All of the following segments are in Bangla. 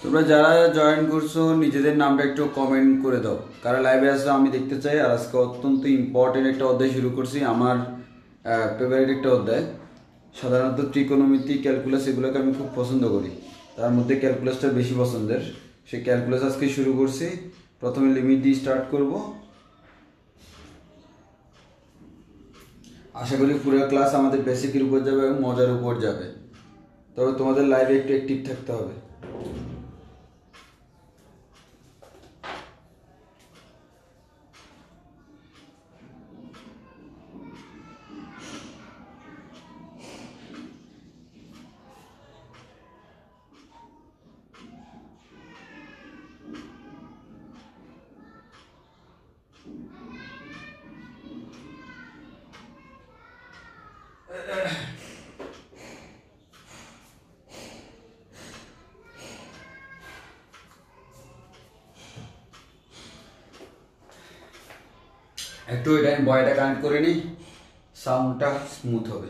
তোমরা যারা জয়েন করছো নিজেদের নামটা একটু কমেন্ট করে দাও, কারা লাইভে আসলে আমি দেখতে চাই। আর আজকে অত্যন্ত ইম্পর্টেন্ট একটা অধ্যায় শুরু করছি, আমার ফেভারিট একটা অধ্যায়। সাধারণত ত্রিকোণমিতি, ক্যালকুলাস এগুলোকে আমি খুব পছন্দ করি, তার মধ্যে ক্যালকুলাসটা বেশি পছন্দের। সেই ক্যালকুলাস আজকে শুরু করছি। প্রথমে লিমিট দিয়ে স্টার্ট করব। আশা করি পুরো ক্লাস আমাদের বেসিকের উপর যাবে এবং মজার উপর যাবে, তবে তোমাদের লাইভে একটু অ্যাক্টিভ থাকতে হবে। একটু এটা আমি বয়টা কানেক্ট করে নিই, সাউন্ডটা স্মুথ হবে।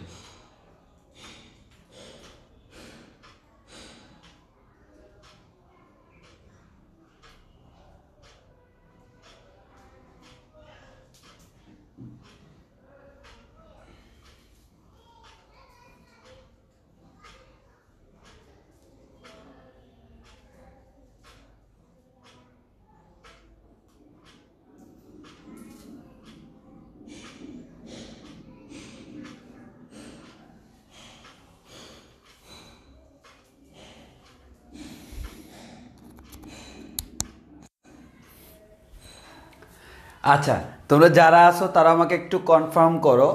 আচ্ছা, তোমরা যারা আছো তারা আমাকে একটু কনফার্ম করো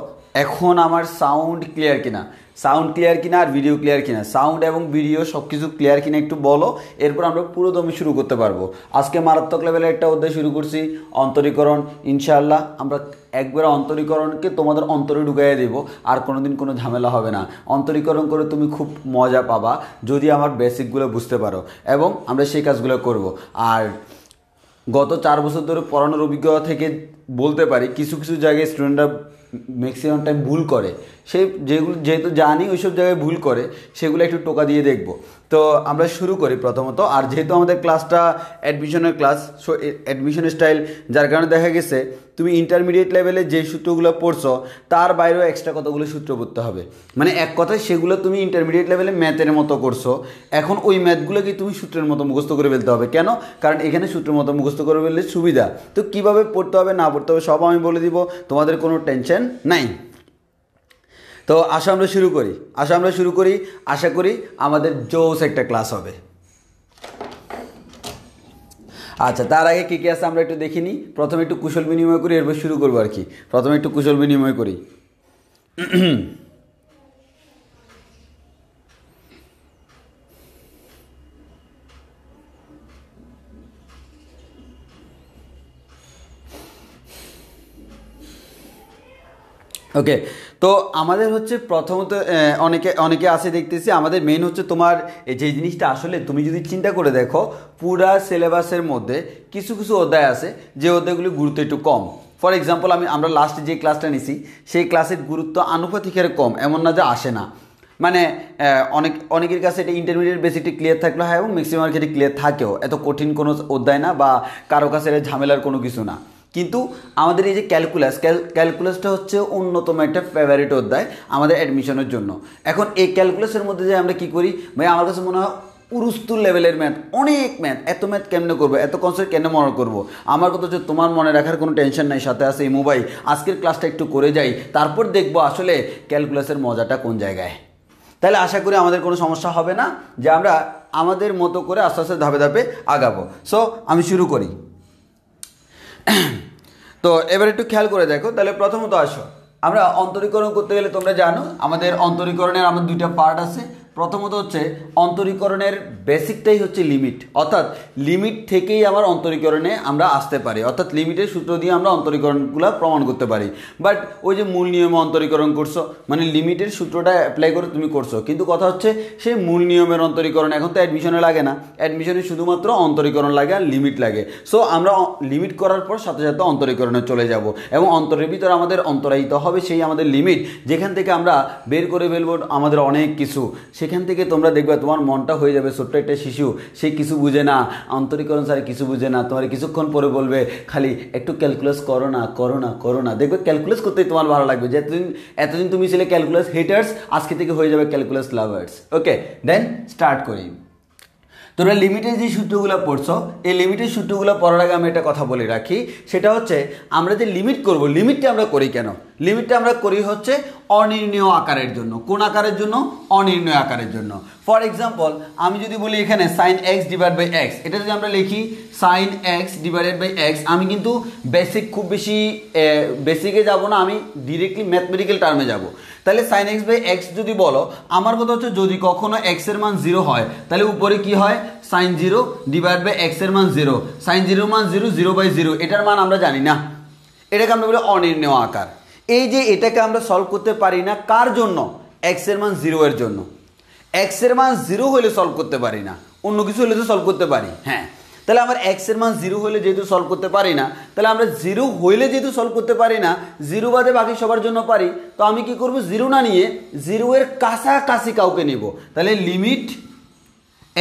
এখন আমার সাউন্ড ক্লিয়ার কিনা, সাউন্ড ক্লিয়ার কিনা আর ভিডিও ক্লিয়ার কিনা, সাউন্ড এবং ভিডিও সব কিছু ক্লিয়ার কিনা একটু বলো। এরপর আমরা পুরো দমে শুরু করতে পারবো। আজকে মারাত্মক লেভেলের একটা অধ্যায় শুরু করছি, অন্তরীকরণ। ইনশাআল্লাহ আমরা একবার অন্তরীকরণকে তোমাদের অন্তরে ঢুকাইয়ে দেবো, আর কোনোদিন কোনো ঝামেলা হবে না। অন্তরীকরণ করে তুমি খুব মজা পাবা যদি আমার বেসিকগুলো বুঝতে পারো, এবং আমরা সেই কাজগুলো করব। আর গত 4 বছর ধরে পড়ানোর অভিজ্ঞতা থেকে বলতে পারি কিছু কিছু জায়গায় স্টুডেন্টরা ম্যাক্সিমাম টাইম ভুল করে। যেগুলো যেহেতু জানি ওইসব জায়গায় ভুল করে, সেগুলো একটু টোকা দিয়ে দেখব। তো আমরা শুরু করি প্রথমত। আর যেহেতু আমাদের ক্লাসটা অ্যাডমিশনের ক্লাস, সো অ্যাডমিশন স্টাইল, যার কারণে দেখা গেছে তুমি ইন্টারমিডিয়েট লেভেলে যে সূত্রগুলো পড়ছো তার বাইরেও এক্সট্রা কতগুলো সূত্র পড়তে হবে। মানে এক কথায় সেগুলো তুমি ইন্টারমিডিয়েট লেভেলে ম্যাথের মতো করছো, এখন ওই ম্যাথগুলোকে তুমি সূত্রের মতো মুখস্থ করে ফেলতে হবে। কেন? কারণ এখানে সূত্রের মতো মুখস্থ করে ফেললে সুবিধা। তো কীভাবে পড়তে হবে না পড়তে হবে সব আমি বলে দিব, তোমাদের কোনো টেনশন নাই। তো আমরা শুরু করি। আশা করি আমাদের জোস একটা ক্লাস হবে। আচ্ছা, তার আগে কী কী আছে আমরা একটু দেখিনি। প্রথমে একটু কুশল বিনিময় করি, এরপর শুরু করবো আর কি। প্রথমে একটু কুশল বিনিময় করি। ওকে, তো আমাদের হচ্ছে প্রথমত অনেকে আসে দেখতেছি, আমাদের মেইন হচ্ছে তোমার যে জিনিসটা আসলে তুমি যদি চিন্তা করে দেখো পুরা সিলেবাসের মধ্যে কিছু কিছু অধ্যায় আছে যে অধ্যায়গুলির গুরুত্ব একটু কম। ফর এক্সাম্পল আমরা লাস্টে যে ক্লাসটা নিছি সেই ক্লাসের গুরুত্ব আনুপাতিক হারে কম, এমন না যে আসে না। মানে অনেকের কাছে এটা ইন্টারমিডিয়েট বেসিকটি ক্লিয়ার থাকলে হয়, এবং ম্যাক্সিমামের ক্ষেত্রে ক্লিয়ার থাকেও। এত কঠিন কোনো অধ্যায় না, বা কারো কাছে এটা ঝামেলার কোনো কিছু না। কিন্তু আমাদের এই যে ক্যালকুলাসটা হচ্ছে অন্যতম একটা ফেভারিট অধ্যায় আমাদের অ্যাডমিশনের জন্য। এখন এই ক্যালকুলাসের মধ্যে যে আমরা কী করি ভাই, আমার কাছে মনে হয় উরুস্তুল লেভেলের ম্যাথ, অনেক ম্যাথ। এত ম্যাথ কেমনে করবো, এত কনসেপ্ট কেন মনে করবো? আমার কথা হচ্ছে তোমার মনে রাখার কোনো টেনশন নাই, সাথে আছে এই মোবাইল। আজকের ক্লাসটা একটু করে যাই, তারপর দেখবো আসলে ক্যালকুলাসের মজাটা কোন জায়গায়। তাহলে আশা করি আমাদের কোনো সমস্যা হবে না, যে আমরা আমাদের মতো করে আস্তে আস্তে ধাপে ধাপে আগাবো। সো আমি শুরু করি। তো এবার একটু খেয়াল করে দেখো। তাহলে প্রথমত আসো, আমরা অন্তরীকরণ করতে গেলে তোমরা জানো আমাদের অন্তরীকরণের দুইটা পার্ট আছে। প্রথমত হচ্ছে অন্তরীকরণের বেসিকটাই হচ্ছে লিমিট, অর্থাৎ লিমিট থেকেই আমার অন্তরীকরণে আমরা আসতে পারি, অর্থাৎ লিমিটের সূত্র দিয়ে আমরা অন্তরীকরণগুলো প্রমাণ করতে পারি। বাট ওই যে মূল নিয়মে অন্তরীকরণ করছো, মানে লিমিটের সূত্রটা অ্যাপ্লাই করে তুমি করছো, কিন্তু কথা হচ্ছে সেই মূল নিয়মের অন্তরীকরণ এখন তো অ্যাডমিশনে লাগে না, অ্যাডমিশনে শুধুমাত্র অন্তরীকরণ লাগে আর লিমিট লাগে। সো আমরা লিমিট করার পর সাথে সাথে অন্তরীকরণে চলে যাব এবং অন্তরের ভিতরে আমাদের অন্তরায়িত হবে সেই আমাদের লিমিট, যেখান থেকে আমরা বের করে ফেলবো আমাদের অনেক কিছু। সেখান থেকে তোমরা দেখবে তোমার মনটা হয়ে যাবে ছোট্ট একটা শিশু, সে কিছু বুঝে না, অন্তরীকরণ স্যার কিছু বুঝে না, তোমার কিছুক্ষণ পরে বলবে খালি একটু ক্যালকুলাস করো না করো না করো না, দেখবে ক্যালকুলাস করতেই তোমার ভালো লাগবে। যে এতদিন তুমি ছিলে ক্যালকুলাস হেটার্স, আজকে থেকে হয়ে যাবে ক্যালকুলাস লাভার্স। ওকে, দেন স্টার্ট করি। তোমরা লিমিটের যে সূত্রগুলো পড়ছো, এই লিমিটের সূত্রগুলো পড়ার আগে আমি একটা কথা বলে রাখি, সেটা হচ্ছে আমরা যে লিমিট করব, লিমিটটা আমরা করি কেন? লিমিটটা আমরা করি হচ্ছে অনির্ণেয় আকারের জন্য। কোন আকারের জন্য? অনির্ণেয় আকারের জন্য। ফর এক্সাম্পল আমি যদি বলি এখানে sine x divide by x, এটা যদি আমরা লিখি sine x divided by x, আমি কিন্তু বেসিক খুব বেশি বেসিকে যাব না, আমি ডিরেক্টলি ম্যাথমেটিক্যাল টার্মে যাব। তাহলে সাইন এক্স বাই এক্স যদি বলো, আমার কথা হচ্ছে যদি কখনো এক্স এর মান 0 হয়, তাহলে উপরে কি হয় সাইন 0 ডিভাইড বাই এক্স এর মান 0, সাইন 0 মান 0, 0/0, এটার মান আমরা জানি না, এটাকে আমরা বলি অনির্ণেয় আকার। এই যে এটাকে আমরা সলভ করতে পারি না, কার জন্য? এক্স এর মান 0 এর জন্য। এক্স এর মান 0 হলে সলভ করতে পারি না, অন্য কিছু হলে তো সলভ করতে পারি। হ্যাঁ, তাহলে আমার এক্স এর মান 0 হলে যেহেতু সলভ করতে পারি না, তাহলে আমরা 0 হইলে যেহেতু সলভ করতে পারি না, 0 বাদে বাকি সবার জন্য পারি, তো আমি কি করব? 0 না নিয়ে 0 এর কাছাকাছি কাউকে নিব। তাহলে লিমিট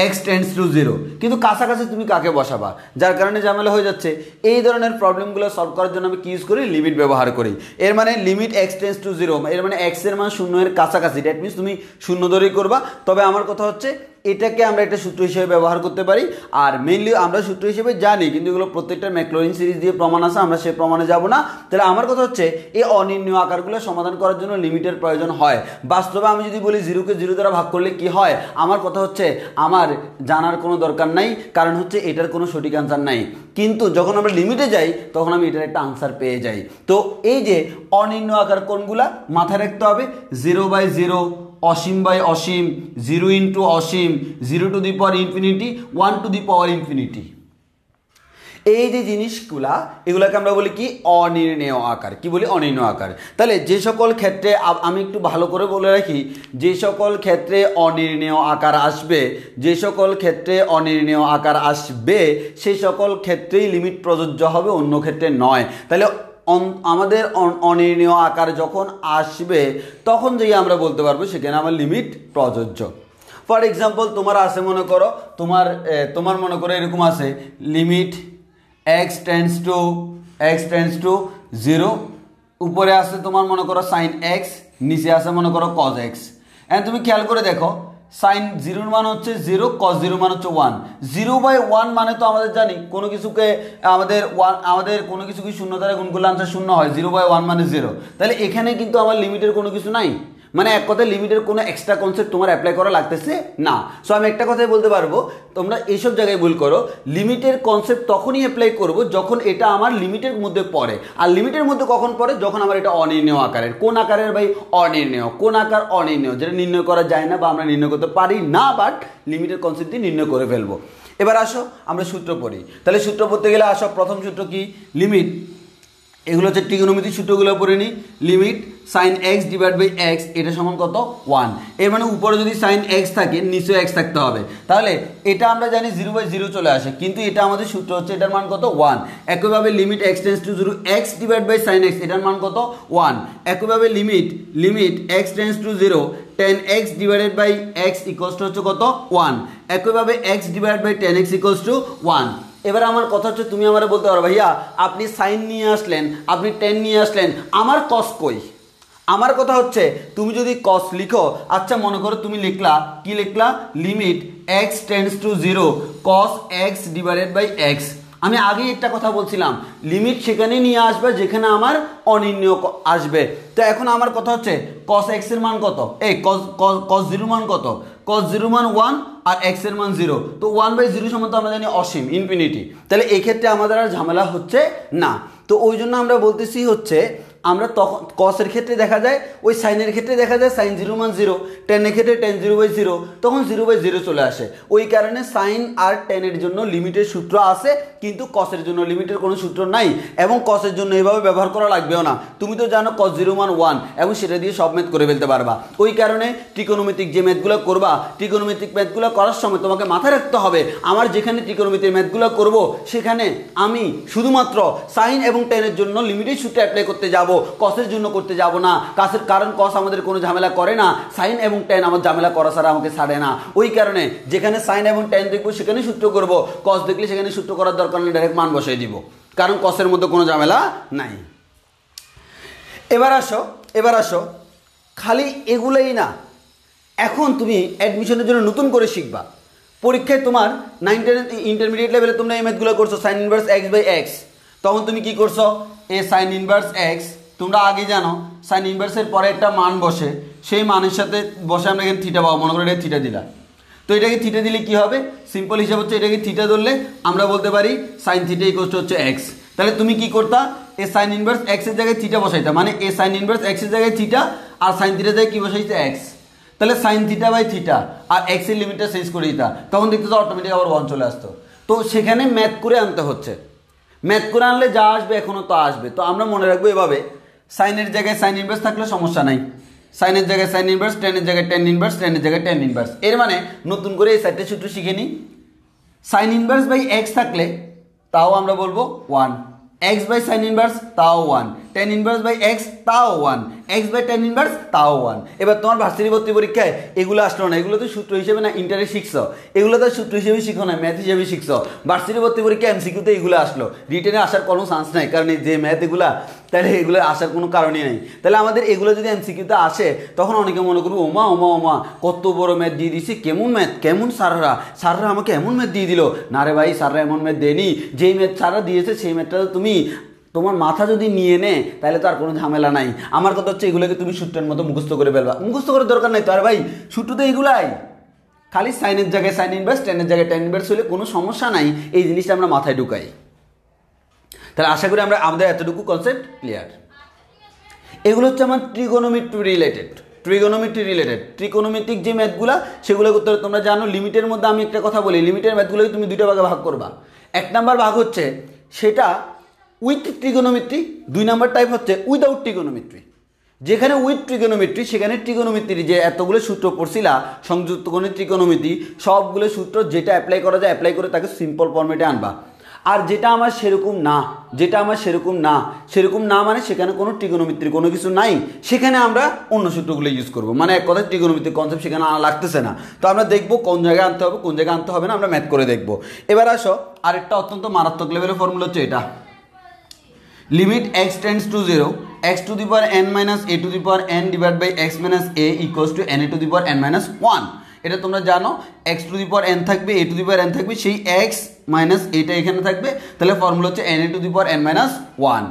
x টেন্ডস টু 0, কিন্তু কাছাকাছি তুমি কাকে বসাবা? যার কারণে ঝামেলা হয়ে যাচ্ছে। এই ধরনের প্রবলেমগুলো সলভ করার জন্য আমি কি ইউজ করি? লিমিট ব্যবহার করি। এর মানে লিমিট x টেন্ডস টু 0, এর মানে x এর মান 0 এর কাছাকাছি, দ্যাট মিনস তুমি 0 ধরেই করবা। তবে আমার কথা হচ্ছে এটাকে আমরা একটা সূত্র হিসেবে ব্যবহার করতে পারি, আর মেইনলি আমরা সূত্র হিসেবে জানি, কিন্তু এগুলো প্রত্যেকটা ম্যাকলরিন সিরিজ দিয়ে প্রমাণ আছে, আমরা সেই প্রমাণে যাব না। তাহলে আমার কথা হচ্ছে এই অনির্ণেয় আকারগুলো সমাধান করার জন্য লিমিটের প্রয়োজন হয়। বাস্তবে আমি যদি বলি 0 কে 0 দ্বারা ভাগ করলে কি হয়, আমার কথা হচ্ছে আমার জানার কোনো দরকার নাই, কারণ হচ্ছে এটার কোনো সঠিক আনসার নাই। কিন্তু যখন আমরা লিমিটে যাই তখন আমি এটার একটা আনসার পেয়ে যাই। তো এই যে অনির্ণেয় আকার কোনগুলা মাথায় রাখতে হবে, 0/0, অসীম বাই অসীম, 0 ইন্টু অসীম, 0 to the power infinity, 1 to the power infinity. এই যে জিনিসগুলা, এগুলাকে আমরা বলি কি? অনির্ণেয় আকার। কি বলি? অনির্ণেয় আকার। তাহলে যে সকল ক্ষেত্রে, আমি একটু ভালো করে বলে রাখি, যে সকল ক্ষেত্রে অনির্ণেয় আকার আসবে, যে সকল ক্ষেত্রে অনির্ণেয় আকার আসবে, সেই সকল ক্ষেত্রেই লিমিট প্রযোজ্য হবে, অন্য ক্ষেত্রে নয়। তাহলে আমাদের অনির্ণেয় আকার যখন আসবে তখন যেই আমরা বলতে পারবো সেখানে আমার লিমিট প্রযোজ্য। ফর এক্সাম্পল তোমার আছে, মনে করো তোমার মনে করো এরকম আছে, লিমিট x টেন্ডস টু 0, উপরে আছে তোমার মনে করো সাইন x, নিচে আছে মনে করো cos x। এন্ড তুমি খেয়াল করে দেখো, সাইন 0 মান হচ্ছে 0, cos 0 মান হচ্ছে 1। 0/1 মানে তো আমাদের জানি কোনো কিছুকে আমাদের কোনো কিছু কি 0 দ্বারা গুণ করলে আনসার 0 হয়, 0/1 মানে 0। তাহলে এখানে কিন্তু আমার লিমিটের কোনো কিছু নাই, মানে এক কথায় লিমিটের কোনো এক্সট্রা কনসেপ্ট তোমার অ্যাপ্লাই করা লাগতেছে না। সো আমি একটা কথাই বলতে পারবো, তোমরা এইসব জায়গায় ভুল করো। লিমিটের কনসেপ্ট তখনই অ্যাপ্লাই করব যখন এটা আমার লিমিটের মধ্যে পড়ে। আর লিমিটের মধ্যে কখন পড়ে? যখন আমার এটা অনির্ণেয় আকারের। কোন আকারের ভাই? অনির্ণেয়। কোন আকার? অনির্ণেয়, যেটা নির্ণয় করা যায় না বা আমরা নির্ণয় করতে পারি না, বাট লিমিটের কনসেপ্ট দিয়ে নির্ণয় করে ফেলবো। এবার আসো আমরা সূত্র পড়ি। তাহলে সূত্র পড়তে গেলে আসো, প্রথম সূত্র কি? লিমিট। এগুলো হচ্ছে ট্রিগোনোমেট্রি সূত্রগুলো পড়ে নিই। Limit sine x divide by x, এটা সমান কত? 1। এর মানে উপরে যদি সাইন এক্স থাকে নিচেও এক্স থাকতে হবে। তাহলে এটা আমরা জানি 0/0 চলে আসে, কিন্তু এটা আমাদের সূত্র হচ্ছে এটার মান কত? 1। একইভাবে limit x tends to 0, x divide by sine x, এটার মান কত? 1। একইভাবে limit x tends to 0, tan x divided by x equals to হচ্ছে কত? 1। একইভাবে x divide by tan x equals to 1। এবার আমার কথা হচ্ছে, তুমি আমারে বলতে পারো ভাইয়া আপনি সাইন নিয়ে আসলেন, আপনি টেন নিয়ে আসলেন, আমার কস কই? আমার কথা হচ্ছে তুমি যদি কস লিখো, আচ্ছা মনে করো তুমি লিখলা, কি লিখলা? Limit x tends to 0, cos x divided by x। আমি আগেই একটা কথা বলছিলাম, লিমিট সেখানে নিয়ে আসবে যেখানে আমার অনির্ণেয় আসবে। তো এখন আমার কথা হচ্ছে cos x এর মান কত? এই cos 0 মান কত? cos 0 মান 1 আর x এর মান 0। তো 1/0 সমান তো আমরা জানি অসীম, ইনফিনিটি। তাহলে এই ক্ষেত্রে আমাদের আর ঝামেলা হচ্ছে না। তো ওই জন্য আমরা বলতেছি হচ্ছে আমরা তখন কসের ক্ষেত্রে দেখা যায়, ওই সাইনের ক্ষেত্রে দেখা যায় সাইন 0 মান 0, টেনের ক্ষেত্রে টেন 0/0, তখন 0/0 চলে আসে। ওই কারণে সাইন আর টেনের জন্য লিমিটের সূত্র আছে, কিন্তু কসের জন্য লিমিটের কোনো সূত্র নাই, এবং কসের জন্য এইভাবে ব্যবহার করা লাগবেও না। তুমি তো জানো cos 0 মান 1, এবং সেটা দিয়ে সব ম্যাথ করে ফেলতে পারবা। ওই কারণে ট্রিকোনোমেট্রিক যে ম্যাথগুলো করবা, ট্রিকোনোমেট্রিক ম্যাথগুলো করার সময় তোমাকে মাথায় রাখতে হবে, আমার যেখানে ট্রিকোনোমেট্রিক ম্যাথগুলো করব সেখানে আমি শুধুমাত্র সাইন এবং টেনের জন্য লিমিটেড সূত্র অ্যাপ্লাই করতে যাব, কসের জন্য করতে যাব না। কারণ কস আমাদের কোনো ঝামেলা করে না, সাইন এবং টেন আমার ঝামেলা করা ছাড়া আমাকে ছাড়ে না। ওই কারণে যেখানে সাইন এবং টেন দেখবো সেখানে সূত্র করব, কস দেখলে সেখানে সূত্র করার দরকার নেই, ডাইরেক্ট মান বসিয়ে দিব, কারণ কসের মধ্যে কোনো ঝামেলা নাই। এবার আসো খালি এগুলোই না, এখন তুমি অ্যাডমিশনের জন্য নতুন করে শিখবা। পরীক্ষায় তোমার 9 10 ইন্টারমিডিয়েট লেভেলে তোমরা এই ম্যাথগুলো করছো, সাইন ইনভার্স x/x, তখন তুমি কি করছো, এ সাইন ইনভার্স x, তোমরা আগে জানো সাইন ইনভার্সের পরে একটা মান বসে, সেই মানের সাথে বসে আমরা এখানে থিটা পাবো, মনে করো এটা থিটা দিলাম। তো এটাকে থিটা দিলে কি হবে, সিম্পল হিসাব হচ্ছে এটাকে থিটা ধরলে আমরা বলতে পারি সাইন থিটা ইকুয়াল টু হচ্ছে x। তাহলে তুমি কি করতা, এ সাইন ইনভার্স x এর জায়গায় থিটা বসাইতা, মানে এ সাইন ইনভার্স x এর জায়গায় থিটা, আর সাইন থিটার জায়গায় কি বসাইছে x। তাহলে সাইন থিটা বাই থিটা আর x এর লিমিটটা চেঞ্জ করে দিতা, তখন দেখতে তো অটোমেটিক আবার 1 চলে আসতো। তো সেখানে ম্যাথ করে আনতে হচ্ছে, ম্যাথ করে আনলে যা আসবে এখনও তো আসবে। তো আমরা মনে রাখবো এভাবে, সাইনের জায়গায় সাইন ইনভার্স থাকলে সমস্যা নাই, সাইনের জায়গায় সাইন ইনভার্স, টেনের জায়গায় টেন ইনভার্স, টেনের জায়গায় টেন ইনভার্স। এর মানে নতুন করে এই চারটে সূত্র শিখে নিই। সাইন ইনভার্স বাই এক্স থাকলে তাও আমরা বলবো 1, এক্স বাই সাইন ইনভার্স তাও 1, টেন ইনভার্স বাই এক্স তাও 1, এক্স বাই টেন ইনভার্স তাও 1। এবার তোমার ভার্সিটি ভর্তি পরীক্ষায় এগুলো আসলো না, এগুলো তো সূত্র হিসেবে না ইন্টারে শিখছো, এগুলো তো সূত্র হিসেবে শিখো না, ম্যাথ হিসেবে শিখছো। ভার্সিটি ভর্তি পরীক্ষা এমসিকিউতে এগুলো আসলো, রিটেনে আসার কোনো চান্স নাই, কারণ এই যে ম্যাথ এগুলা, তাহলে এগুলো আসার কোনো কারণই নেই। তাহলে আমাদের এগুলো যদি এমসিকিউতে আসে, তখন অনেকে মনে করবো ওমা ওমা ওমা কত বড় ম্যাথ দিয়ে দিছি, কেমন ম্যাথ, কেমন স্যাররা আমাকে এমন ম্যাথ দিয়ে দিল। না রে ভাই, স্যাররা এমন ম্যাথ দেয়নি, যেই ম্যাথ স্যাররা দিয়েছে সেই ম্যাথটা তুমি তোমার মাথা যদি নিয়ে নে তাহলে তো আর কোনো ঝামেলা নাই। আমার কথা হচ্ছে এগুলোকে তুমি সূত্রের মতো মুখস্থ করে ফেলবা, মুখস্থ করার দরকার নাই তো। আর ভাই সূত্র তো এগুলাই, খালি সাইনের জায়গায় সাইন ইনভার্স, টেনের জায়গায় টেন ইনভার্স হলে কোনো সমস্যা নাই, এই জিনিসটা আমরা মাথায় ঢুকাই। তাহলে আশা করি আমাদের এতটুকু কনসেপ্ট ক্লিয়ার। এগুলো হচ্ছে আমার ট্রিগোনোমেট্রি রিলেটেড, ট্রিগোনোমেট্রিক যে ম্যাথগুলো সেগুলো করতে হবে। তোমরা জানো লিমিটের মধ্যে আমি একটা কথা বলি, লিমিটের ম্যাথগুলোকে তুমি দুটো ভাগে ভাগ করবা। 1 নাম্বার ভাগ হচ্ছে সেটা উইথ ট্রিগোনোমেট্রি, 2 নাম্বার টাইপ হচ্ছে উইদাউট ট্রিগোনোমেট্রি। যেখানে উইথ ট্রিগোনোমেট্রি সেখানে ট্রিগোনোমেট্রি যে এতগুলো সূত্র পড়ছিলা, সংযুক্ত গণিত ট্রিগোনোমেট্রি সবগুলো সূত্র যেটা অ্যাপ্লাই করা যায় অ্যাপ্লাই করে তাকে সিম্পল ফর্মেটে আনবা। আর যেটা আমার সেরকম না মানে সেখানে কোনো ট্রিগোনোমেট্রি কোনো কিছু নাই, সেখানে আমরা অন্য সূত্রগুলো ইউজ করবো। মানে এক কথায় ট্রিগোনোমেট্রিক কনসেপ্ট সেখানে আনা লাগতেছে না। তো আমরা দেখবো কোন জায়গায় আনতে হবে, কোন জায়গায় আনতে হবে না, আমরা ম্যাথ করে দেখবো। এবার আসো আরেকটা অত্যন্ত মারাত্মক লেভেলের ফর্মুলা হচ্ছে এটা, limit x tends to 0, x to the power n minus a to the power n divide by x minus a equals to n a to the power n minus 1। এটা তোমরা জানো x to the power n থাকবে, a to the power n থাকবে, সেই x মাইনাস এটা এখানে থাকবে, তাহলে ফর্মুলা হচ্ছে n a to the power n minus 1।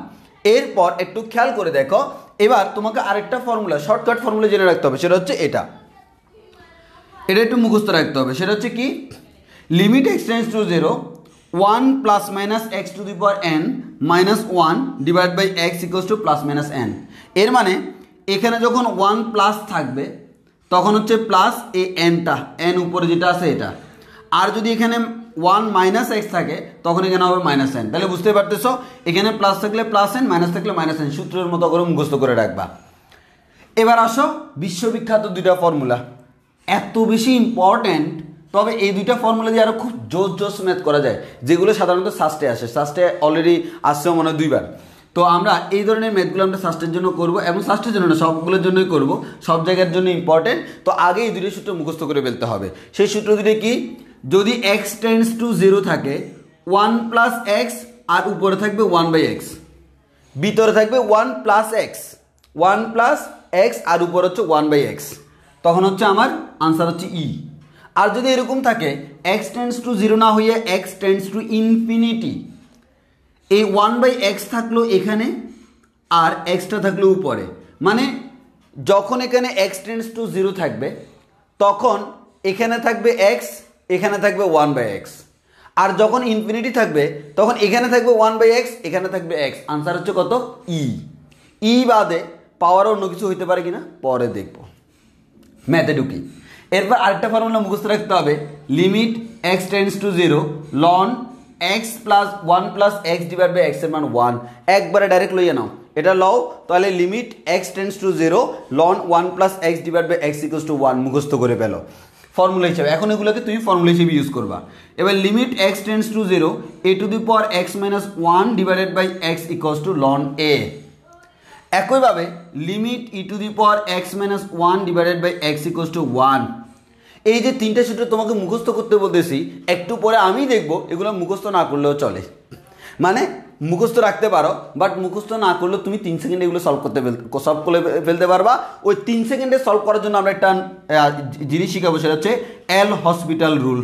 এরপর একটু খেয়াল করে দেখো, এবার তোমাকে আরেকটা ফর্মুলা, শর্টকাট ফর্মুলা জেনে রাখতে হবে, সেটা হচ্ছে এটা একটু মুখস্থ রাখতে হবে। সেটা হচ্ছে কি, limit x tends to 0, 1 plus minus x to the power n minus 1 divide by x equals to plus minus n। এর মানে এখানে যখন 1 প্লাস থাকবে তখন হচ্ছে প্লাস এই nটা, n উপরে যেটা আছে এটা, আর যদি এখানে 1 মাইনাস x থাকে তখন এখানে হবে মাইনাস n। তাহলে বুঝতে পারতেছো, এখানে প্লাস থাকলে প্লাস n, মাইনাস থাকলে মাইনাস n, সূত্রের মতো করে মুখস্থ করে রাখবা। এবার আসো বিশ্ববিখ্যাত দুইটা ফর্মুলা, এত বেশি ইম্পর্ট্যান্ট, তবে এই দুইটা ফর্মুলা দিয়ে আরও খুব জোস ম্যাথ করা যায়, যেগুলো সাধারণত সাস্টে আসে, সাস্টে অলরেডি আসছেও মনে হয় 2বার। তো আমরা এই ধরনের ম্যাথগুলো আমরা সাস্টের জন্য করব, এবং সাস্টের জন্য না সবগুলোর জন্যই করব, সব জায়গার জন্য ইম্পর্টেন্ট। তো আগে এই দুটো সূত্র মুখস্থ করে ফেলতে হবে। সেই সূত্র দুটো কি, যদি x টেন্ডস টু 0 থাকে 1 প্লাস x আর উপরে থাকবে 1 বাই x, ভিতরে থাকবে 1 প্লাস x আর উপরে হচ্ছে 1 বাই x, তখন হচ্ছে আমার আনসার হচ্ছে ই। আর যদি এরকম থাকে x টেন্ডস টু 0 না হয়ে x টেন্ডস টু ইনফিনিটি, এই 1 বাই x থাকলো এখানে আর এক্সটা থাকলো উপরে, মানে যখন এখানে x টেন্ডস টু 0 থাকবে তখন এখানে থাকবে x, এখানে থাকবে 1 বাই x, আর যখন ইনফিনিটি থাকবে তখন এখানে থাকবে 1 বাই x, এখানে থাকবে x। আনসার হচ্ছে কত, ই। ই বাদে পাওয়ার অন্য কিছু হইতে পারে কিনা পরে দেখব, ম্যাথে ঢুকি। এরপর আরেকটা ফর্মুলা মুখস্থ রাখতে হবে, limit x tends to 0 ln x plus 1 plus x divide by x এর মান 1। একবারে ডাইরেক্ট লইয়া নাও, এটা লও, তাহলে limit x tends to 0 ln 1 plus x divide by x equals to 1 মুখস্থ করে পেলো ফর্মুলা হিসেবে। এখন এগুলোকে তুমি ফর্মুলা হিসেবে ইউজ করবা। এবার limit x tends to 0 e to the power x minus 1 divided by x equals to ln e. একইভাবে limit e to the power x minus 1 divided by x equals to 1। এই যে তিনটা সূত্র তোমাকে মুখস্থ করতে বলতেছি, একটু পরে আমি দেখবো এগুলো মুখস্থ না করলেও চলে, মানে মুখস্থ রাখতে পারো, বাট মুখস্থ না করলেও তুমি 3 সেকেন্ডে এগুলো সলভ করে ফেলতে পারবা। ওই 3 সেকেন্ডে সলভ করার জন্য আমরা একটা জিনিস শিখাবো, সেটা হচ্ছে এল হসপিটাল রুল।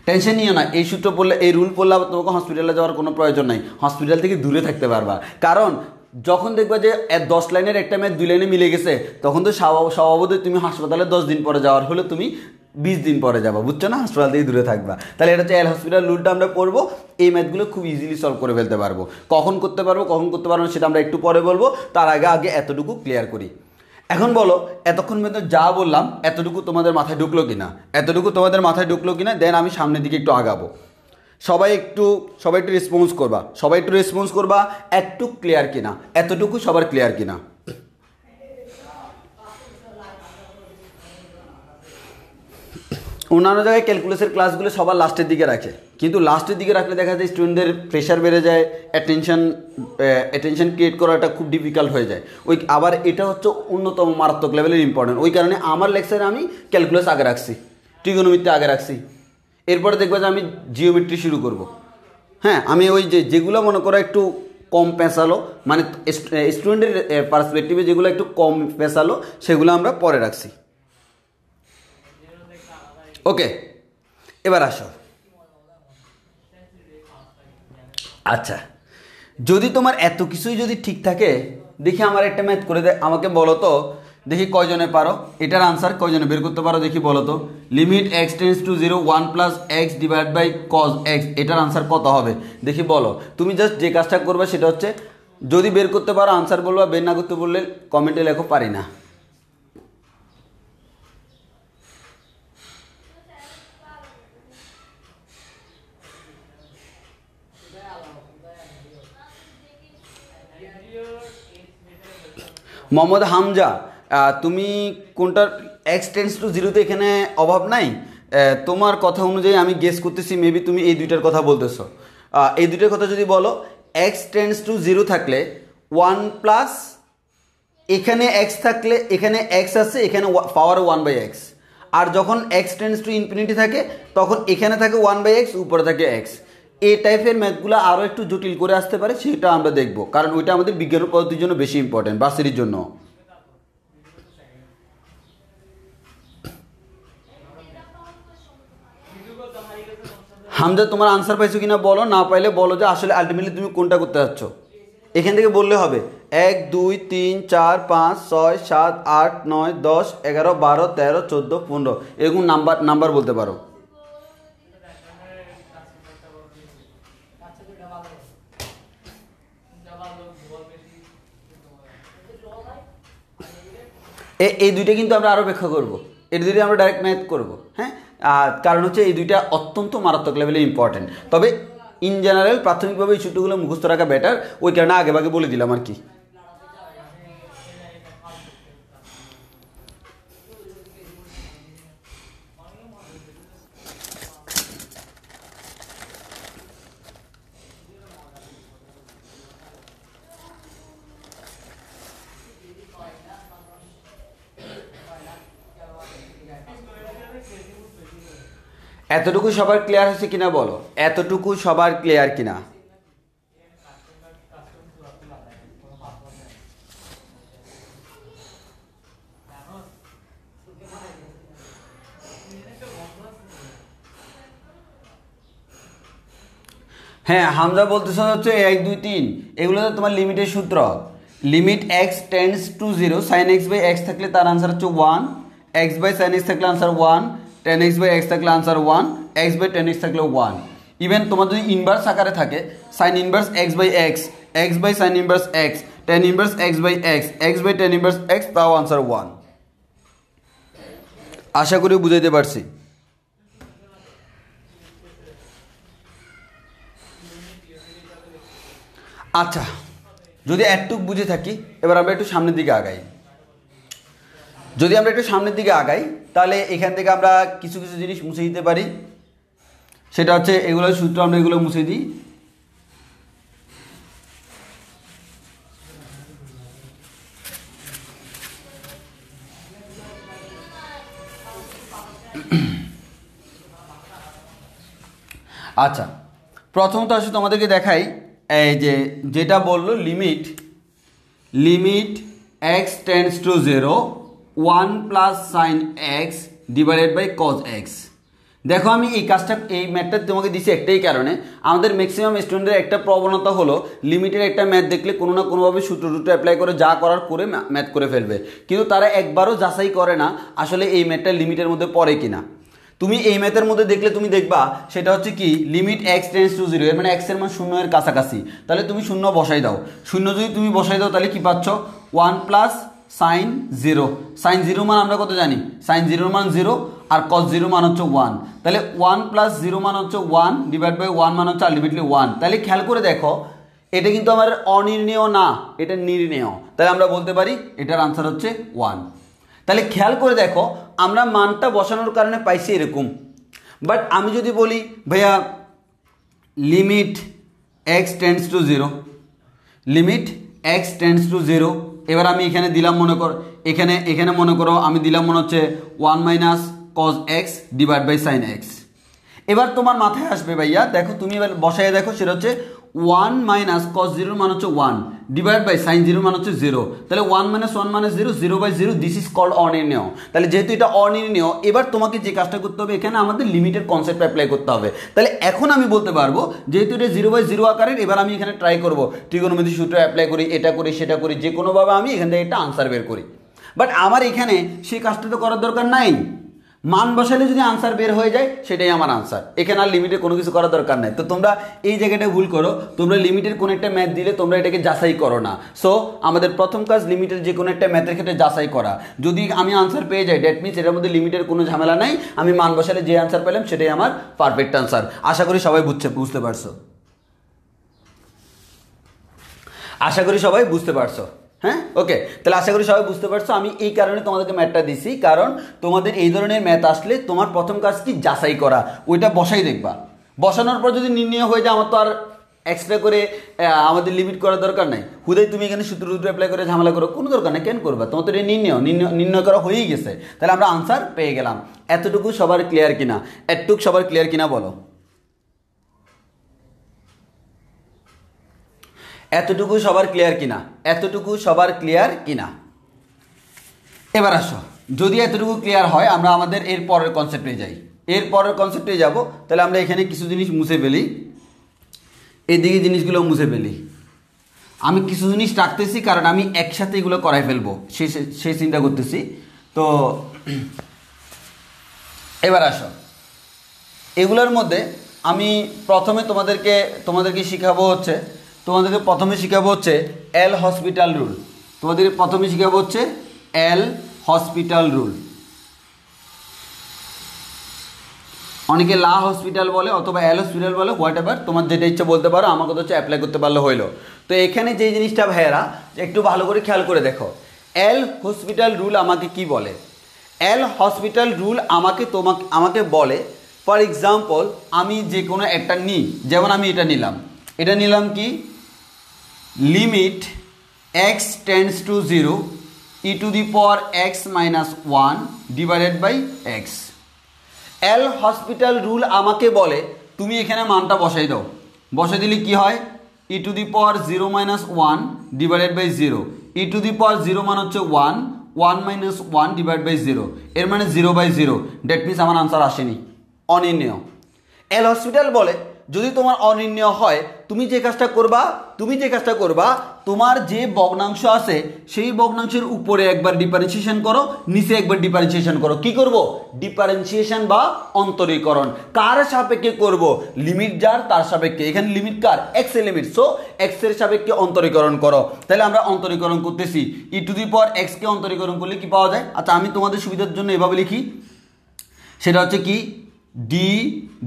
টেনশন নিও না, এই সূত্র পড়লে, এই রুল পড়লে তোমাকে হসপিটালে যাওয়ার কোনো প্রয়োজন নাই, হসপিটাল থেকে দূরে থাকতে পারবা। কারণ যখন দেখবা যে 10 লাইনের একটা ম্যাথ 2 লাইনে মিলে গেছে, তখন তো স্বভাবতই তুমি হাসপাতালে 10 দিন পরে যাওয়ার হলে তুমি 20 দিন পরে যাবা, বুঝছো না, হাসপাতাল থেকে দূরে থাকবা। তাহলে এটা হচ্ছে এল হসপিটাল রুলটা আমরা পড়বো, এই ম্যাথগুলো খুব ইজিলি সলভ করে ফেলতে পারবো। কখন করতে পারবো কখন করতে পারবো সেটা আমরা একটু পরে বলবো, তার আগে এতটুকু ক্লিয়ার করি। এখন বলো, এতক্ষণ পর্যন্ত যা বললাম এতটুকু তোমাদের মাথায় ঢুকলো কিনা, দেন আমি সামনের দিকে একটু আগাবো। সবাই একটু রেসপন্স করবা, একটু ক্লিয়ার কিনা, এতটুকু সবার ক্লিয়ার কিনা। অন্যান্য জায়গায় ক্যালকুলাসের ক্লাসগুলো সবার লাস্টের দিকে রাখে, কিন্তু লাস্টের দিকে রাখলে দেখা যায় স্টুডেন্টদের প্রেশার বেড়ে যায়, অ্যাটেনশন ক্রিয়েট করাটা খুব ডিফিকাল্ট হয়ে যায়। আবার এটা হচ্ছে অন্যতম মারাত্মক লেভেলের ইম্পর্টেন্ট। ওই কারণে আমার লেকচারে আমি ক্যালকুলাস আগে রাখছি, ট্রিগোনোমেট্রি আগে রাখছি, এরপরে দেখবো যে আমি জিওমেট্রি শুরু করব। হ্যাঁ, আমি ওই যেগুলো মনে করো একটু কম পেঁচালো, মানে স্টুডেন্টের পার্সপেক্টিভে যেগুলো একটু কম পেঁচালো সেগুলো আমরা পরে রাখছি। ওকে, এবার আসো। আচ্ছা, যদি তোমার এত কিছুই যদি ঠিক থাকে, দেখি আমার একটা ম্যাথ করে আমাকে বলো তো, দেখি কয়জনে পারো, এটার আনসার কয়জনে বের করতে পারো দেখি বলো তো। Limit x tends to 0 1 plus x divide by cos x, এটার আনসার কত হবে দেখি বলো। তুমি জাস্ট যে কাজটা করবে সেটা হচ্ছে, যদি বের করতে পারো আনসার বলবা, বের না করতে বললে কমেন্টে লেখো পারি না। মোহাম্মদ হামজা, তুমি কোনটার এক্স টেন্ডস টু 0তে এখানে অভাব নাই, তোমার কথা অনুযায়ী আমি গেস করতেছি মেবি তুমি এই দুইটার কথা বলতেছো। এই দুইটার কথা যদি বলো, এক্স টেন্ডস টু 0 থাকলে 1 প্লাস, এখানে এক্স থাকলে এখানে এক্স আছে, এখানে পাওয়ার 1/x, আর যখন এক্স টেন্ডস টু ইনফিনিটি থাকে তখন এখানে থাকে 1/x, উপরে থাকে এক্স। এই টাইপের ম্যাথগুলো আরও একটু জটিল করে আসতে পারে, সেটা আমরা দেখবো, কারণ ওইটা আমাদের বিজ্ঞান পদ্ধতির জন্য বেশি ইম্পর্টেন্ট, ভার্সিটির জন্য। হামজা, তোমার আনসার পাইছো কিনা বলো, না পাইলে বলো যে আসলে আলটিমেটলি তুমি কোনটা করতে যাচ্ছ। এখান থেকে বললে হবে 1 2 3 4 5 6 7 8 9 10 11 12 13 14 15 এরকম নাম্বার বলতে পারো। এই দুইটা কিন্তু আমরা আরও ব্যাখ্যা করবো, এই দুইটা আমরা ডাইরেক্ট ম্যাথ করবো। হ্যাঁ, কারণ হচ্ছে এই দুইটা অত্যন্ত মারাত্মক লেভেলে ইম্পর্টেন্ট। তবে ইন জেনারেল প্রাথমিকভাবে এই সূত্রগুলো মুখস্থ রাখা বেটার, ওই কারণে আগেভাগে বলে দিলাম আর কি। এতটুকু সবার ক্লিয়ার হয়েছে কিনা বলো, এতটুকু সবার ক্লিয়ার কিনা। হ্যাঁ, হামজা বলতেছ হচ্ছে 1 2 3 এগুলো তো তোমার লিমিটের সূত্র। Limit x tends to 0 sine x by x থাকলে তার আনসার হচ্ছে 1, এক্স বাই সাইন এক্স থাকলে answer 1, tan x by x থাকলে answer 1, x by tan x থাকলে 1। ইভেন তোমার যদি ইনভার্স আকারে থাকে, sine inverse x by x, x by sine inverse x, tan inverse x by tan inverse x, তাও আনসার 1। আশা করি বুঝাইতে পারছি। আচ্ছা, যদি একটুক বুঝে থাকি, এবার আমরা একটু সামনের দিকে আগাই। যদি আমরা একটু সামনের দিকে আগাই তাহলে এখান থেকে আমরা কিছু কিছু জিনিস মুছে দিতে পারি। সেটা হচ্ছে এগুলোর সূত্র আমরা এগুলো মুছে দিই। আচ্ছা, প্রথমত আসলে তোমাদেরকে দেখাই, এই যে যেটা বললো limit x tends to 0 1 plus sine x divided by cos x. দেখো আমি এই কাজটা, এই ম্যাথটা তোমাকে দিচ্ছি একটাই কারণে, আমাদের ম্যাক্সিমাম স্টুডেন্টের একটা প্রবণতা হলো লিমিটের একটা ম্যাথ দেখলে কোনো না কোনোভাবে সূত্র অ্যাপ্লাই করে যা করার করে ম্যাথ করে ফেলবে, কিন্তু তারা একবারও যাচাই করে না আসলে এই ম্যাথটা লিমিটের মধ্যে পড়ে কিনা। তুমি এই ম্যাথের মধ্যে দেখলে তুমি দেখবা সেটা হচ্ছে কি লিমিট এক্স টেন্ডস টু 0, এর মানে এক্সের মান 0 এর কাছাকাছি, তাহলে তুমি 0 বসাই দাও। 0 যদি তুমি বসাই দাও তাহলে কি পাচ্ছ 1 প্লাস সাইন 0। সাইন 0 মান আমরা কত জানি, সাইন 0 মান 0 আর কস 0 মান হচ্ছে 1, তাহলে 1 প্লাস 0 মান হচ্ছে 1 ডিভাইড বাই 1 মান হচ্ছে আলটিমেটলি 1। তাহলে খেয়াল করে দেখো এটা কিন্তু আমার অনির্ণেয় না, এটা নির্ণেয়, তাহলে আমরা বলতে পারি এটার আনসার হচ্ছে 1। তাহলে খেয়াল করে দেখো আমরা মানটা বসানোর কারণে পাইছি এরকম, বাট আমি যদি বলি ভাইয়া limit x tends to 0, limit x tends to 0, এবার আমি এখানে দিলাম মনে কর, এখানে মনে করো আমি দিলাম মনে হচ্ছে 1 minus cos x divide by sine x. এবার তোমার মাথায় আসবে ভাইয়া দেখো তুমি এবার বসায় দেখো, সেটা হচ্ছে 1 মাইনাস কস 0 মান হচ্ছে 1 ডিভাইড বাই সাইন 0 মান হচ্ছে 0, তাহলে 1 minus 1 minus 0, 0 by 0, this is called অনির্ণেয়। তাহলে যেহেতু এটা অনির্ণেয়, এবার তোমাকে যে কাজটা করতে হবে এখানে আমাদের লিমিটের কনসেপ্ট অ্যাপ্লাই করতে হবে। তাহলে এখন আমি বলতে পারবো যেহেতু এটা 0 বাই 0 আকারের, এবার আমি এখানে ট্রাই করবো ত্রিকোণমিতির সূত্র অ্যাপ্লাই করি, এটা করি সেটা করি, যে কোনোভাবে আমি এখান থেকে একটা আনসার বের করি। বাট আমার এখানে সেই কাজটা তো করার দরকার নাই, মান বসালে যদি আনসার বের হয়ে যায় সেটাই আমার আনসার, এখানে আর লিমিটের কোনো কিছু করার দরকার নাই। তো তোমরা এই জায়গাটা ভুল করো, তোমরা লিমিটের কোনো একটা ম্যাথ দিলে তোমরা এটাকে যাচাই করো না। সো আমাদের প্রথম কাজ লিমিটের যে কোনো একটা ম্যাথের ক্ষেত্রে যাচাই করা, যদি আমি আনসার পেয়ে যাই দ্যাট মিনস এটার মধ্যে লিমিটের কোনো ঝামেলা নাই, আমি মান বসালে যে আনসার পেলাম সেটাই আমার পারফেক্ট আনসার। আশা করি সবাই বুঝতে পারছো, আশা করি সবাই বুঝতে পারছো। হ্যাঁ, ওকে, তাহলে আশা করি সবাই বুঝতে পারছো। আমি এই কারণে তোমাদেরকে ম্যাথটা দিছি, কারণ তোমাদের এই ধরনের ম্যাথ আসলে তোমার প্রথম কাজ কি যাচাই করা, ওইটা বসাই দেখবা, বসানোর পর যদি নির্ণয় হয়ে যায় আমার তো আর এক্সট্রা করে আমাদের লিমিট করার দরকার নাই, হুদাই তুমি এখানে সূত্র অ্যাপ্লাই করে ঝামেলা করো, কোনো দরকার নেই, কেন করবা, তোমার তো এটা নির্ণয় করা হয়েই গেছে, তাহলে আমরা আনসার পেয়ে গেলাম। এতটুকু সবার ক্লিয়ার কিনা, এতটুকু সবার ক্লিয়ার কিনা বলো, এতটুকু সবার ক্লিয়ার কিনা, এতটুকু সবার ক্লিয়ার কিনা। এবার আসো, যদি এতটুকু ক্লিয়ার হয় আমরা আমাদের এর পরের কনসেপ্টে যাই, এর পরের কনসেপ্টে যাব। তাহলে আমরা এখানে কিছু জিনিস মুছে ফেলি, এদিকে জিনিসগুলো মুছে ফেলি। আমি কিছু জিনিস রাখতেছি কারণ আমি একসাথে এগুলো করাই ফেলবো সেই চিন্তা করতেছি। তো এবার আসো, এগুলোর মধ্যে আমি প্রথমে তোমাদেরকে শেখাবো হচ্ছে, তোমাদেরকে প্রথমে শেখাবো হচ্ছে এল হসপিটাল রুল। তোমাদেরকে প্রথমে শেখাবো হচ্ছে এল হসপিটাল রুল, অনেকে লা হসপিটাল বলে অথবা এল হসপিটাল বলে, হোয়াট এভার তোমার যেটা ইচ্ছা বলতে পারো, আমার কথা হচ্ছে অ্যাপ্লাই করতে পারলে হইলো। তো এখানে যে জিনিসটা ভাইয়েরা একটু ভালো করে খেয়াল করে দেখো, এল হসপিটাল রুল আমাকে কি বলে। এল হসপিটাল রুল আমাকে বলে, ফর এক্সাম্পল আমি যে কোনো একটা নিই, যেমন আমি এটা নিলাম কি limit x tends to 0 e to the power x minus 1 divided by x. L hospital rule আমাকে বলে তুমি এখানে মানটা বসাই দাও, বসাই দিলে কি হয় e to the power 0 minus 1 divided by 0, e to the power 0 মান হচ্ছে 1, 1 মাইনাস 1 ডিভাইড বাই 0, এর মানে 0 বাই 0, দ্যাট মিনস আমার আনসার আসেনি, অনির্ণেয়। এল হসপিটাল বলে যদি তোমার অনির্ণয় হয় তুমি যে কাজটা করবা তোমার যে ভগ্নাংশ আছে সেই ভগ্নাংশের উপরে একবার ডিফারেন্সিয়েশন করো, নিচে একবার ডিফারেন্সিয়েশন করো। কি করব? ডিফারেন্সিয়েশন বা অন্তরীকরণ। কার সাপেক্ষে করব? লিমিট যার তার সাপেক্ষে। এখানে লিমিট কার? এক্স এর লিমিট, সো এক্স এর সাপেক্ষে অন্তরীকরণ করো। তাহলে আমরা অন্তরীকরণ করতেছি, e⁻x কে অন্তরীকরণ করলে কি পাওয়া যায়? আচ্ছা আমি তোমাদের সুবিধার জন্য এভাবে লিখি, সেটা হচ্ছে কি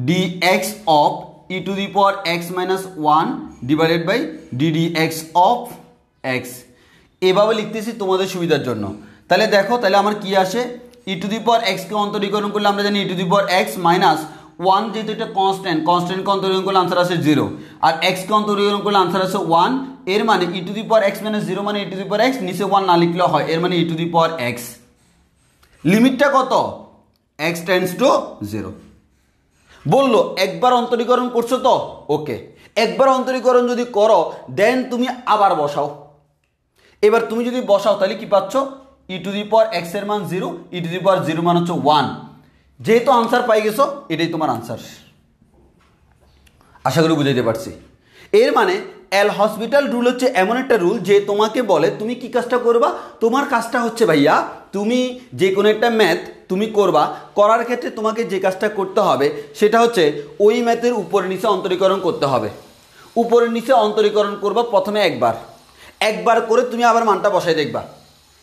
ddx of e⁻x - 1 divided by ddx of x। এভাবে লিখতেছি তোমাদের সুবিধার জন্য। তাহলে দেখো, তাহলে আমার কি আসে? e⁻x কে অন্তরীকরণ করলে আমরা জানি e⁻x - 1, যেহেতু এটা কনস্ট্যান্টকে অন্তরীকরণ করলে আনসার আসে 0, আর x কে অন্তরীকরণ করলে আনসার আসে 1। এর মানে e⁻x - 0 মানে e⁻x, নিচে 1 না লিখলে হয়, এর মানে e⁻x। লিমিটটা কত? x tends to 0। বললো একবার অন্তরীকরণ করছো তো, ওকে। একবার অন্তরীকরণ যদি করো দেন তুমি আবার বসাও। এবার তুমি যদি বসাও তাহলে কি পাচ্ছ? e⁻x এর মান 0, e⁻0 মান হচ্ছে 1। যেহেতু আনসার পাই গেছো, এটাই তোমার আনসার। আশা করি বুঝাইতে পারছি। এর মানে এল হসপিটাল রুল হচ্ছে এমন একটা রুল যে তোমাকে বলে তুমি কি কাজটা করবা। তোমার কাজটা হচ্ছে ভাইয়া, তুমি যে কোনো একটা ম্যাথ তুমি করবা, করার ক্ষেত্রে তোমাকে যে কাজটা করতে হবে সেটা হচ্ছে ওই ম্যাথের উপরে নিচে অন্তরীকরণ করতে হবে। উপরে নিচে অন্তরীকরণ করবা প্রথমে একবার করে তুমি আবার মানটা বসাই দেখবা।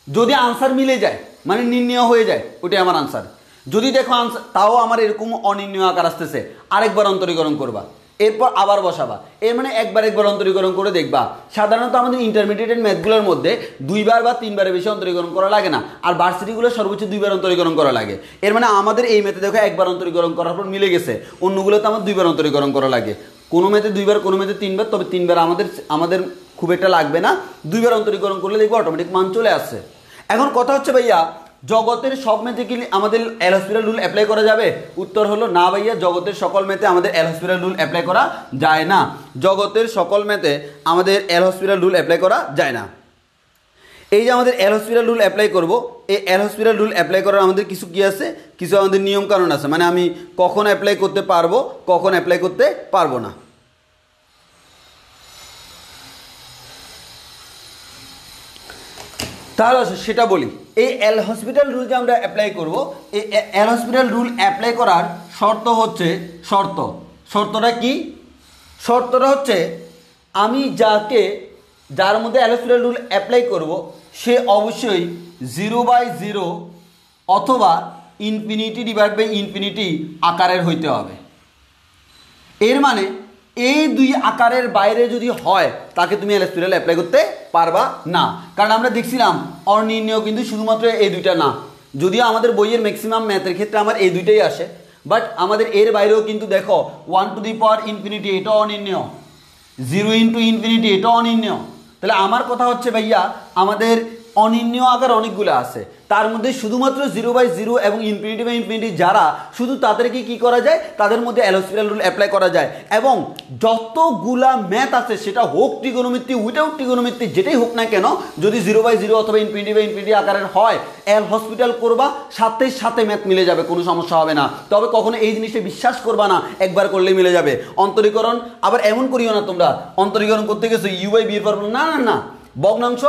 যদি আনসার মিলে যায় মানে নির্ণয় হয়ে যায়, ওটাই আমার আনসার। যদি দেখো আনসার তাও আমার এরকম অনির্ণয় আকার আসতেছে, আরেকবার অন্তরীকরণ করবা, এরপর আবার বসাবা। এর মানে একবার অন্তরীকরণ করে দেখবা। সাধারণত আমাদের ইন্টারমিডিয়েট ম্যাথগুলোর মধ্যে 2বার বা 3বারের বেশি অন্তরীকরণ করা লাগে না, আর ভার্সিটিগুলো সর্বোচ্চ 2বার অন্তরীকরণ করা লাগে। এর মানে আমাদের এই ম্যাথে দেখো একবার অন্তরীকরণ করার পর মিলে গেছে, অন্যগুলোতে আমার 2বার অন্তরীকরণ করা লাগে। কোনো ম্যাথে 2বার, কোনো ম্যাথে 3বার, তবে 3বার আমাদের খুব একটা লাগবে না। 2বার অন্তরীকরণ করলে দেখবো অটোমেটিক মান চলে আসছে। এখন কথা হচ্ছে ভাইয়া, জগতের সব ম্যাথে কি আমাদের এল হসপিটাল রুল অ্যাপ্লাই করা যাবে? উত্তর হলো না ভাইয়া, জগতের সকল ম্যাথে আমাদের এল হসপিটাল রুল অ্যাপ্লাই করা যায় না। জগতের সকল ম্যাথে আমাদের এল হসপিটাল রুল অ্যাপ্লাই করা যায় না। এই যে আমাদের এল হসপিটাল রুল অ্যাপ্লাই করব, এই এল হসপিটাল রুল অ্যাপ্লাই করার আমাদের কিছু কি আছে, কিছু আমাদের নিয়ম কানুন আছে। মানে আমি কখন অ্যাপ্লাই করতে পারবো, কখন অ্যাপ্লাই করতে পারবো না। তাহলে সেটা বলি। এই এল হসপিটাল রুল যে আমরা অ্যাপ্লাই করব, এই এল হসপিটাল রুল অ্যাপ্লাই করার শর্ত হচ্ছে, শর্তটা কি? শর্তটা হচ্ছে আমি যার মধ্যে এল হসপিটাল রুল অ্যাপ্লাই করব সে অবশ্যই 0/0 অথবা ∞/∞ আকারের হইতে হবে। এর মানে এই দুই আকারের বাইরে যদি হয় তাকে তুমি এল হসপিটাল অ্যাপ্লাই করতে পারবা না। কারণ আমরা দেখছিলাম অনির্ণয় কিন্তু শুধুমাত্র এই দুইটা না, যদিও আমাদের বইয়ের ম্যাক্সিমাম ম্যাথের ক্ষেত্রে আমার এই দুইটাই আসে, বাট আমাদের এর বাইরেও কিন্তু দেখো 1⁻∞ এটা অনির্ণয়, 0∞ এটা অনির্ণয়। তাহলে আমার কথা হচ্ছে ভাইয়া, আমাদের অনির্ণয় আকার অনেকগুলো আছে, তার মধ্যে শুধুমাত্র 0/0 এবং ∞/∞ যারা, শুধু তাদেরকে কি করা যায়, তাদের মধ্যে এল হসপিটাল রুল অ্যাপ্লাই করা যায়। এবং যতগুলা ম্যাথ আছে সেটা হোক ট্রিগোনোমেট্রি, উইদাউট ট্রিগোনোমেট্রি, যেটাই হোক না কেন, যদি 0/0 অথবা ∞/∞ আকারের হয়, এল হসপিটাল করবা, সাথে সাথে ম্যাথ মিলে যাবে, কোনো সমস্যা হবে না। তবে কখনো এই জিনিসটা বিশ্বাস করবা না একবার করলে মিলে যাবে। অন্তরীকরণ আবার এমন করিও না তোমরা, অন্তরীকরণ করতে গেছো u/b এর ফর্মুলা, না, ভগ্নাংশ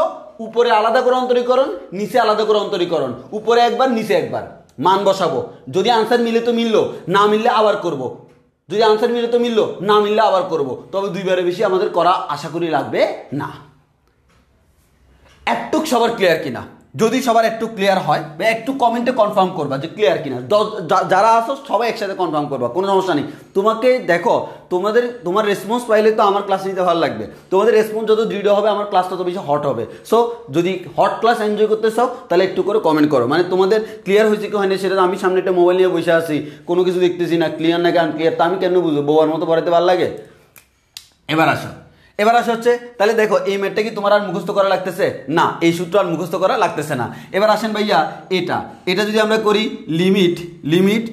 উপরে আলাদা করে অন্তরীকরণ, নিচে আলাদা করে অন্তরীকরণ, উপরে একবার নিচে একবার মান বসাবো। যদি আনসার মিলে তো মিললো, না মিললে আবার করব। যদি আনসার মিলে তো মিললো, না মিললে আবার করব। তবে 2বারের বেশি আমাদের করা আশা করি লাগবে না। একটুক সবার ক্লিয়ার কিনা? যদি সবার একটু ক্লিয়ার হয় বা একটু কমেন্টে কনফার্ম করবা যে ক্লিয়ার কিনা। যারা আসো সবাই একসাথে কনফার্ম করবা, কোনো সমস্যা নেই। তোমাকে দেখো, তোমার রেসপন্স পাইলে তো আমার ক্লাস নিতে ভালো লাগবে। তোমাদের রেসপন্স যত দৃঢ় হবে আমার ক্লাস তত বেশি হট হবে। সো যদি হট ক্লাস এনজয় করতে চাও তাহলে একটু করে কমেন্ট করো, মানে তোমাদের ক্লিয়ার হয়েছে কি হয়নি সেটা। আমি সামনে একটা মোবাইল নিয়ে বসে আছি, কোনো কিছু দেখতেছি না, ক্লিয়ার নাকি আনক্লিয়ার, তা আমি কেন বুঝবো? বউয়ার মতো পড়াতে ভালো লাগে। এবার আসা হচ্ছে, তাহলে দেখো এই ম্যাথটা কি তোমার আর মুখস্থ করা লাগতেছে না, এই সূত্র আর মুখস্থ করা লাগতেছে না। এবার আসেন ভাইয়া, এটা যদি আমরা করি limit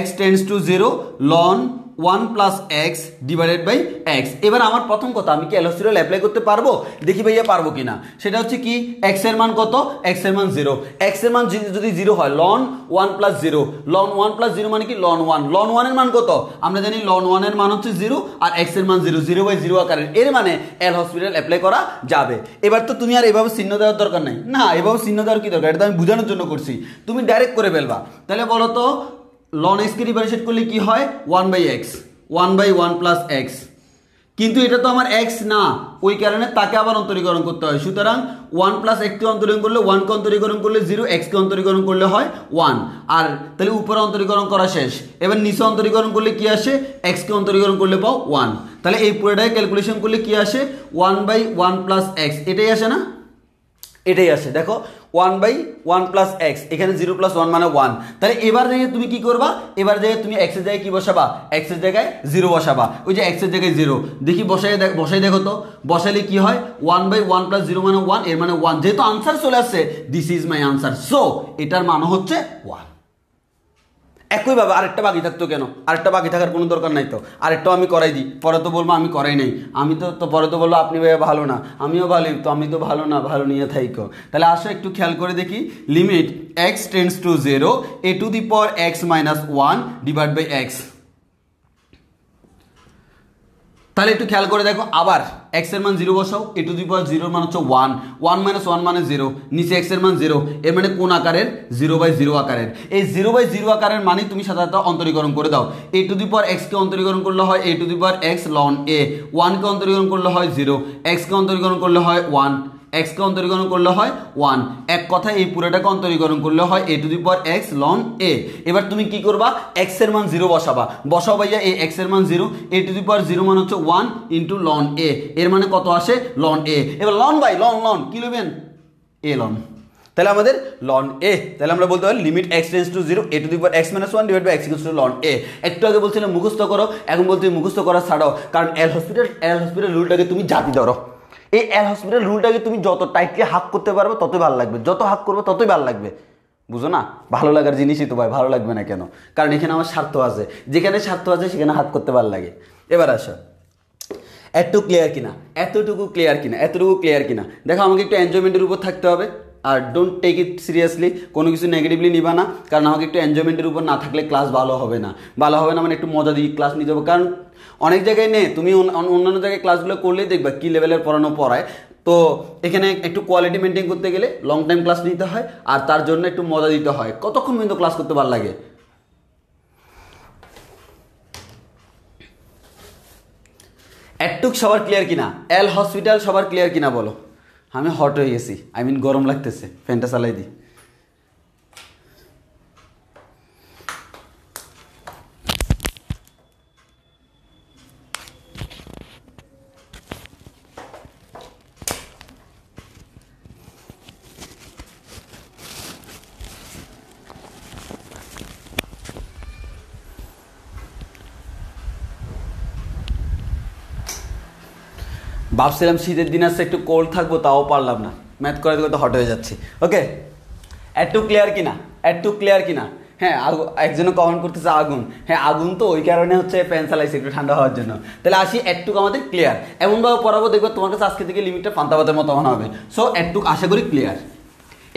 x tends to 0 ln one plus x divided by x. এবার আমার প্রথম কথা, আমি কি এলহসপিটাল অ্যাপ্লাই করতে পারবো? দেখি ভাইয়া পারবো কিনা। সেটা হচ্ছে কি, এক্স এর মান কত? এক্স এর মান 0। এক্স এর মান যদি 0 হয়, লন 1 প্লাস 0, লন 1 প্লাস 0 মানে কি লন 1। লন 1 এর মান কত? আমরা জানি লন 1 এর মান হচ্ছে 0 আর এক্স এর মান 0, 0/0 আকারের। এর মানে এলহসপিটাল অ্যাপ্লাই করা যাবে। এবার তো তুমি আর এভাবে চিহ্ন দেওয়ার দরকার নাই না, এভাবে চিহ্ন দেওয়ার কি দরকার, এটা আমি বোঝানোর জন্য করছি। তুমি ডাইরেক্ট করে ফেলবা। তাহলে বলো তো লন এক্স কে ডিফারেন্সিয়েট করলে কি হয়? 1/x, 1/1 plus x. কিন্তু এটা তো আমার এক্স না, ওই কারণে তাকে আবার অন্তরীকরণ করতে হয়। সুতরাং 1 প্লাস এক্সকে অন্তরীকরণ করলে, 1 কে অন্তরীকরণ করলে 0, এক্সকে অন্তরীকরণ করলে হয় 1। আর তাহলে উপরে অন্তরীকরণ করা শেষ। এবার নিচে অন্তরীকরণ করলে কি আসে? এক্সকে অন্তরীকরণ করলে পাও 1। তাহলে এই পুরোটাই ক্যালকুলেশন করলে কি আসে? 1/1 প্লাস এক্স, এটাই আসে না? এটাই আসে। দেখো 1/1 প্লাস এক্স, এখানে 0 প্লাস 1 মানে 1। তাহলে এবার জায়গায় তুমি কি করবা? এবার জায়গায় তুমি এক্সের জায়গায় কি বসাবা? এক্সের জায়গায় 0 বসাবা। ওই যে এক্সের জায়গায় 0, দেখি বসাই দেখো তো। বসাইলে কি হয়? 1/1 প্লাস 0 মানে 1, এর মানে 1। যেহেতু আনসার চলে আসছে, this is my answer, so এটার মান হচ্ছে 1। একইভাবে আরেকটা বাকি থাকতো কেন? আরেকটা বাকি থাকার কোনো দরকার নাই তো, আরেকটাও আমি করাই দিই। পরে তো বলবো আমি করাই নাই, আমি তো পরে তো বলবো আপনি ভাইয়া ভালো না, আমিও ভালো, তো আমি তো ভালো না, ভালো নিয়ে থাইকো। তাহলে আসো একটু খেয়াল করে দেখি। Limit x tends to 0, a to the power x minus 1 divide by x. তাহলে একটু খেয়াল করে দেখো, আবার এক্স এর মান 0 বসাও, এ টু দি পাওয়ার 0 মান হচ্ছে 1, 1 মাইনাস 1 মানে 0, নিচে এক্স এর মান 0, এর মানে কোন আকারের? 0/0 আকারের। এই 0/0 আকারের মানে তুমি সাধারণত অন্তরীকরণ করে দাও। এ টু দি পাওয়ার এক্স কে অন্তরীকরণ করলে হয় e to the power x ln e, 1 কে অন্তরীকরণ করলে হয় 0, এক্স কে অন্তরীকরণ করলে হয় 1, এক্সকে অন্তরীকরণ করলে হয় 1। এক কথায় এই পুরোটাকে অন্তরীকরণ করলে হয় e to the power x ln e. এবার তুমি কি করবা? এক্স এর মান 0 বসাবা। বসাও ভাইয়া, এই এক্স এর মান 0, এ টু দি পাওয়ার 0 মান হচ্ছে 1 ইন্টু লন এ, এর মানে কত আসে? Ln e. এবার লন বাই লন কি নেবেন? E ln. তাহলে আমাদের লন এ, তাহলে আমরা বলতে পারি limit x tends to 0, e to the power x minus 1 divide by x equals to ln e. একটু আগে বলছিলাম মুখস্থ করো, এখন বলতে মুখস্থ করা ছাড়াও, কারণ এলহসপিটাল রুলটাকে তুমি জাতি ধরো। এই এলহসপিটাল রুলটাকে তুমি যত টাইটলি হাক করতে পারবে ততই ভালো লাগবে, যত হাক করবে ততই ভালো লাগবে। বুঝো না? ভালো লাগার জিনিসই তো ভাই, ভালো লাগবে না কেন? কারণ এখানে আমার স্বার্থ আছে, যেখানে স্বার্থ আছে সেখানে হাক করতে ভালো লাগে। এবার আসো, এতটুকু ক্লিয়ার কিনা, এতটুকু ক্লিয়ার কিনা, এতটুকু ক্লিয়ার কিনা। দেখো আমাকে একটু এনজয়মেন্টের উপর থাকতে হবে, আর ডোন্ট টেক ইট সিরিয়াসলি, কোনো কিছু নেগেটিভলি নিবা না। কারণ আমাকে একটু এনজয়মেন্টের উপর না থাকলে ক্লাস ভালো হবে না। ভালো হবে না মানে একটু মজা দিয়ে ক্লাস নিতে হবে। কারণ অনেক জায়গায় নেই, তুমি অন্যান্য জায়গায় ক্লাসগুলো করলেই দেখবা কী লেভেলের পড়ানো পড়ায়। তো এখানে একটু কোয়ালিটি মেনটেন করতে গেলে লং টাইম ক্লাস নিতে হয়, আর তার জন্য একটু মজা দিতে হয়। কতক্ষণ পর্যন্ত ক্লাস করতে ভালো লাগে? এটুক সবার ক্লিয়ার কিনা? এলহসপিটাল সবার ক্লিয়ার কিনা বলো? আমি হট হয়ে গেছি, গরম লাগতেছে, ফ্যানটা চালাই দিই। ভাবছিলাম শীতের দিন আসছে একটু কোল্ড থাকবো, তাও পারলাম না, ম্যাথ করে করতে হট হয়ে যাচ্ছি। ওকে, একটু ক্লিয়ার কিনা? একটু ক্লিয়ার কিনা? হ্যাঁ, একজনে কমেন্ট করতেছে আগুন। হ্যাঁ, আগুন তো ওই কারণে হচ্ছে ফ্যান চালাইছে একটু ঠান্ডা হওয়ার জন্য। তাহলে আসি, একটুকু আমাদের ক্লিয়ার। এমনভাবে পড়াবো দেখবো তোমার কাছে আজকে থেকে লিমিটটা পান্তাভাতের মতো মনে হবে। সো একটু আশা করি ক্লিয়ার।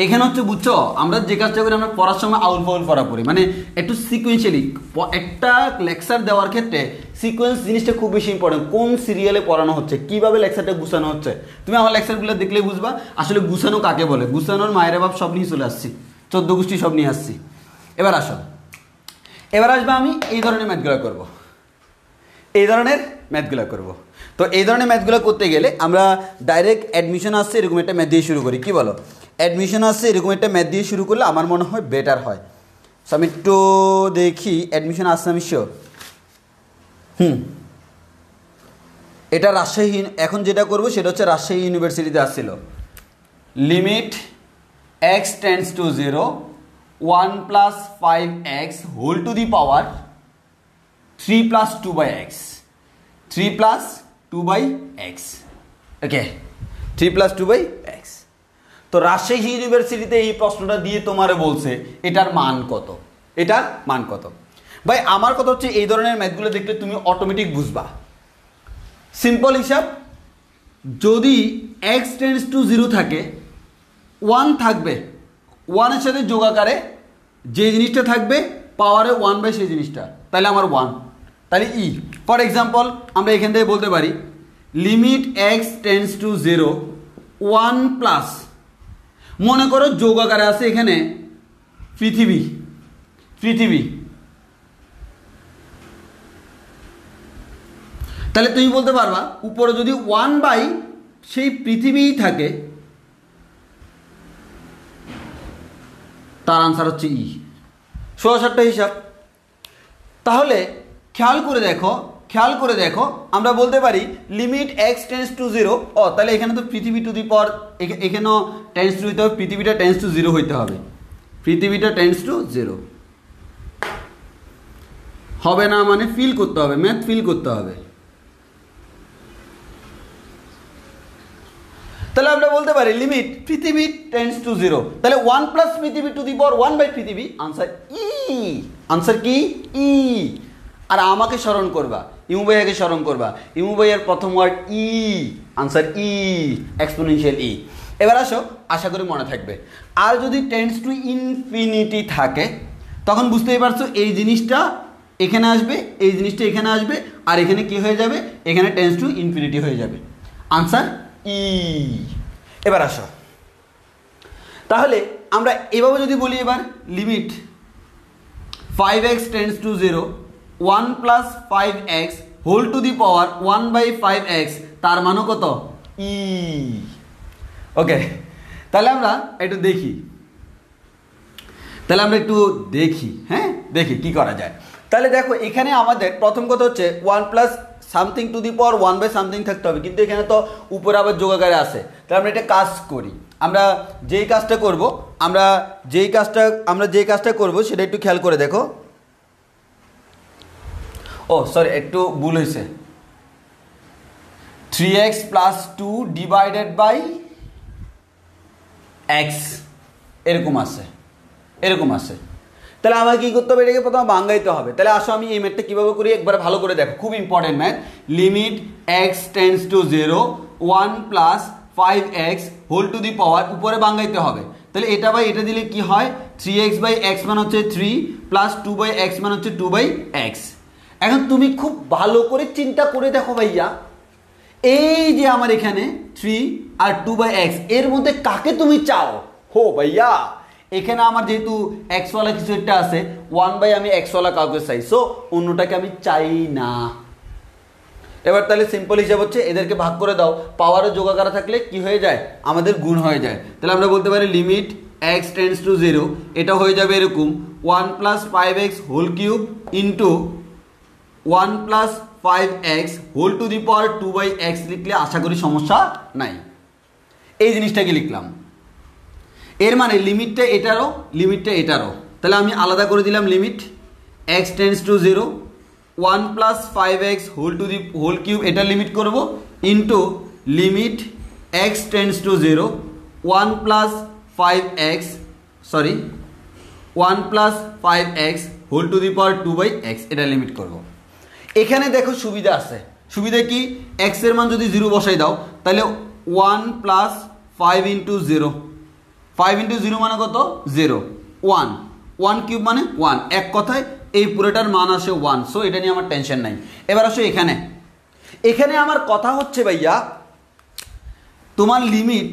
এখানে হচ্ছে বুঝছো, আমরা যে কাজটা করি, আমরা পড়ার সময় আউল ফাউল পড়া পড়ি, মানে একটু সিকুয়েন্সিয়ালি। একটা লেকচার দেওয়ার ক্ষেত্রে সিকোয়েন্স জিনিসটা খুব বেশি ইম্পর্টেন্ট। কোন সিরিয়ালে পড়ানো হচ্ছে, কীভাবে লেকচারটা গুছানো হচ্ছে, তুমি আমার লেকচারগুলো দেখলেই বুঝবা আসলে গুছানো কাকে বলে। গুছানোর মায়ের বাপ সব নিয়ে চলে আসছি, 14 গোষ্ঠী সব নিয়ে আসছি। এবার আসো, এবার আসবে আমি এই ধরনের ম্যাথগুলো করবো, এই ধরনের ম্যাথগুলো করবো। তো এই ধরনের ম্যাথগুলো করতে গেলে আমরা ডাইরেক্ট অ্যাডমিশন আসছে এরকম একটা ম্যাথ দিয়ে শুরু করি, কি বলো? অ্যাডমিশন আসছে এরকম একটা ম্যাথ দিয়ে শুরু করলে আমার মনে হয় বেটার হয়। সো আমি একটু দেখি অ্যাডমিশন আসছে, আমি শিওর। এটা রাজশাহী, এখন যেটা করবো সেটা হচ্ছে রাজশাহী ইউনিভার্সিটিতে আসছিল। Limit x tends to 0, 1 plus 5x whole to the power 3 plus 2/x, 3 plus 2/x। Okay, 3 plus 2/x। তো রাজশাহী ইউনিভার্সিটিতে এই প্রশ্নটা দিয়ে তোমারে বলছে এটার মান কত, এটার মান কত। ভাই আমার কথা হচ্ছে এই ধরনের ম্যাথগুলো দেখলে তুমি অটোমেটিক বুঝবা। সিম্পল হিসাব, যদি x টেন্ডস টু 0 থাকে 1 থাকবে, 1 এর সাথে যোগ আকারে যে জিনিসটা থাকবে পাওয়ারে 1 সেই জিনিসটা, তাহলে আমার 1, তাহলে ই। ফর এক্সাম্পল আমরা এখান থেকে বলতে পারি limit x tends to 0 1 plus, মনে করো যোগ আকারে আছে এখানে পৃথিবী, তাহলে তুমি বলতে পারবা উপরে যদি 1 সেই পৃথিবীই থাকে, তার আনসার হচ্ছে ই। 16টা হিসাব। তাহলে খেয়াল করে দেখো আমরা বলতে পারি লিমিট x টেন্ডস টু 0, তাহলে এখানে তো পৃথিবী টু দি পাওয়ার, এখানেও টেন্ডস টু হইতে হবে, পৃথিবীটা টেন্ডস টু 0 হইতে হবে, পৃথিবীটা টেন্ডস টু 0 হবে না, মানে ফিল করতে হবে, ম্যাথ ফিল করতে হবে। তাহলে আমরা বলতে পারি লিমিট পৃথিবী টেন্ডস টু 0, তাহলে 1 প্লাস পৃথিবী টু দি পাওয়ার 1 পৃথিবী, আনসার ই। আনসার কি? ই। আর আমাকে স্মরণ করবা, ইমু ভাইয়াকে স্মরণ করবা, ইমু ভাইয়ার প্রথম ওয়ার্ড ই, আনসার ই, এক্সপোনেনশিয়াল ই। এবার আসো, আশা করি মনে থাকবে। আর যদি টেন্ডস টু ইনফিনিটি থাকে তখন বুঝতেই পারছো এই জিনিসটা এখানে আসবে, এই জিনিসটা এখানে আসবে, আর এখানে কি হয়ে যাবে, এখানে টেন্ডস টু ইনফিনিটি হয়ে যাবে, আনসার ই। এবার আসো, তাহলে আমরা এভাবে যদি বলি, এবার limit 5x tends to 0 1 plus 5x whole to the power 1/5x, তার মানও কত? ই। ওকে, তাহলে আমরা একটু দেখি, হ্যাঁ দেখি কি করা যায়। তাহলে দেখো এখানে আমাদের প্রথম কথা হচ্ছে 1 plus something to the power 1/something থাকতে হবে, কিন্তু এখানে তো উপরে আবার যোগাকারে আছে। তাহলে আমরা এটা কাজ করি, আমরা যেই কাজটা করব সেটা একটু খেয়াল করে দেখো। সরি, একটু ভুল হয়েছে, 3x plus 2 divided by x, এরকম আছে। তাহলে আমাকে কি করতে হবে, এটাকে প্রথমে ভাঙাইতে হবে। তাহলে আসো আমি এই ম্যাথটা কীভাবে করি একবার ভালো করে দেখো, খুব important math. Limit x tends to 0 1 plus 5x whole to the power, উপরে ভাঙাইতে হবে। তাহলে এটা বাই এটা দিলে কি হয়, 3x বাই x মান হচ্ছে 3 প্লাস 2/x মান হচ্ছে 2/x। এখন তুমি খুব ভালো করে চিন্তা করে দেখো ভাইয়া, এই যে আমার এখানে 3 আর 2/x, এর মধ্যে কাকে তুমি চাও? ভাইয়া এখানে আমার যেহেতু এক্সওয়ালা কিছু একটা আছে, 1 আমি এক্সওয়ালা কাউকে চাই, সো অন্যটাকে আমি চাই না। এবার তাহলে সিম্পল হিসাব হচ্ছে এদেরকে ভাগ করে দাও, পাওয়ারের যোগাকার থাকলে কি হয়ে যায়, আমাদের গুণ হয়ে যায়। তাহলে আমরা বলতে পারি লিমিট x টেন্ডস টু 0, এটা হয়ে যাবে এরকম 1 plus 5x whole cube into 1 plus 5x whole to the power 2/x লিখলে আশা করি সমস্যা নাই। এই জিনিসটাকে লিখলাম, এর মানে লিমিটটা এটারও, তাহলে আমি আলাদা করে দিলাম limit x tends to 0 1 plus 5x whole cube, এটা লিমিট করব into limit x tends to 0 1 plus 5x whole to the power 2/x, এটা লিমিট করব। এখানে দেখো সুবিধা আছে, সুবিধা কি, x এর মান যদি 0 বসাই দাও তাহলে 1 প্লাস 5 ইন্টু 0, 5 ইন্টু 0 মানে কত, 0, 1 কিউব মানে 1, এক কথায় এই পুরোটার মান আসে 1, সো এটা নিয়ে আমার টেনশন নাই। এবার আসো এখানে আমার কথা হচ্ছে ভাইয়া, তোমার লিমিট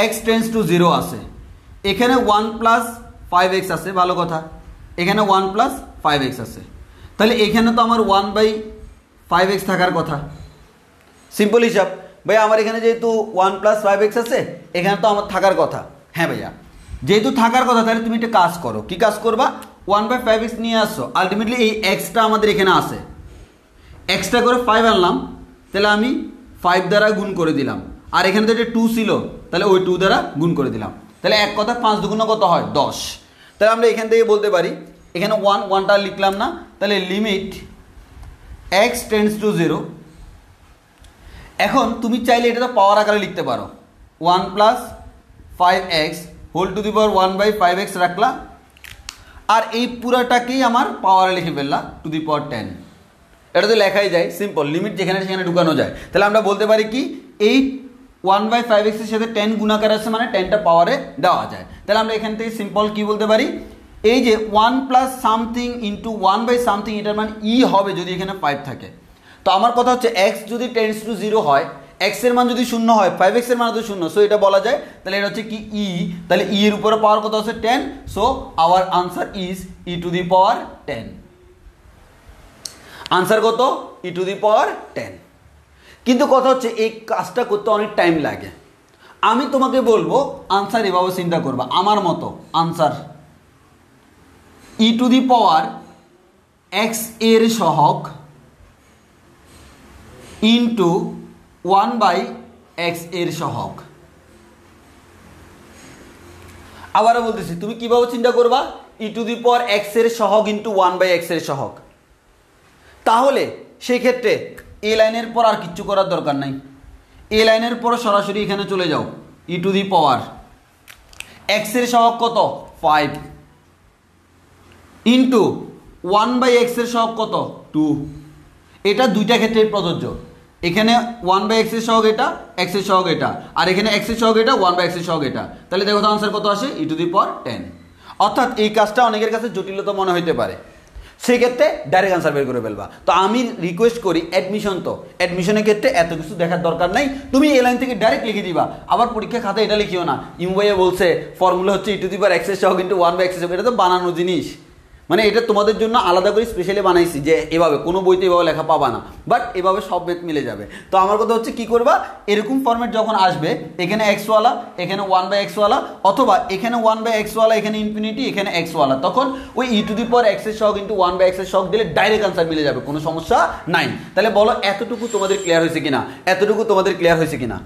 x টেন্ডস টু 0 আছে, এখানে 1 প্লাস 5x আছে, ভালো কথা, এখানে 1 প্লাস 5x আছে, তাহলে এখানে তো আমার 1/5x থাকার কথা। সিম্পল হিসাব ভাইয়া, আমার এখানে যেহেতু 1 প্লাস 5x আছে, এখানে তো আমার থাকার কথা। হ্যাঁ ভাইয়া, যেহেতু থাকার কথা, তাহলে তুমি একটা কাজ করো, কি কাজ করবা, 1/5x নিয়ে আসো, আলটিমেটলি এই এক্সটা আমাদের এখানে আছে, এক্সটা করে 5 আনলাম, তাহলে আমি 5 দ্বারা গুণ করে দিলাম, আর এখানে তো এটা 2 ছিল, তাহলে ওই 2 দ্বারা গুণ করে দিলাম, তাহলে এক কথা 5 দুগুণ কত হয়, 10। তাহলে আমরা এখান থেকে বলতে পারি, এখানে 1টা লিখলাম না, তাহলে লিমিট x টেন্ডস টু 0, এখন তুমি চাইলে এটা তো পাওয়ার আকারে লিখতে পারো, 1 plus 5x whole to the power 1/5x রাখলা, আর এই পুরাটাকেই আমার পাওয়ারে লিখে ফেললাম টু দি পাওয়ার 10। এটা তো লেখাই যায়, সিম্পল, লিমিট যেখানে সেখানে ঢুকানো যায়। তাহলে আমরা বলতে পারি কি এই 1/5x এর সাথে 10 গুণাকার আছে মানে 10টা পাওয়ারে দেওয়া যায়। তাহলে আমরা এখান থেকে সিম্পল কি বলতে পারি, এই যে 1 প্লাস সামথিং ইন্টু 1/সামথিং এটার মান ই হবে যদি এখানে 5 থাকে। তো আমার কথা হচ্ছে x যদি টেন্ডস টু 0 হয়, x এর মান যদি 0 হয়, 5x এর মান তো 0, সো এটা বলা যায়। তাহলে এটা হচ্ছে কি ই, তাহলে ই এর উপরে পাওয়ার কত আছে 10, so our answer is E to the power 10। Answer কত, ই টু দি পাওয়ার 10। কিন্তু কথা হচ্ছে এই কাজটা করতে অনেক টাইম লাগে। আমি তোমাকে বলবো আনসার এভাবে চিন্তা করবা, আমার মতো answer E to the power x এর সহগ ইন্টু 1/x এর সহগ। আবারও বলতেছি, তুমি কিভাবে চিন্তা করবা, ই টু দি পাওয়ার এক্স এর সহগ ইন্টু 1/x এর সহগ। তাহলে সেই ক্ষেত্রে এ লাইনের পর আর কিচ্ছু করার দরকার নাই, এ লাইনের পর সরাসরি এখানে চলে যাও, ই টু দি পাওয়ার এক্স এর সহগ কত 5 ইন্টু 1/x এর সহগ কত 2। এটা দুইটা ক্ষেত্রে প্রযোজ্য, এখানে 1/x এর সহগ এটা, x এর সহগ এটা, আর এখানে x এর সহগ এটা, 1/x এর সহগ এটা। তাহলে দেখো তো আনসার কত আসে, ই টু দি পাওয়ার 10। অর্থাৎ এই কাজটা অনেকের কাছে জটিলতা মনে হইতে পারে, সেই ক্ষেত্রে ডাইরেক্ট আনসার বের করে ফেলবা। তো আমি রিকোয়েস্ট করি অ্যাডমিশন, তো অ্যাডমিশনের ক্ষেত্রে এত কিছু দেখার দরকার নাই, তুমি এই লাইন থেকে ডাইরেক্ট লিখে দিবা। আবার পরীক্ষা খাতা এটা লিখিও না, ইউআইএ বলছে ফর্মুলা হচ্ছে ই টু দি পাওয়ার এক্স এর সহগ ইন্টু 1/x এর সহগ, এটা তো বানানো জিনিস, মানে এটা তোমাদের জন্য আলাদা করে স্পেশালি বানাইছি যে এভাবে কোনো বইতে এভাবে লেখা পাবা না, বাট এভাবে সব ম্যাথ মিলে যাবে। তো আমার কথা হচ্ছে কি করবা, এরকম ফরম্যাট যখন আসবে, এখানে x ওয়ালা, এখানে 1/x ওয়ালা, অথবা এখানে 1/x ওয়ালা, এখানে ইনফিনিটি, এখানে x ওয়ালা, তখন ওই ই টু দি পাওয়ার এক্স এর সহগ ইন্টু 1/x এর সহগ দিলে ডাইরেক্ট আনসার মিলে যাবে, কোনো সমস্যা নাই। তাহলে বলো এতটুকু তোমাদের ক্লিয়ার হয়েছে কিনা, এতটুকু তোমাদের ক্লিয়ার হয়েছে কিনা,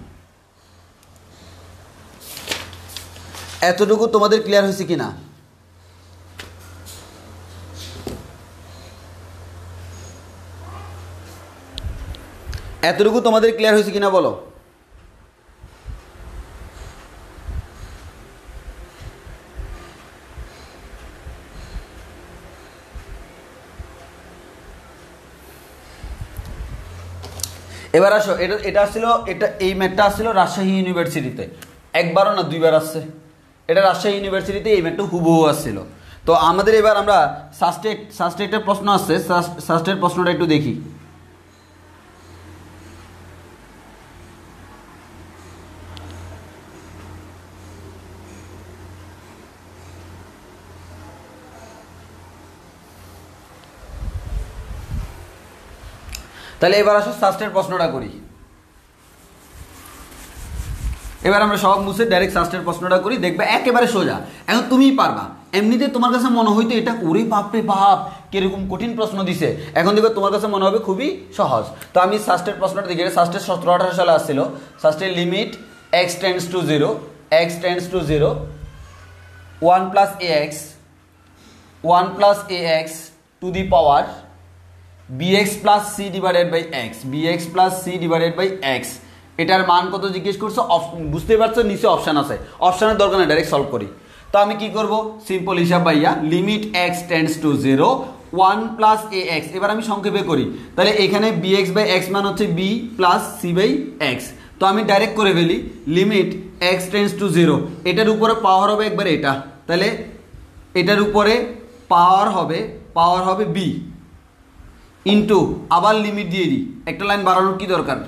এতটুকু তোমাদের ক্লিয়ার হয়েছে কিনা? এতটুকু তোমাদের ক্লিয়ার হয়েছে কিনা বলো। এবার আসো, এটা আসছিল, এই ম্যাথটা আসছিল রাজশাহী ইউনিভার্সিটিতে, একবারও না দুইবার আসছে। এটা রাজশাহী ইউনিভার্সিটিতে এই ম্যাথটা হুবহু আসছিল। তো আমাদের এবার আমরা সাস্টেটের প্রশ্ন আসছে, সাস্টের প্রশ্নটা একটু দেখি। তাহলে এবার আসো সাস্টের প্রশ্নটা করি। এবার আমরা সব মুছে ডাইরেক্ট সাস্টের প্রশ্নটা করি, দেখবে একেবারে সোজা, এখন তুমিই পারবা। এমনিতে তোমার কাছে মনে হইতো এটা ওরে বাপরে বাপ কিরকম কঠিন প্রশ্ন দিছে, এখন দেখবে তোমার কাছে মনে হবে খুবই সহজ। তো আমি সাস্টের প্রশ্নটা দেখি, সাস্টের 17-18 সালে আসছিল। সাস্টের limit x tends to 0, x tends to 0, 1 plus ax to the power bx plus c divided by x, bx plus c divided by x, এটার মান কত জিজ্ঞেস করছো, বুঝতে পারছো নিচে অপশান আছে, অপশানের দরকার নেই, ডাইরেক্ট সলভ করি। তো আমি কি করব, সিম্পল হিসাব ভাইয়া, limit x tends to 0, 1 plus ax, এবার আমি সংক্ষেপে করি, তাহলে এখানে bx বাই x মান হচ্ছে b plus c by x। তো আমি ডাইরেক্ট করে ফেলি, লিমিট x টেন্ডস টু 0, এটার উপরে পাওয়ার হবে একবার এটা, তাহলে এটার উপরে পাওয়ার হবে b ইন্টু, আবার লিমিট দিয়ে দিই, একটা লাইন বাড়ানোর কি দরকার,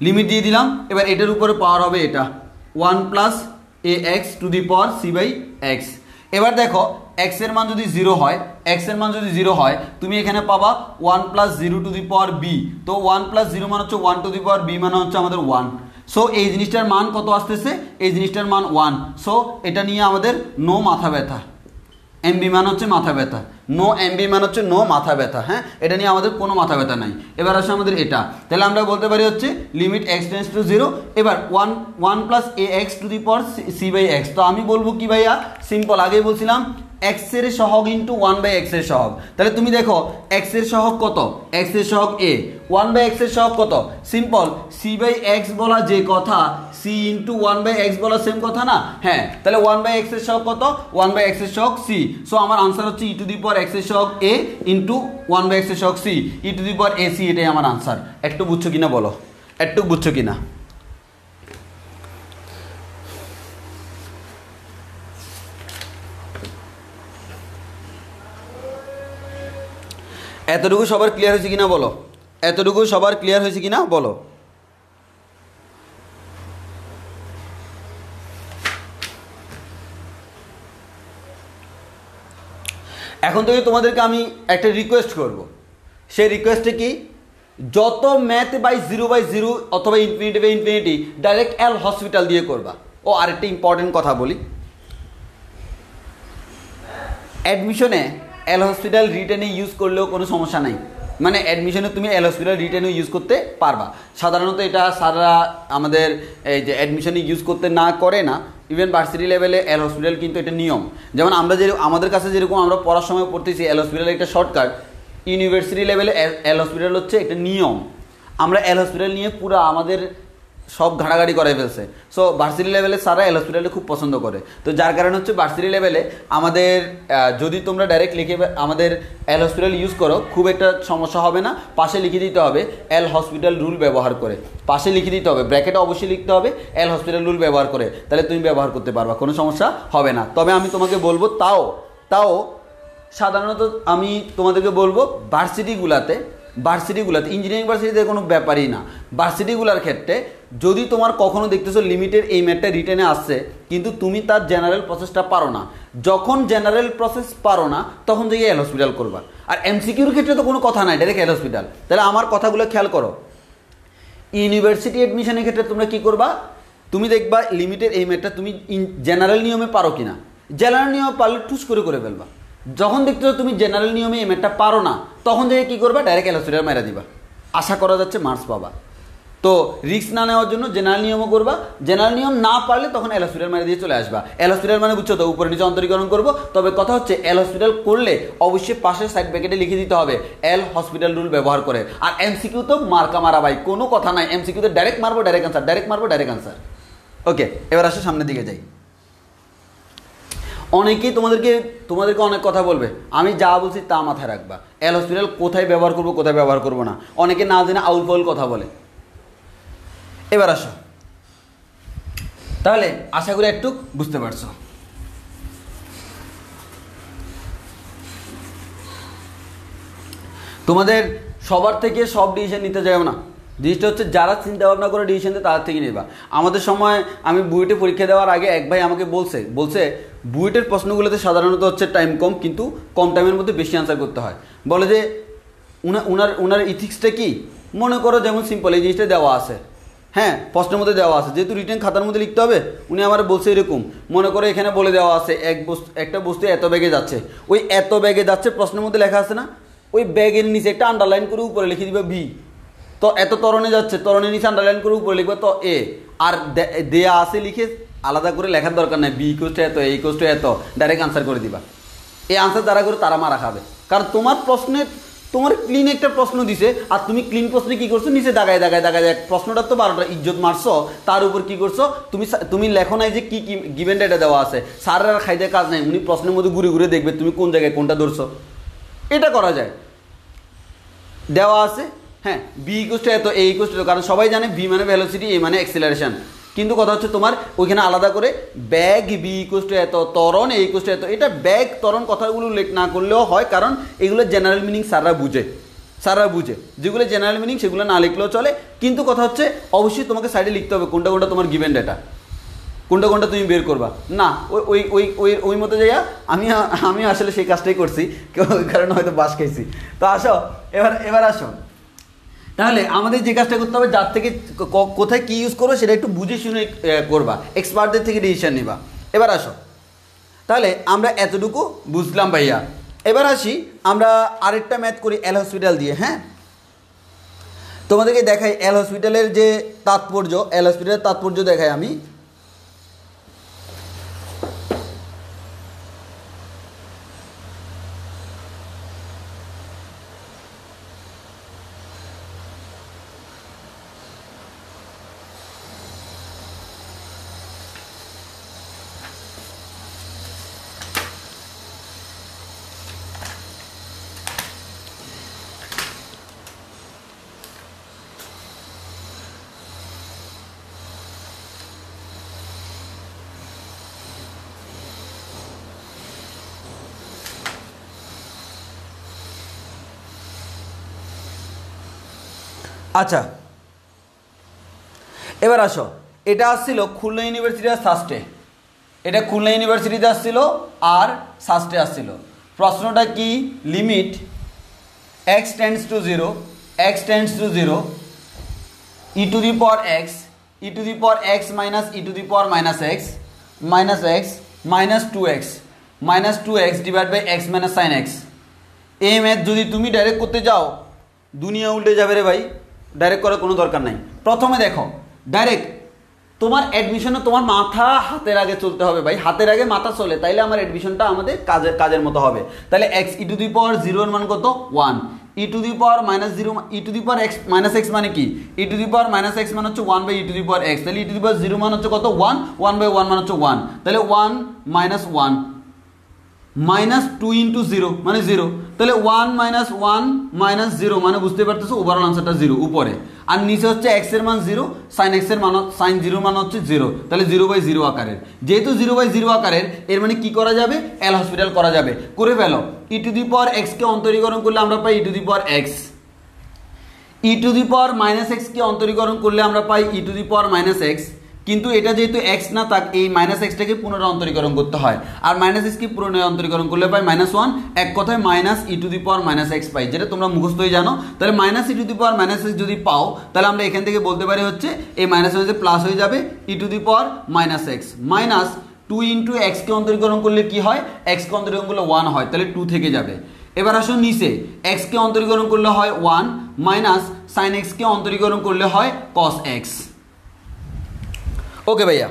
লিমিট দিয়ে দিলাম। এবার এটার উপরে পাওয়ার হবে এটা 1 plus ax to the power c by x। এবার দেখো x এর মান যদি 0 হয়, x এর মান যদি 0 হয়, তুমি এখানে পাবা 1 plus 0 to the power b। তো 1 প্লাস 0 মানে হচ্ছে 1 টু দি পাওয়ার b মানে হচ্ছে আমাদের 1। সো এই জিনিসটার মান কত আসতেছে, এই জিনিসটার মান 1। সো এটা নিয়ে আমাদের নো মাথা ব্যথা, এমবি মান হচ্ছে মাথা ব্যথা, নো এমবি মান হচ্ছে নো মাথা ব্যথা। হ্যাঁ, এটা নিয়ে আমাদের কোনো মাথা ব্যথা নাই। এবার আসে আমাদের এটা, তাহলে আমরা বলতে পারি হচ্ছে লিমিট x টেন্ডস টু 0, এবার 1 plus ax to the power c by x। তো আমি বলবো কি ভাইয়া, সিম্পল, আগেই বলছিলাম এক্স এর সহগ ইন্টু 1/x এর সহগ। তাহলে তুমি দেখো এক্স এর সহগ কত, এক্স এর সহগ a, 1/x এর সহগ কত, সিম্পল c/x বলা যে কথা c ইন্টু 1/x বলা সেম কথা না? হ্যাঁ, তাহলে 1/x এর সহগ কত, 1/x এর সহগ c। সো আমার আনসার হচ্ছে e⁻x এর সহগ a ইন্টু 1/x এর সহগ c, e⁻ac, এটাই আমার আনসার। একটু বুঝছো কিনা বলো, একটু বুঝছো কিনা? এতটুকু সবার ক্লিয়ার হয়েছে কিনা বলো, এতটুকু সবার ক্লিয়ার হয়েছে কিনা বলো। এখন থেকে তোমাদেরকে আমি একটা রিকোয়েস্ট করব, সেই রিকোয়েস্টে কি, যত ম্যাথ বাই 0/0 অথবা ইনফিনিটি ডাইরেক্ট এল হসপিটাল দিয়ে করবা। ও আরেকটা ইম্পর্টেন্ট কথা বলি, অ্যাডমিশনে এল হসপিটাল রিটেনে ইউজ করলেও কোনো সমস্যা নাই, মানে অ্যাডমিশনে তুমি এল হসপিটাল রিটেনও ইউজ করতে পারবা। সাধারণত এটা সারা আমাদের এই যে অ্যাডমিশনে ইউজ করতে না করে না, ইভেন ভার্সিটি লেভেলে এল হসপিটাল কিন্তু এটা নিয়ম। যেমন আমরা আমাদের কাছে যেরকম আমরা পড়ার সময় পড়তেছি এল হসপিটাল একটা শর্টকাট, ইউনিভার্সিটি লেভেলে এল হসপিটাল হচ্ছে একটা নিয়ম। আমরা এল হসপিটাল নিয়ে পুরো আমাদের সব ঘাটাঘাটি করে ফেলছে। সো ভার্সিটি লেভেলে সারা এল হসপিটালে খুব পছন্দ করে, তো যার কারণে হচ্ছে ভার্সিটি লেভেলে আমাদের যদি তোমরা ডাইরেক্ট লিখে আমাদের এল হসপিটাল ইউজ করো খুব একটা সমস্যা হবে না। পাশে লিখে দিতে হবে এল হসপিটাল রুল ব্যবহার করে, পাশে লিখে দিতে হবে, ব্র্যাকেটে অবশ্যই লিখতে হবে এল হসপিটাল রুল ব্যবহার করে, তাহলে তুমি ব্যবহার করতে পারবা, কোনো সমস্যা হবে না। তবে আমি তোমাকে বলবো তাও সাধারণত আমি তোমাদেরকে বলবো ভার্সিটিগুলাতে ইঞ্জিনিয়ারিং ভার্সিটিতে কোনো ব্যাপারই না। ভার্সিটিগুলার ক্ষেত্রে যদি তোমার কখনো দেখতেছো লিমিটেড এই ম্যাথটা রিটেনে আসছে কিন্তু তুমি তার জেনারেল প্রসেসটা পারো না, যখন জেনারেল প্রসেস পারো না তখন থেকে এল হসপিটাল করবা। আর এমসিকিউর ক্ষেত্রে তো কোনো কথা নাই, ডাইরেক্ট এল হসপিটাল। তাহলে আমার কথাগুলো খেয়াল করো, ইউনিভার্সিটি অ্যাডমিশনের ক্ষেত্রে তোমরা কি করবা, তুমি দেখবা লিমিটেড এই ম্যাথটা তুমি জেনারেল নিয়মে পারো কিনা, জেনারেল নিয়মে পারলে টুস করে ফেলবা। যখন দেখতে তুমি জেনারেল নিয়মে এই ম্যাথটা পারো না তখন থেকে কী করবা, ডাইরেক্ট এল হসপিটাল মেরা দিবা, আশা করা যাচ্ছে মার্কস পাবা। তো রিস্ক না নেওয়ার জন্য জেনারেল নিয়মও করবা, জেনারেল নিয়ম না পারলে তখন এল হসপিটাল মেরে দিয়ে চলে আসবা। এল হসপিটাল মানে বুঝছো তো, উপরে নিচে অন্তরীকরণ করবো। তবে কথা হচ্ছে এল হসপিটাল করলে অবশ্যই পাশের সাইড ব্র্যাকেটে লিখে দিতে হবে এল হসপিটাল রুল ব্যবহার করে। আর এমসিকিউ তো মার্কা মারা ভাই, কোনো কথা নাই, এমসিকিউ তো ডাইরেক্ট মারবো ডাইরেক্ট আনসার, ডাইরেক্ট মারবো ডাইরেক্ট আনসার। ওকে, এবার আসো সামনের দিকে যাই। অনেকেই তোমাদেরকে অনেক কথা বলবে, আমি যা বলছি তা মাথায় রাখবা। এল হসপিটাল কোথায় ব্যবহার করবো কোথায় ব্যবহার করবো না, অনেকে না জেনে আউল ফাউল কথা বলে। এবার আসো, তাহলে আশা করি একটু বুঝতে পারছো। তোমাদের সবার থেকে সব ডিসিশন নিতে যাও না, জিনিসটা হচ্ছে যারা চিন্তা ভাবনা করে ডিসিশন দেয় তাদের থেকে নেবা। আমাদের সময় আমি বুয়েটে পরীক্ষা দেওয়ার আগে এক ভাই আমাকে বলছে বুয়েটের প্রশ্নগুলোতে সাধারণত হচ্ছে টাইম কম, কিন্তু কম টাইমের মধ্যে বেশি আনসার করতে হয়। বলে যে উনার ইথিক্সটা কি, মনে করো যেমন সিম্পল এই জিনিসটা দেওয়া আছে, হ্যাঁ প্রশ্নের মধ্যে দেওয়া আছে, যেহেতু রিটেন খাতার মধ্যে লিখতে হবে, উনি আমার বলছে এরকম, মনে করো এখানে বলে দেওয়া আছে একটা বস্তু এত ব্যাগে যাচ্ছে, ওই এত ব্যাগে যাচ্ছে প্রশ্নের মধ্যে লেখা আছে না, ওই ব্যাগের নিচে একটা আন্ডারলাইন করে উপরে লিখে দিবে বি। তো এত ত্বরণে যাচ্ছে, ত্বরণের নিচে আন্ডারলাইন করে উপরে লিখবে তো এ, আর দেয়া আছে লিখে আলাদা করে লেখার দরকার নাই, বি ইকুয়াল টু এত, এ ইকুয়াল টু এত, ডাইরেক্ট আনসার করে দিবা। এই আনসার দ্বারা করে তারা মারা খাবে, কারণ তোমার ক্লিন একটা প্রশ্ন দিছে আর তুমি ক্লিন প্রশ্নে কি করছো, নিচে দাগায় প্রশ্নটা তো 12টা ইজ্জত মারছো, তার উপর কি করছো তুমি লেখো নাই যে কি গিভেন ডেটা দেওয়া আছে, স্যারের আর খাইতে কাজ নাই, উনি প্রশ্নের মধ্যে ঘুরে দেখবে তুমি কোন জায়গায় কোনটা ধরছো। এটা করা যায়, দেওয়া আছে হ্যাঁ বি ইকুয়াল টু এত, এ ইকুয়াল টু, কারণ সবাই জানে বি মানে ভেলোসিটি, এ মানে অ্যাক্সিলারেশন, কিন্তু কথা হচ্ছে তোমার ওইখানে আলাদা করে ব্যাগ বি ইকুয়াল টু এত, ত্বরণ এ ইকুয়াল টু এত, এটা ব্যাগ ত্বরণ কথাগুলো উল্লেখ না করলেও হয়, কারণ এগুলো জেনারেল মিনিং স্যাররা বুঝে, যেগুলো জেনারেল মিনিং সেগুলো না লিখলেও চলে, কিন্তু কথা হচ্ছে অবশ্যই তোমাকে সাইডে লিখতে হবে কোনটা তোমার গিভেন ডেটা, কোনটা তুমি বের করবা না, ওই মতো যাইয়া আমি আসলে সেই কাজটাই করছি, ওই কারণে হয়তো বাস খাইছি। তো আসো এবার আসো, তাহলে আমাদের যে কাজটা করতে হবে, যার থেকে কোথায় কি ইউজ করবো সেটা একটু বুঝে শুনে করবা, এক্সপার্টদের থেকে ডিসিশন নিবা। এবার আসো, তাহলে আমরা এতটুকু বুঝলাম ভাইয়া। এবার আসি আমরা আরেকটা ম্যাথ করি এল হসপিটাল দিয়ে। হ্যাঁ, তোমাদেরকে দেখাই এল হসপিটালের যে তাৎপর্য দেখাই আমি। আচ্ছা, এবার আসো, এটা আসছিল খুলনা ইউনিভার্সিটি আর সাস্টে, এটা খুলনা ইউনিভার্সিটিতে আসছিল আর সাস্টে আসছিল। প্রশ্নটা কি, limit x tends to 0, x tends to 0, e to the power x, e to the power x minus e to the power minus x minus 2x divide by x minus sine x। এই ম্যাথ যদি তুমি ডাইরেক্ট করতে যাও দুনিয়া উল্টে যাবে রে ভাই, ডাইরেক্ট করার কোনো দরকার নাই। প্রথমে দেখো, ডাইরেক্ট তোমার অ্যাডমিশনে তোমার মাথা হাতের আগে চলতে হবে ভাই, হাতের আগে মাথা চলে, তাইলে আমার অ্যাডমিশনটা আমাদের কাজের মতো হবে। তাহলে x E to the power 0 এর মান কত 1, e to the power minus 0 e to the power x minus x মানে কি, e to the power minus x মানে হচ্ছে 1 by e to the power x. তাহলে ই টু দি পাওয়ার 0 মান হচ্ছে কত 1, 1 বাই 1 মানে হচ্ছে 1, তাহলে 1 মাইনাস 1 মাইনাস 2 ইন্টু 0 মানে 0, তাহলে 1 মাইনাস 1 মাইনাস 0 মানে বুঝতে পারতেছো ওভারঅল আনসারটা 0 উপরে, আর নিচে হচ্ছে x এর মান 0, সাইন x এর মান সাইন 0 মান হচ্ছে 0, তাহলে 0/0 আকারের। যেহেতু 0/0 আকারের, এর মানে কি করা যাবে, এল হসপিটাল করা যাবে, করে ফেলো। ই টু দি পাওয়ার x কে অন্তরীকরণ করলে আমরা পাই e to the power x, e to the power minus x কে অন্তরীকরণ করলে আমরা পাই e to the power minus x, কিন্তু এটা যেহেতু x না, তাক এই মাইনাস এক্সটাকে পুনরায় অন্তরীকরণ করতে হয়, আর মাইনাস এক্স কে পুনরায় অন্তরীকরণ করলে পাই -1, এক কথায় minus e to the power minus x পাই, যেটা তোমরা মুখস্থই জানো। তাহলে minus e to the power minus x যদি পাও, তাহলে আমরা এখান থেকে বলতে পারি হচ্ছে এই মাইনাস মাইনাসে প্লাস হয়ে যাবে e to the power minus x, minus 2 into x কে অন্তরীকরণ করলে কি হয়, এক্স কে অন্তরীকরণ করলে 1 হয়, তাহলে 2 থেকে যাবে। এবার আসো নিচে, এক্স কে অন্তরীকরণ করলে হয় 1 মাইনাস সাইন এক্স কে অন্তরীকরণ করলে হয় কস এক্স। ওকে ভাইয়া,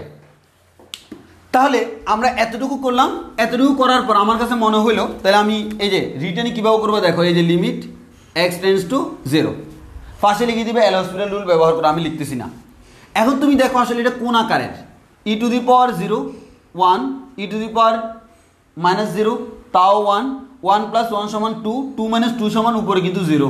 তাহলে আমরা এতটুকু করলাম। এতটুকু করার পর আমার কাছে মনে হলো, তাহলে আমি এই যে রিটার্নে কীভাবে করবো দেখো, এই যে লিমিট x টেন্ডস টু 0, ফার্স্টে লিখে দিবে এল হসপিটাল রুল ব্যবহার করে, আমি লিখতেছি না। এখন তুমি দেখো আসলে এটা কোন আকারের, e to the power 0 1, e to the power minus 0 তাও 1, 1 প্লাস 1 সমান 2, 2 মাইনাস 2 সমান উপরে কিন্তু 0,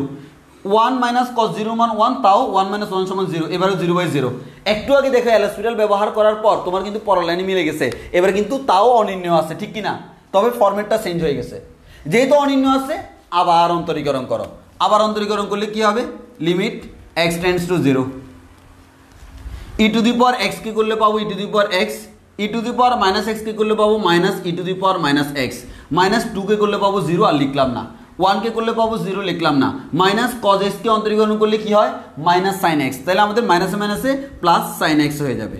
1 মাইনাস কস 0 মান 1, তাও 1 মাইনাস 1 সমান 0, এবারে 0/0। একটু আগে দেখো এল হসপিটাল ব্যবহার করার পর তোমার কিন্তু পরের লাইনে মিলে গেছে, এবার কিন্তু তাও অনির্ণয় আছে, ঠিক কিনা, তবে ফরম্যাটটা চেঞ্জ হয়ে গেছে। যেহেতু অনির্ণয় আছে, আবার অন্তরীকরণ করো, আবার অন্তরীকরণ করলে কি হবে, limit x tends to 0, e to the power x কে করলে পাবো e to the power x, e to the power minus x কে করলে পাবো minus e to the power minus x, minus 2 কে করলে পাবো 0 আর লিখলাম না, 1 কে করলে পাবো 0 লিখলাম না, মাইনাস কজ এক্স কে অন্তরীকরণ করলে কি হয় মাইনাস সাইন এক্স, তাহলে আমাদের মাইনাসে মাইনাসে প্লাস সাইন এক্স হয়ে যাবে।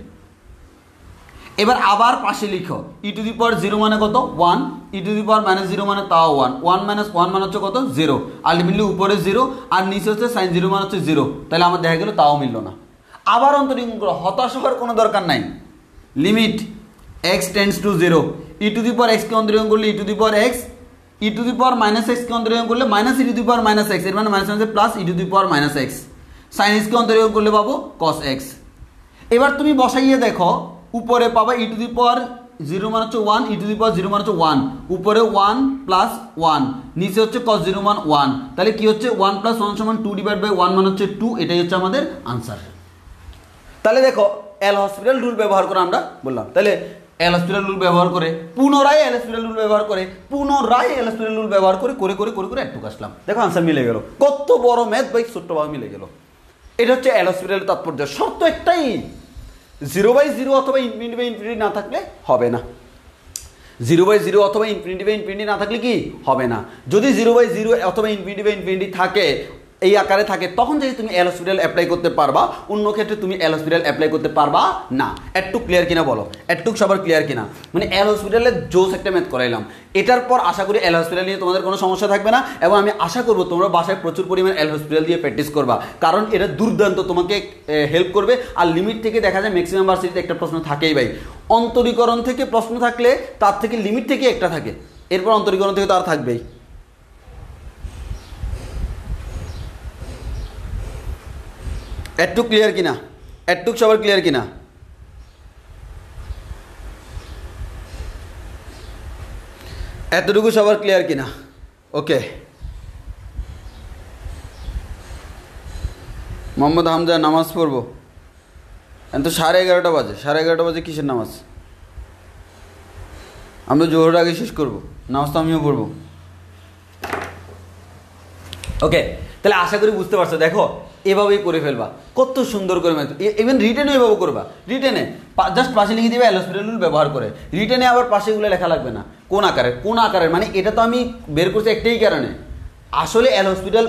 এবার আবার পাশে লিখো, ই টু দি পাওয়ার 0 মানে কত 1, e to the power minus 0 মানে তাও 1, 1 মাইনাস 1 মানে হচ্ছে কত 0, আলটিমেটলি উপরে 0 আর নিচে হচ্ছে সাইন 0 মানে হচ্ছে 0, তাহলে আমার দেখা গেল তাও মিলল না। আবার অন্তরীকরণ করো, হতাশ হওয়ার কোনো দরকার নাই, limit x tends to 0, e to the power x কে অন্তরীকরণ করলে e to the power x, e to the power minus x কে অন্তরীকরণ করলে minus e to the power minus x, এর মানে মাইনাস মাইনাসে plus e to the power minus x, sine x কে অন্তরীকরণ করলে পাবো কস এক্স। এবার তুমি বসাইয়ে দেখো, উপরে পাবা ই টু দি পাওয়ার 0 মানে হচ্ছে 1, ই টু দি পাওয়ার 0 মানে হচ্ছে 1, উপরে 1 প্লাস 1, নিচে হচ্ছে cos 0 মান 1, তাহলে কি হচ্ছে 1 প্লাস 1 সমান 2 ডিভাইড বাই 1 মানে হচ্ছে 2, এটাই হচ্ছে আমাদের আনসার। তাহলে দেখো এল হসপিটাল রুল ব্যবহার করে আমরা বললাম, তাহলে এল হসপিটাল রুল ব্যবহার করে পুনরায় এল হসপিটাল রুল ব্যবহার করে পুনরায় এল হসপিটাল রুল ব্যবহার করে করে করে করে করে একটু আসলাম, দেখো আনসার মিলে গেল। কত বড় ম্যাথ ভাই, ছোট্টভাবে মিলে গেল। এটা হচ্ছে এল হসপিটালের তাৎপর্য। শর্ত একটাই, 0/0 অথবা ইনফিনিটি না থাকলে হবে না, 0/0 অথবা ইনফিনিটি না থাকলে কি হবে না। যদি 0/0 অথবা ইনফিনিটি থাকে, এই আকারে থাকে, তখন যদি তুমি এল হসপিটাল অ্যাপ্লাই করতে পারবা, অন্য ক্ষেত্রে তুমি এল হসপিটাল অ্যাপ্লাই করতে পারবা না। একটু ক্লিয়ার কিনা বলো, একটু সবার ক্লিয়ার কিনা? মানে এল হসপিটালের জোস একটা ম্যাথ করাইলাম, এটার পর আশা করি এল হসপিটাল নিয়ে তোমাদের কোনো সমস্যা থাকবে না, এবং আমি আশা করবো তোমরা বাসায় প্রচুর পরিমাণ এল হসপিটাল দিয়ে প্র্যাকটিস করবা, কারণ এটা দুর্দান্ত তোমাকে হেল্প করবে। আর লিমিট থেকে দেখা যায় ম্যাক্সিমাম ভার্সিটিতে একটা প্রশ্ন থাকেই ভাই, অন্তরীকরণ থেকে প্রশ্ন থাকলে তার থেকে লিমিট থেকে একটা থাকে, এরপর অন্তরীকরণ থেকে তো আর থাকবেই। একটু ক্লিয়ার কিনা, একটু সবার ক্লিয়ার কিনা? এতটুকু সবার ক্লিয়ার কিনা? ওকে, মোহাম্মদ হামজা নামাজ পড়বো, এখন তো 11:30 বাজে, 11:30 বাজে কিসের নামাজ? আমরা জোহরের আগে শেষ করবো, নামাজ তো আমিও পড়বো। ওকে, তাহলে আশা করি বুঝতে পারছো। দেখো এভাবেই করে ফেলবা, কত সুন্দর করে ম্যাথ। ইভেন রিটেনে এভাবে করবা, রিটেনে জাস্ট পাশে লিখে দিবে এল হসপিটাল রুল ব্যবহার করে, রিটেনে আবার পাশেগুলো লেখা লাগবে না, কোন আকারের মানে এটা তো আমি বের করছি একটাই কারণে, আসলে এল হসপিটাল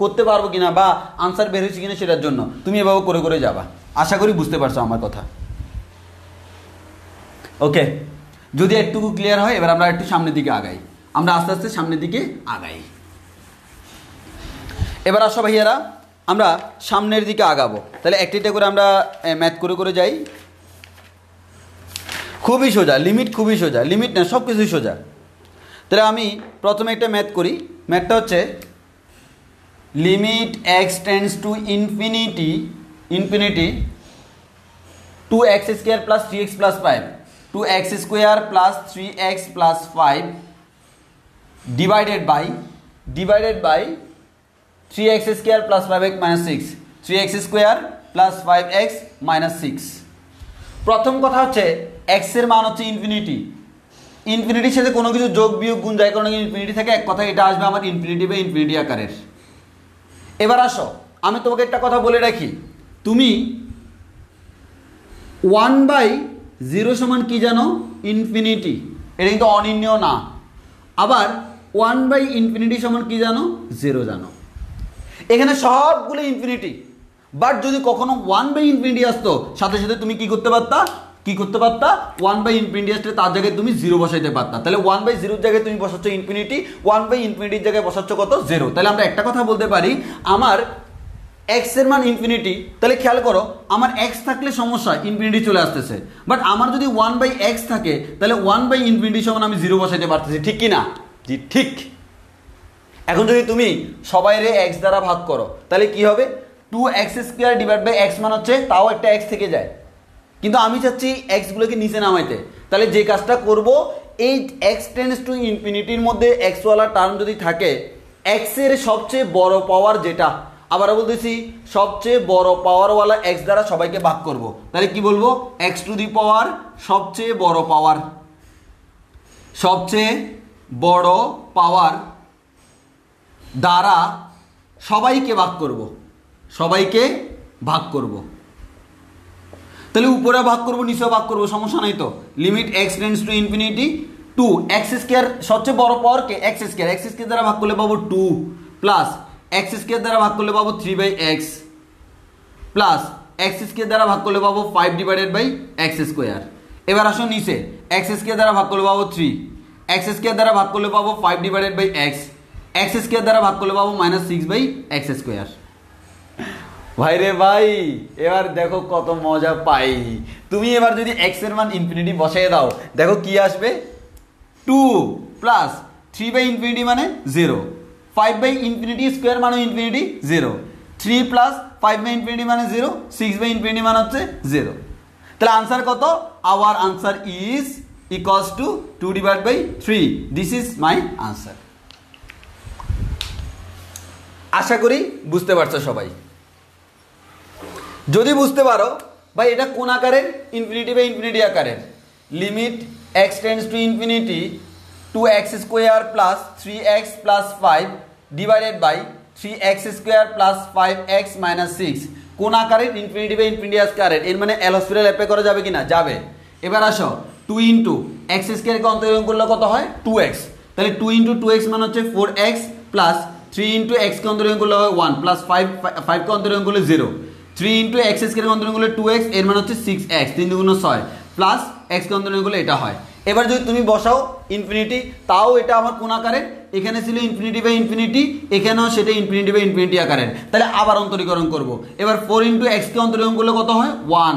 করতে পারবো কিনা বা আনসার বের হয়েছে কিনা সেটার জন্য তুমি এভাবে করে করে যাবা। আশা করি বুঝতে পারছো আমার কথা। ওকে, যদি একটুকু ক্লিয়ার হয় এবার আমরা একটু সামনের দিকে আগাই, আমরা আস্তে আস্তে সামনের দিকে আগাই। এবার আসো ভাইয়ারা আমরা সামনের দিকে আগাবো, তাহলে একটা করে আমরা ম্যাথ করে করে যাই। খুবই সোজা, লিমিট খুবই সোজা, লিমিট না সব কিছুই সোজা। তাহলে আমি প্রথমে একটা ম্যাথ করি, ম্যাথটা হচ্ছে limit x tends to infinity 2x square plus 3x plus 5, 2x square plus 3x plus 5 divided by 3x square plus 5x minus 6, 3x square plus 5x minus 6। প্রথম কথা হচ্ছে x এর মান হচ্ছে ইনফিনিটির সাথে কোনো কিছু যোগ বিয়োগ গুণ যায় কোনো ইনফিনিটি থেকে, এক কথা এটা আসবে আমার ইনফিনিটি বা ইনফিনিটি আকারের। এবার আসো আমি তোমাকে একটা কথা বলে রাখি, তুমি 1/0 সমান কি জানো? ইনফিনিটি, এটা কিন্তু অনির্ণয় না। আবার 1/∞ সমান কি জানো? 0 জানো। এখানে সবগুলো ইনফিনিটি, বাট যদি কখনো 1/∞ আসতো সাথে সাথে তুমি কি করতে পারতা 1/∞ আসলে তার জায়গায় তুমি 0 বসাইতে পারতা। তাহলে 1/0 জায়গায় তুমি বসাচ্ছ ইনফিনিটি, 1/∞ জায়গায় বসাচ্ছ কত? 0। তাহলে আমরা একটা কথা বলতে পারি, আমার এক্স এর মান ইনফিনিটি, তাহলে খেয়াল করো আমার এক্স থাকলে সমস্যা, ইনফিনিটি চলে আসতেছে, বাট আমার যদি 1/x থাকে তাহলে 1/∞ সমান আমি 0 বসাইতে পারতেছি, ঠিক কি না? জি ঠিক। এখন যদি তুমি সবাইরে এক্স দ্বারা ভাগ করো তাহলে কি হবে? 2x square divide by x মান হচ্ছে তাও একটা এক্স থেকে যায়, কিন্তু আমি চাচ্ছি এক্সগুলোকে নিচে নামাইতে। তাহলে যে কাজটা করব, এই এক্স টেন্ডস টু ইনফিনিটির মধ্যে এক্সওয়ালা টার্ম যদি থাকে, এক্সের সবচেয়ে বড় পাওয়ার যেটা, আবার বলতেছি সবচেয়ে বড় পাওয়ারওয়ালা এক্স দ্বারা সবাইকে ভাগ করব। তাহলে কি বলবো? এক্স টু দি পাওয়ার সবচেয়ে বড় পাওয়ার দ্বারা সবাইকে ভাগ করব। তাহলে উপরে ভাগ করব নিচে ভাগ করব, সমস্যা নাই তো। Limit x tends to infinity 2x square সবচেয়ে বড় পাওয়ার কে? এক্স স্কোয়ার দ্বারা ভাগ করলে পাবো 2 প্লাস এক্স স্কোয়ার দ্বারা ভাগ করলে পাবো 3/x প্লাস এক্স স্কোয়ার দ্বারা ভাগ করলে পাবো 5 ডিভাইডেড বাই এক্স স্কোয়ার। এবার আসো নিচে, এক্স স্কোয়ার দ্বারা ভাগ করলে পাবো 3, এক্স স্কোয়ার দ্বারা ভাগ করলে পাবো 5 ডিভাইডেড বাই এক্স স্কোয়ার দ্বারা ভাগ করলে পাবো -6/x স্কোয়ার। ভাই রে ভাই, এবার দেখো কত মজা পাই। তুমি এবার যদি এক্স এর মান ইনফিনিটি বসাই দাও, দেখো কি আসবে? 2 প্লাস 3/∞ মানে 0, 5/∞ স্কোয়ার মানে ইনফিনিটি 0, 3 প্লাস 5/∞ মানে 0, 6/∞ মানে হচ্ছে 0। তাহলে আনসার কত? Our answer is equals to 2/3। This is my answer. আশা করি বুঝতে পারছো সবাই। যদি বুঝতে পারো ভাই এটা কোন আকারের? ইনফিনিটি বা ইনফিনিটি আকারের। Limit x tends to infinity 2x square plus 3x plus 5 divided by 3x square plus 5x minus 6 কোন আকারের? ইনফিনিটি বা ইনফিনিটি আকারের। এর মানে এল হসপিটাল অ্যাপ্লাই করা যাবে কিনা? যাবে। এবার আসো 2 ইন্টু এক্স স্কোয়ারকে অন্তরীকরণ করলে কত হয়? 2x। তাহলে 2 ইন্টু 2x মানে হচ্ছে 4x প্লাস 3 ইন্টু এক্সকে অন্তরীকরণ করলে হয় 1 প্লাস 5কে অন্তরীকরণ করলে 0, 3 ইন্টু এক্স স্কোয়ারকে অন্তরীকরণ করলে 2x, এর মানে হচ্ছে 6x, 3 2 6 প্লাস এক্সকে অন্তরীকরণ করলে এটা হয়। এবার যদি তুমি বসাও ইনফিনিটি, তাও এটা আমার কোন আকারের? এখানে ছিল ইনফিনিটি বাই ইনফিনিটি, এখানেও সেটা ইনফিনিটি বাই ইনফিনিটি আকারের। তাহলে আবার অন্তরীকরণ করব। এবার 4 ইন্টু এক্সকে অন্তরীকরণ করলে কত হয়? 1,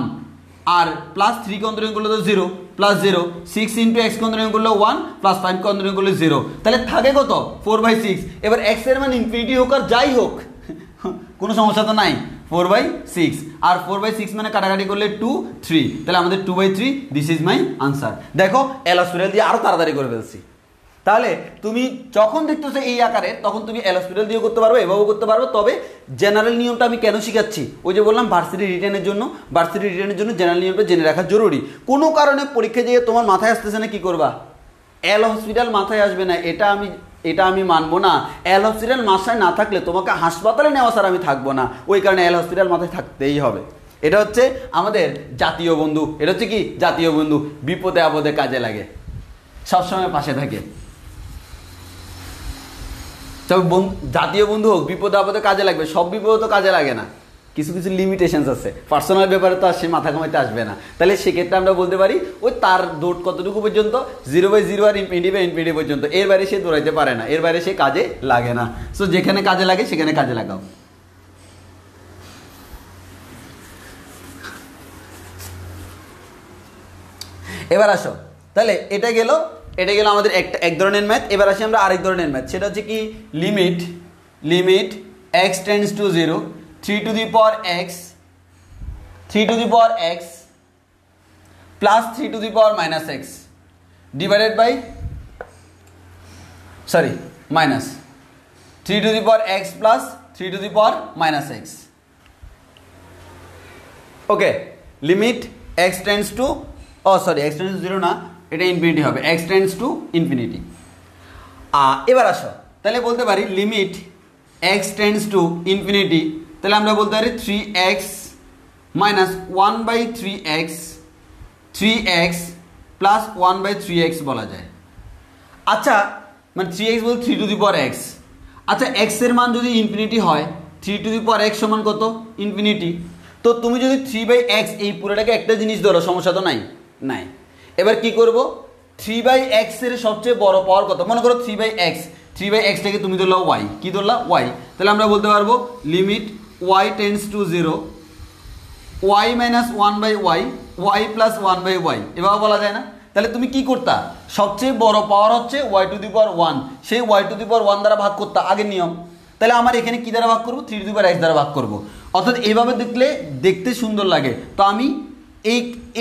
আর প্লাস 3কে অন্তরীকরণ করলে তো 0 প্লাস 0, 6 ইন্টু এক্সকে অন্তরীকরণ করলে 1 প্লাস 5কে অন্তরীকরণ করলে 0, তাহলে থাকে কত? 4/6। এবার এক্স এর মান ইনফিনিটি হোক আর যাই হোক কোনো সমস্যা তো নাই, 4/6, আর 4/6 মানে কাটাকাটি করলে 2 3, তাহলে আমাদের 2/3। This is my answer. দেখো এল হসপিটাল দিয়ে আরো তাড়াতাড়ি করে ফেলছি। তাহলে তুমি যখন দেখতেছো এই আকারে, তখন তুমি এল হসপিটাল দিয়েও করতে পারবে, এভাবেও করতে পারবে। তবে জেনারেল নিয়মটা আমি কেন শিখাচ্ছি? ওই যে বললাম ভার্সিটি রিটেনের জন্য জেনারেল নিয়মটা জেনে রাখা জরুরি। কোনো কারণে পরীক্ষা দিয়ে তোমার মাথায় আসতেছে না, কি করবা? এল হসপিটাল মাথায় আসবে না, এটা আমি এটা আমি মানবো না। এল হসপিটাল মাথায় না থাকলে তোমাকে হাসপাতালে নেওয়া স্যার আমি থাকবো না, ওই কারণে এল হসপিটাল মাথায় থাকতেই হবে। এটা হচ্ছে আমাদের জাতীয় বন্ধু। এটা হচ্ছে কি জাতীয় বন্ধু, বিপদে আপদে কাজে লাগে, সবসময় পাশে থাকে। তবে জাতীয় বন্ধু হোক, বিপদে আপদে কাজে লাগবে, সব বিপদে তো কাজে লাগে না, কিছু কিছু লিমিটেশনস আছে, পার্সোনাল ব্যাপারে তো আর সে মাথা ঘামাইতে আসবে না। তাহলে সেক্ষেত্রে আমরা বলতে পারি ওই তার দৌড় কতটুকু পর্যন্ত, 0/0 আর ইনফিনিটি পর্যন্ত, এর বাইরে সে দৌড়াইতে পারে না, এর বাইরে সে কাজে লাগে না। সো যেখানে কাজে লাগে সেখানে কাজে লাগাও। এবার আসো, তাহলে এটা গেল আমাদের এক ধরনের ম্যাথ। এবার আসি আমরা আরেক ধরনের ম্যাথ, সেটা হচ্ছে কি limit x tends to 0 3 to the power x plus 3 to the power minus x divided by minus 3 to the power x plus 3 to the power minus x. Okay, limit x tends to x tends to 0 না, এটা ইনফিনিটি হবে, x tends to infinity. এবার আসো, তাহলে বলতে পারি limit x tends to infinity, তাহলে আমরা বলতে পারি 3x minus 1/3x plus 1/3x বলা যায়। আচ্ছা, মানে 3x বলতে 3 to the power x। আচ্ছা, x এর মান যদি ইনফিনিটি হয়, 3 to the power x সমান কত? ইনফিনিটি। তো তুমি যদি 3/x এই পুরোটাকে একটা জিনিস ধরো, সমস্যা তো নাই। এবার কি করব, 3/x এর সবচেয়ে বড় পাওয়ার কত? মনে করো 3/x টাকে তুমি ধরলাম y, কি ধরলাম y, তাহলে আমরা বলতে পারবো limit y tends to 0 y minus 1/y y plus 1/y, এভাবে বলা যায় না? তাহলে তুমি কি করতা, সবচেয়ে বড় পাওয়ার হচ্ছে y to the power 1, সেই y to the power 1 দ্বারা ভাগ করতা, আগের নিয়ম। তাহলে আমার এখানে কি দ্বারা ভাগ করবো? 3 to the power x দ্বারা ভাগ করবো। অর্থাৎ এইভাবে দেখলে দেখতে সুন্দর লাগে, তো আমি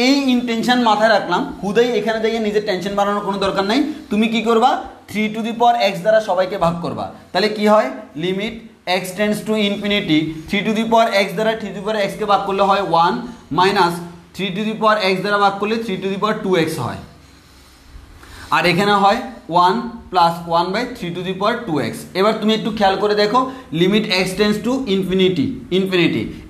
এই ইনটেনশন মাথায় রাখলাম, হুদাই এখানে দেখে নিজের টেনশন বাড়ানোর কোনো দরকার নাই। তুমি কি করবা, 3 to the power x দ্বারা সবাইকে ভাগ করবা, তাহলে কি হয়, limit x tends to infinity 3 to the power x দ্বারা 3 to the power x কে ভাগ করলে হয় 1 minus 3 to the power x দ্বারা ভাগ করলে 3 to the power 2x হয়, আর এখানে হয় 1 plus 1/3 to the power 2x। এবার তুমি একটু খেয়াল করে দেখো, limit x tends to infinity,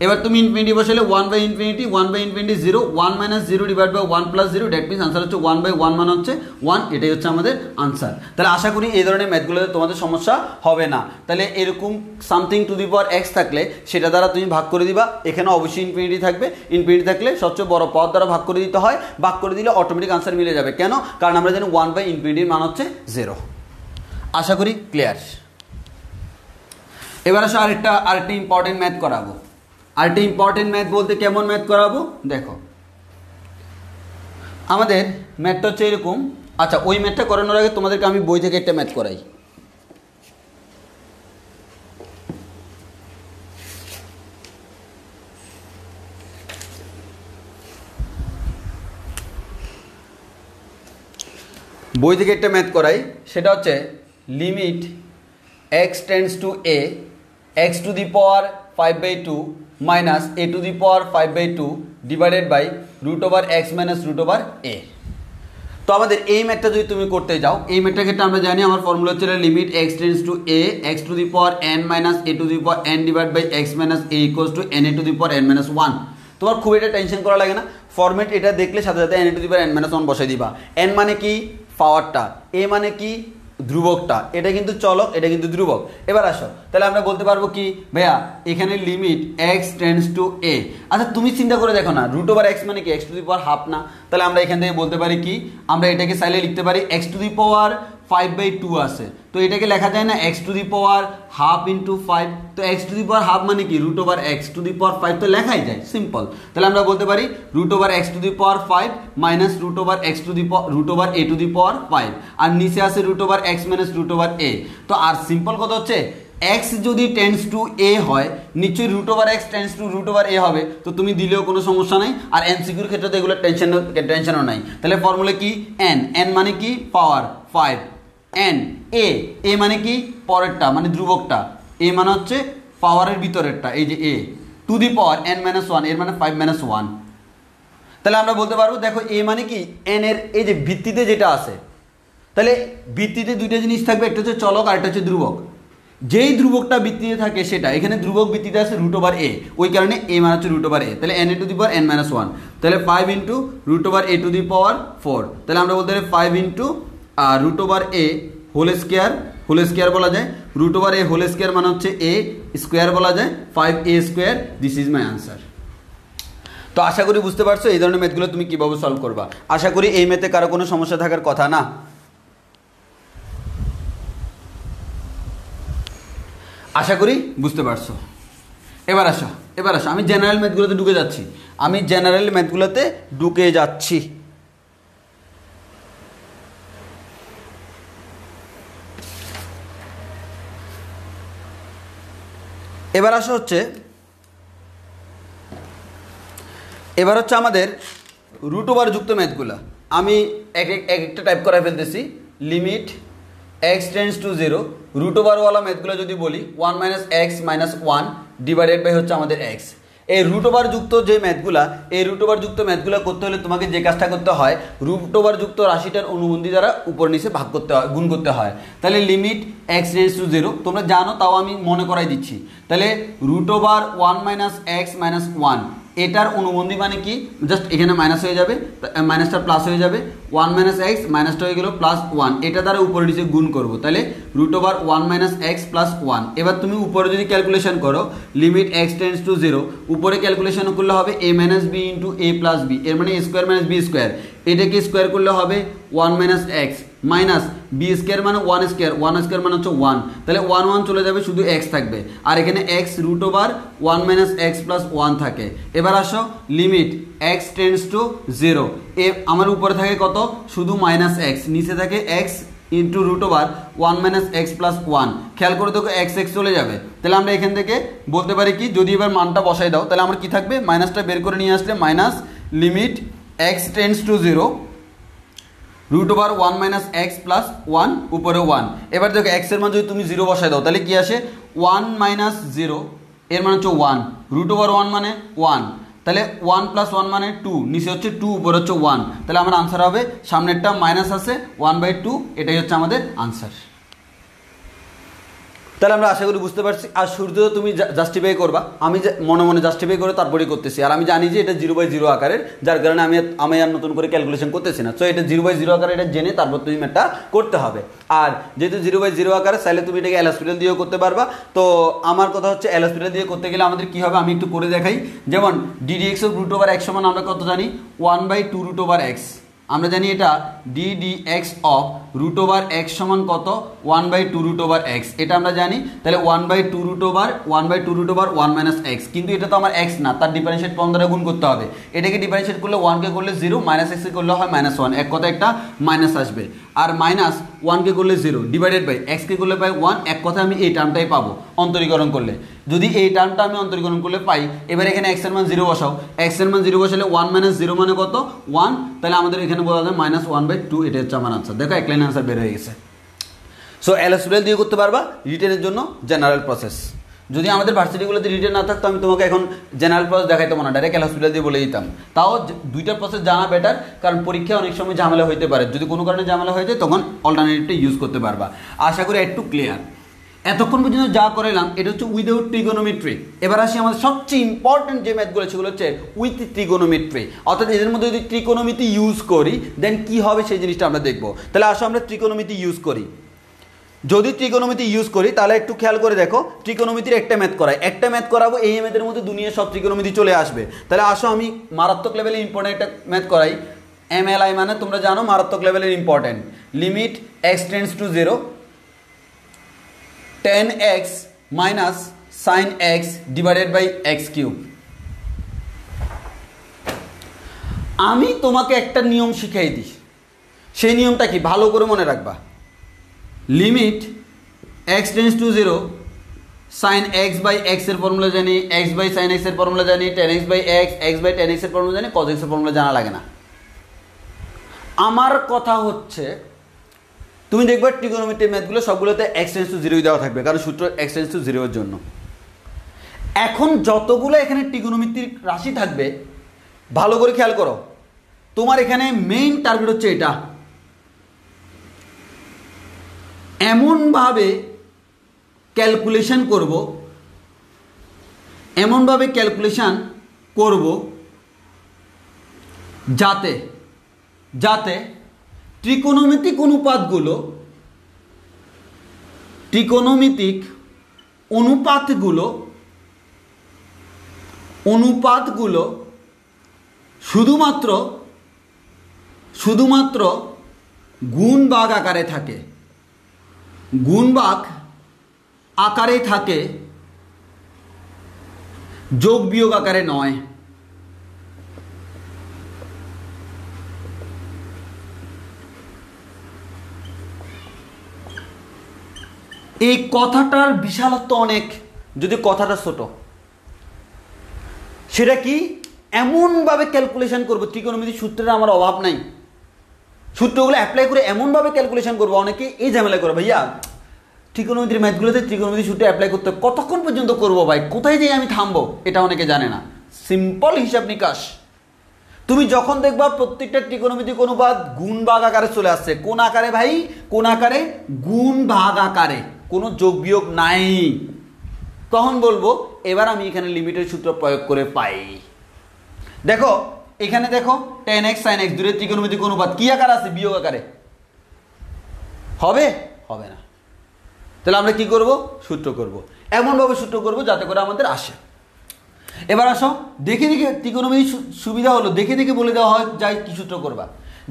এবার তুমি ইনফিনিটি বসালে 1/∞, 0 1 minus 0 divide by 1 plus 0, that means answer হচ্ছে 1/1 মানে হচ্ছে 1, এটাই হচ্ছে আমাদের আনসার। তাহলে আশা করি এই ধরনের ম্যাথগুলোতে তোমাদের সমস্যা হবে না। তাহলে এরকম something to the power x থাকলে সেটা দ্বারা তুমি ভাগ করে দিবা, এখানে অবশ্যই ইনফিনিটি থাকবে, ইনফিনিটি থাকলে সবচেয়ে বড় পাওয়ার দ্বারা ভাগ করে দিতে হয়, ভাগ করে দিলে অটোমেটিক আনসার মিলে যাবে। কেন? কারণ আমরা জানি 1/∞ মান হচ্ছে 0। আশা করি ক্লিয়ার। এবার আসো আরেকটা ইম্পর্টেন্ট ম্যাথ করাবো। আরেকটা ইম্পর্টেন্ট ম্যাথ বলতে কেমন ম্যাথ করাবো দেখো, আমাদের ম্যাথটা হচ্ছে এরকম। আচ্ছা, ওই ম্যাথটা করানোর আগে তোমাদেরকে আমি বই থেকে একটা ম্যাথ করাই। বই থেকে একটা ম্যাথ করাই, সেটা হচ্ছে limit x tends to a x to the power 5/2 minus a to the power 5/2 divided by √x minus √a। তো আমাদের এই ম্যাথটা যদি তুমি করতে যাও, এই ম্যাথটার ক্ষেত্রে আমরা জানি আমার ফর্মুলা হচ্ছে limit x tends to a x to the power n minus a to the power n divide by x minus a equals to n a to the power n minus 1। তোমার খুব এটা টেনশন করা লাগে না, ফরম্যাট এটা দেখলে সাথে সাথে n a to the power n minus 1 বসাই দিবা। n মানে কি? পাওয়ারটা, a মানে কি? ধ্রুবকটা, এটা কিন্তু চলক, এটা কিন্তু ধ্রুবক। এবার আসো, তাহলে আমরা বলতে পারবো কি ভাইয়া, এখানে limit x tends to a। আচ্ছা, তুমি চিন্তা করে দেখো না, √x মানে কি? x to the power half না? তাহলে আমরা এখান থেকে বলতে পারি কি, আমরা এটাকে চাইলে লিখতে পারি x to the power 5/2 আছে, তো এটাকে লেখা যায় না x to the power half into 5। তো x to the power half মানে কি? √x to the power 5, তো লেখাই যায়, সিম্পল। তাহলে আমরা বলতে পারি √x to the power 5 minus √x to the power √a to the power 5, আর নিচে আছে √x মাইনাস √a। তো আর সিম্পল কথা হচ্ছে x যদি টেন্ডস টু a হয়, নিশ্চয়ই √x টেন্ডস টু √a হবে, তো তুমি দিলেও কোনো সমস্যা নাই। আর এমসিকিউর ক্ষেত্রে তো এগুলো টেনশনও নাই। তাহলে ফর্মুলা কি? n মানে কি? পাওয়ার 5, n a মানে কি? পরেরটা মানে ধ্রুবকটা, a মানে হচ্ছে পাওয়ারের ভিতরেরটা, এই যে a to the power n minus 1, এর মানে 5 মাইনাস 1। তাহলে আমরা বলতে পারবো দেখো a মানে কি? n এর এই যে ভিত্তিতে যেটা আছে, তাহলে বৃত্তিতে দুইটা জিনিস থাকবে, একটা হচ্ছে চলক আর একটা হচ্ছে ধ্রুবক। যেই ধ্রুবকটা বৃত্তিতে থাকে সেটা, এখানে ধ্রুবক বৃত্তিতে আছে √a, ওই কারণে a মানে হচ্ছে √a, তাহলে n(n-1), তাহলে 5 × √a⁴, তাহলে আমরা বলতে পারি 5 × √a² হোল স্কোয়ার বলা যায়, √a² মানে হচ্ছে a স্কোয়ার বলা যায়, 5a², this is my answer. তো আশা করি বুঝতে পারছো এই ধরনের ম্যাথগুলো তুমি কীভাবে সলভ করবা। আশা করি এই ম্যাথে কারো কোনো সমস্যা থাকার কথা না। আশা করি বুঝতে পারছো। এবার আসো আমি জেনারেল ম্যাথগুলোতে ঢুকে যাচ্ছি। এবার হচ্ছে আমাদের √ওভার যুক্ত ম্যাথগুলো। আমি একটা টাইপ করে ফেলতেছি, লিমিট x টেন্ডস টু 0, √ওভারওয়ালা ম্যাথগুলো যদি বলি 1 - x - 1 ডিভাইডেড বাই হচ্ছে আমাদের x। এই √ওভার যুক্ত যে ম্যাথগুলা, এই √ওভার যুক্ত ম্যাথগুলো করতে হলে তোমাকে যে কাজটা করতে হয়, √ওভার যুক্ত রাশিটার অনুবন্ধী দ্বারা উপর নিচে ভাগ করতে হয়, গুণ করতে হয়। তাহলে লিমিট x টেন্ডস টু 0 তোমরা জানো, তাও আমি মনে করাই দিচ্ছি। তাহলে √1 - x - 1 এটার অনুবন্ধী মানে কি, জাস্ট এখানে মাইনাস হয়ে যাবে, মাইনাসটা প্লাস হয়ে যাবে, 1 - x মাইনাসটা হয়ে গেল +1, এটা দ্বারা উপরে নিচে গুণ করবো, তাহলে √1 - x + 1। এবার তুমি উপরে যদি ক্যালকুলেশন করো, লিমিট x টেন্ডস টু 0, উপরে ক্যালকুলেশন করলে হবে a - b × a + b, এর মানে a² - b², এটাকে স্কোয়ার করলে হবে 1 - x মাইনাস b² মানে 1² মানে হচ্ছে 1, তাহলে 1 চলে যাবে, শুধু x থাকবে, আর এখানে x √1 - x + 1 থাকে। এবার আসো লিমিট x টেন্ডস টু 0, আমার উপরে থাকে কত, শুধু -x, নিচে থাকে x × √1 - x + 1, খেয়াল করে দেখো x চলে যাবে, তাহলে আমরা এখান থেকে বলতে পারি কি, যদি এবার মানটা বসাই দাও তাহলে আমার কি থাকবে, মাইনাসটা বের করে নিয়ে আসলে minus limit x tends to 0, √1 - x + 1, উপরে 1। এবার দেখো x এর মান যদি তুমি 0 বসাই দাও তাহলে কি আসে, 1 - 0, এর মানে হচ্ছে 1, √1 মানে 1, তাহলে 1 + 1 মানে 2, নিচে হচ্ছে 2, উপরে হচ্ছে 1, তাহলে আমার আনসার হবে, সামনেরটা মাইনাস আছে 1/2, এটাই হচ্ছে আমাদের আনসার। তাহলে আমরা আশা করি বুঝতে পারছি। আর শুরুতে তুমি জাস্টিফাই করবা, আমি মনে মনে জাস্টিফাই করে তারপরেই করতেছি, আর আমি জানি যে এটা 0/0 আকারের, যার কারণে আমি আর নতুন করে ক্যালকুলেশন করতেছি না। সো এটা 0/0 আকারে, এটা জেনে তারপর তুমি এটা করতে হবে। আর যেহেতু 0/0 আকারে, চাইলে তুমি এটাকে এল হসপিটাল দিয়েও করতে পারবা। তো আমার কথা হচ্ছে এল হসপিটাল দিয়ে করতে গেলে আমাদের কী হবে, আমি একটু করে দেখাই। যেমন ddx অফ √x সমান আমরা কত জানি, 1/2 √x। আমরা জানি এটা ddx অফ √x সমান কত, 1/2 √x, এটা আমরা জানি। তাহলে 1/2 √1 - x, কিন্তু এটা তো আমার x না, তার ডিফারেন্সিয়েট ফর্ম দ্বারা গুণ করতে হবে। এটাকে ডিফারেন্সিয়েট করলে 1কে করলে 0, -x কে করলে হয় -1, এক কথা একটা মাইনাস আসবে, আর -1কে করলে 0 ডিভাইডেড বাই x কে করলে পাই 1, এক কথা আমি এই টার্মটাই পাবো অন্তরীকরণ করলে। যদি এই টার্মটা আমি অন্তরীকরণ করলে পাই, এবার এখানে x এর মান 0 বসাও, x এর মান 0 বসালে 1 - 0 মানে কত, 1, তাহলে আমাদের এখানে বলা যায় -1/2, এটা হচ্ছে আমার আনসার। দেখো এক লাইন আনসার বের হয়ে গেছে। সো এল হসপিটাল দিয়ে করতে পারবা, রিটেনের জন্য জেনারেল প্রসেস। যদি আমাদের ভার্সিটিগুলোতে রিটেন না থাকতো, আমি তোমাকে এখন জেনারেল প্রসেস দেখাইতাম না, ডাইরেক্ট এল হসপিটাল দিয়ে বলে দিতাম। তাও দুইটা প্রসেস জানা বেটার, কারণ পরীক্ষায় অনেক সময় ঝামেলা হইতে পারে, যদি কোনো কারণে ঝামেলা হয়ে যায় তখন অল্টারনেটিভটা ইউজ করতে পারবা। আশা করি একটু ক্লিয়ার। এতক্ষণ পর্যন্ত যা করালাম এটা হচ্ছে উইদাউট ট্রিগোনোমেট্রি। এবার আসি আমাদের সবচেয়ে ইম্পর্টেন্ট যে ম্যাথগুলো সেগুলো হচ্ছে উইথ ট্রিগোনোমেট্রি, অর্থাৎ এদের মধ্যে যদি ত্রিকোণমিতি ইউজ করি দেন কি হবে সেই জিনিসটা আমরা দেখবো। তাহলে আসো আমরা ত্রিকোণমিতি ইউজ করি। যদি ত্রিকোণমিতি ইউজ করি তাহলে একটু খেয়াল করে দেখো, ত্রিকোণমিতির একটা ম্যাথ করাবো, এই ম্যাথের মধ্যে দুনিয়া সব ত্রিকোণমিতি চলে আসবে। তাহলে আসো আমি মারাত্মক লেভেলে ইম্পর্টেন্ট একটা ম্যাথ করাই। MLI মানে তোমরা জানো মারাত্মক লেভেলের important. Limit x tends to 0, tan x minus sin x divided by x³। আমি তোমাকে একটা নিয়ম শিখাই দিই, সেই নিয়মটা কি ভালো করে মনে রাখবা। Limit x tends to 0, sin x by x এর ফর্মুলা জানি, x বাই sin x এর ফর্মুলা জানি, tan x by x, x by tan x এর ফর্মুলা জানি, cos x এর ফর্মুলা জানা লাগে না। আমার কথা হচ্ছে তুমি দেখবে ট্রিগোনোমেট্রি ম্যাথগুলো সবগুলোতে x টেন্ডস টু 0 দেওয়া থাকবে, কারণ সূত্র x টেন্ডস টু 0 এর জন্য। এখন যতগুলো এখানে ট্রিগোনোমেট্রির রাশি থাকবে ভালো করে খেয়াল করো, তোমার এখানে মেইন টার্গেট হচ্ছে এটা। এমনভাবে ক্যালকুলেশন করব যাতে ত্রিকোণমিতিক অনুপাতগুলো শুধুমাত্র গুণ ভাগ আকারে থাকে, যোগ বিয়োগ আকারে নয়। এই কথাটার বিশালত্ব অনেক, যদি কথাটা ছোট। সেটা কি? এমনভাবে ক্যালকুলেশন করবো, ত্রিকোণমিতিক সূত্রের আমার অভাব নাই, সূত্রগুলো অ্যাপ্লাই করে এমনভাবে ক্যালকুলেশন করবো। অনেকে এই ঝামেলা করে, ভাইয়া ত্রিকোণমিতির ম্যাথগুলোতে ত্রিকোণমিতিক সূত্র অ্যাপ্লাই করতে কতক্ষণ পর্যন্ত করবো ভাই, কোথায় যেয়ে আমি থামবো, এটা অনেকে জানে না। সিম্পল হিসাব নিকাশ। তুমি যখন দেখবা প্রত্যেকটা ত্রিকোণমিতিক অনুপাত গুণ ভাগ আকারে চলে আসছে, কোন আকারে ভাই? কোন আকারে? গুণ ভাগ আকারে, কোনো যোগ বিয়োগ নাই, তখন বলবো এবার আমি এখানে লিমিটের সূত্র প্রয়োগ করে পাই। দেখো এখানে দেখো tan x sin x দূরের ত্রিকোণমিতিক অনুপাত কি আকার আছে? বিয়োগ আকারে। হবে না। তাহলে আমরা কি করব? সূত্র করব, এমনভাবে সূত্র করব যাতে করে আমাদের আসে। এবার আসো দেখে ত্রিকোণমিতিক সুবিধা হলো দেখে বলে দেওয়া হয় যায় কি সূত্র করবা।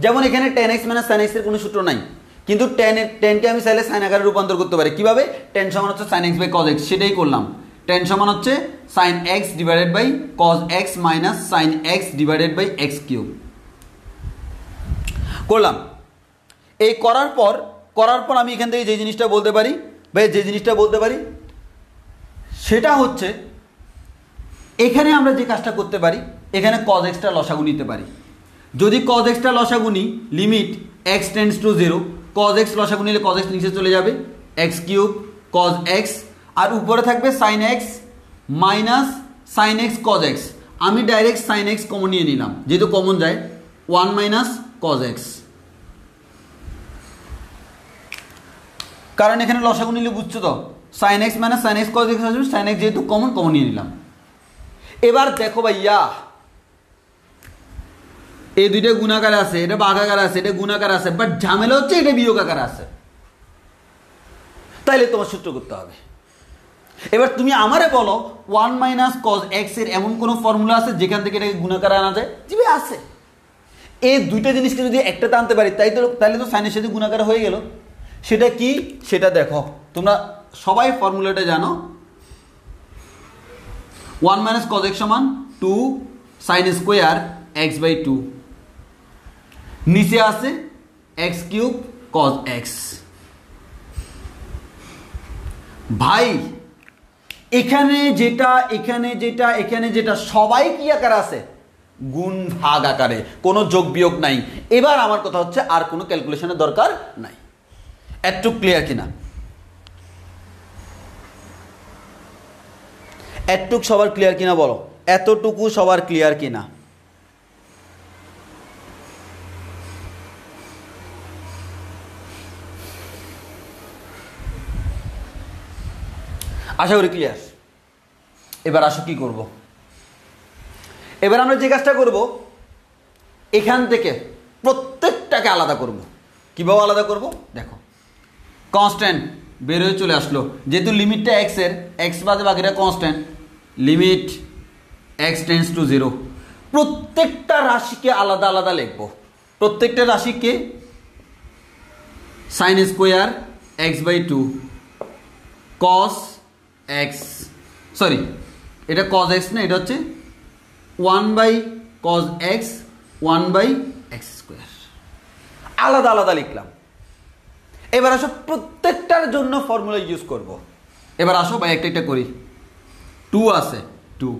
যেমন এখানে tan x - sin x এর কোনো সূত্র নাই, কিন্তু টেনকে আমি চাইলে সাইন আকারে রূপান্তর করতে পারি। কিভাবে? tan সমান হচ্ছে sin x by cos x, সেটাই করলাম। tan সমান হচ্ছে sin x divided by cos x minus sin x divided by x cube করলাম। এই করার পর আমি এখান থেকে যে জিনিসটা বলতে পারি সেটা হচ্ছে, এখানে আমরা যে কাজটা করতে পারি, এখানে cos x টা লসাগু নিতে পারি। যদি cos x টা লসাগু নিই, limit x tends to 0, cos x লসাগু নিলে cos x নিচে চলে যাবে, x কিউব cos x, আর উপরে থাকবে sin x minus sin x cos x। আমি ডাইরেক্ট sin x কমন নিয়ে নিলাম, যেহেতু কমন যায় 1 মাইনাস cos x, কারণ এখানে লসাগু নিলে বুঝছো তো sin x minus sin x cos x আসবে, sin x যেহেতু কমন নিয়ে নিলাম। এবার দেখো ভাইয়া, এই দুইটা গুণাকার আছে, এটা ভাগাকার আছে, এটা গুণাকার আছে, বাট ঝামেলা হচ্ছে এটা বিয়োগ আকার আছে, তাইলে তোমার সূত্র করতে হবে। এবার তুমি আমারে বলো 1 মাইনাস cos x এর এমন কোন ফর্মুলা আছে যেখান থেকে এটাকে গুণাকার আনা যায়? জিবে আছে। এই দুইটা জিনিসকে যদি একটাতে আনতে পারি তাহলে তো সাইনের সাথে গুণাকার হয়ে গেল। সেটা কি? সেটা দেখো, তোমরা সবাই ফর্মুলাটা জানো। 1 মাইনাস cos x সমান 2 sin স্কোয়ার x বাই 2, নিচে আছে x কিউব cos x। ভাই এখানে যেটা সবাই কি আকার আছে? গুণ ভাগ আকারে, কোনো যোগ বিয়োগ নাই। এবার আমার কথা হচ্ছে আর কোনো ক্যালকুলেশনের দরকার নাই। এতটুকু ক্লিয়ার কিনা? এতটুকু সবার ক্লিয়ার কিনা বলো? এতটুকু সবার ক্লিয়ার কিনা? আশা করি ক্লিয়ার। এবার আসো কি করব। এবার আমরা যে কাজটা করব, এখান থেকে প্রত্যেকটাকে আলাদা করব। কিভাবে আলাদা করব? দেখো, কনস্ট্যান্ট বের হয়ে চলে আসলো, যেহেতু লিমিটটা x এর, x বাদে বাকিটা constant, limit x tends to 0। প্রত্যেকটা রাশিকে আলাদা আলাদা লিখব। প্রত্যেকটা রাশিকে sin square x by 2 cos x, sorry এটা cos x না, এটা হচ্ছে 1 by cos x 1 by x square, আলাদা আলাদা লিখলাম। এবার আসো প্রত্যেকটার জন্য ফর্মুলা ইউজ করব। এবার আসো ভাই একটা করি। 2 আছে, 2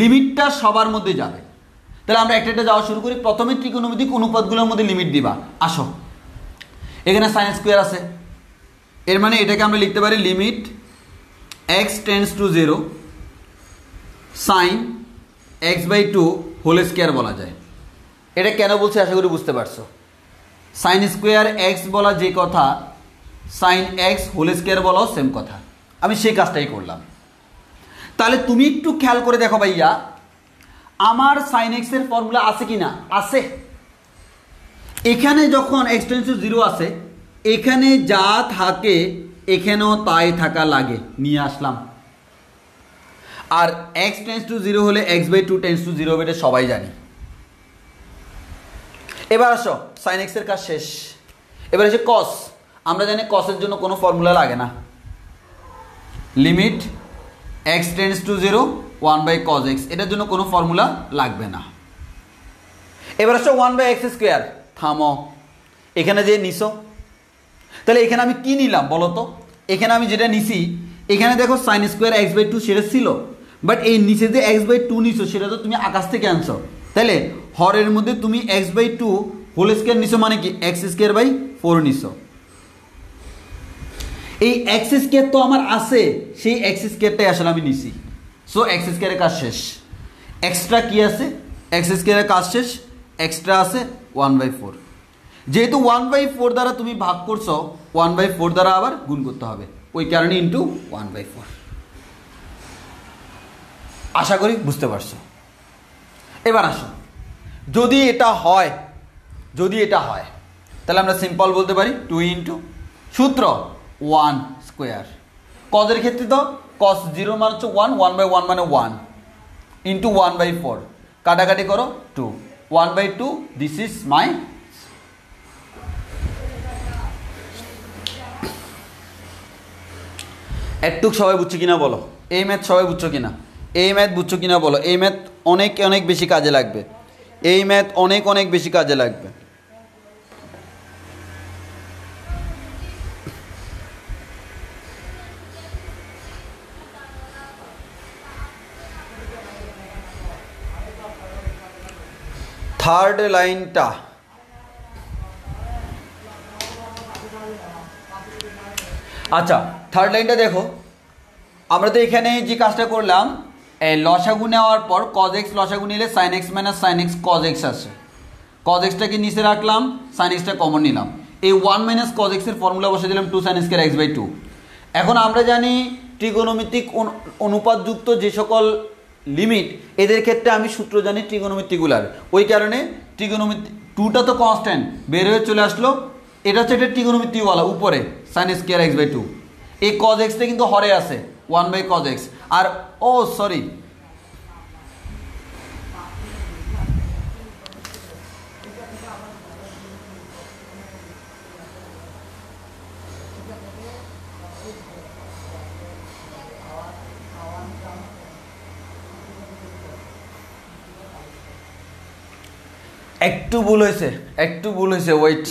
লিমিটটা সবার মধ্যে যাবে। তাহলে আমরা একটা যাওয়া শুরু করি। প্রথমে ত্রিকোণমিতিক অনুপাতগুলোর মধ্যে লিমিট দিবা। আসো, এখানে sin স্কোয়ার আছে, এর মানে এটাকে আমরা লিখতে পারি limit x tends to 0 sin x by 2 whole square বলা যায়। এটা কেন বলছি আশা করি বুঝতে পারছো। sin স্কোয়ার x বলা যে কথা, সাইন এক্স হোল স্কোয়ার বলো, সেম কথা, আমি সেই কাজটাই করলাম। তাহলে তুমি একটু খেয়াল করে দেখো ভাইয়া, আমার সাইন এক্স এর ফর্মুলা আছে কি না? আছে। এখানে যখন এক্স টেন্ডস টু 0 আছে, এখানে যা থাকে এখানেও তাই থাকা লাগে, নিয়ে আসলাম। আর এক্স টেন্ডস টু 0 হলে x/2 টেন্ডস টু 0 এটা সবাই জানি। এবার আসো, সাইন এক্স এর কাজ শেষ। এবার এসে কস। আমরা জানি কসের জন্য কোনো ফর্মুলা লাগে না, limit x tends to 0 1/cos x, এটার জন্য কোনো ফর্মুলা লাগবে না। এবার আসো 1/x², থামো, এখানে যে নিছো, তাহলে এখানে আমি কি নিলাম বলো তো? এখানে আমি যেটা নিছি, এখানে দেখো সাইন স্কোয়ার x/2 সেটা ছিল, বাট এই নিচে যে x/2 নিছো সেটা তো তুমি আকাশ থেকে আনছো। তাহলে হরের মধ্যে তুমি x/2 হোল স্কোয়ার নিছো, মানে কি x²/4 নিছো। এই x² তো আমার আছে, সেই x²টাই আসলে আমি নিছি। সো x² এর কাজ শেষ। এক্সট্রা কি আছে? x² এর কাজ শেষ, এক্সট্রা আছে 1/4। যেহেতু 1/4 দ্বারা তুমি ভাগ করছো, 1/4 দ্বারা আবার গুণ করতে হবে, ওই কারণে ইন্টু 1/4। আশা করি বুঝতে পারছো। এবার আসো, যদি এটা হয়, তাহলে আমরা সিম্পল বলতে পারি 2 ইন্টু সূত্র 1²। কজের ক্ষেত্রে তো cos 0 মানে হচ্ছে 1, 1/1 মানে 1 ইন্টু 1/4, কাটাকাটি করো 2, 1/2, দিস ইজ মাই। একটু সবাই বুঝছো কিনা বলো? এই ম্যাথ সবাই বুঝছো কিনা? এই ম্যাথ বুঝছো কিনা বলো? এই ম্যাথ অনেক অনেক বেশি কাজে লাগবে, এই ম্যাথ অনেক অনেক বেশি কাজে লাগবে। থার্ড লাইনটা, আচ্ছা থার্ড লাইনটা দেখো, আমরা তো এখানে যে কাজটা করলাম, লসাগু নেওয়ার পর cos x লসাগু নিলে sin x minus sin x cos x আসে, cos xটাকে নিচে রাখলাম, sin xটা কমন নিলাম, এই 1 মাইনাস cos x এর ফর্মুলা বসে দিলাম 2 sin স্কয়ার x/2। এখন আমরা জানি ট্রিগোনোমেট্রিক অনুপাতযুক্ত যে সকল লিমিট, এদের ক্ষেত্রে আমি সূত্র জানি ট্রিগোনোমেট্রিকুলার, ওই কারণে ট্রিগোনোমেট্রি 2টা তো কনস্ট্যান্ট বের হয়ে চলে আসলো। এটা হচ্ছে এটা ট্রিগোনোমেট্রিওয়ালা, উপরে sin স্কয়ার x/2, এই cos xটা কিন্তু হরে আছে 1/cos x। আর ও সরি, একটু ভুল হয়েছে, ওয়েট,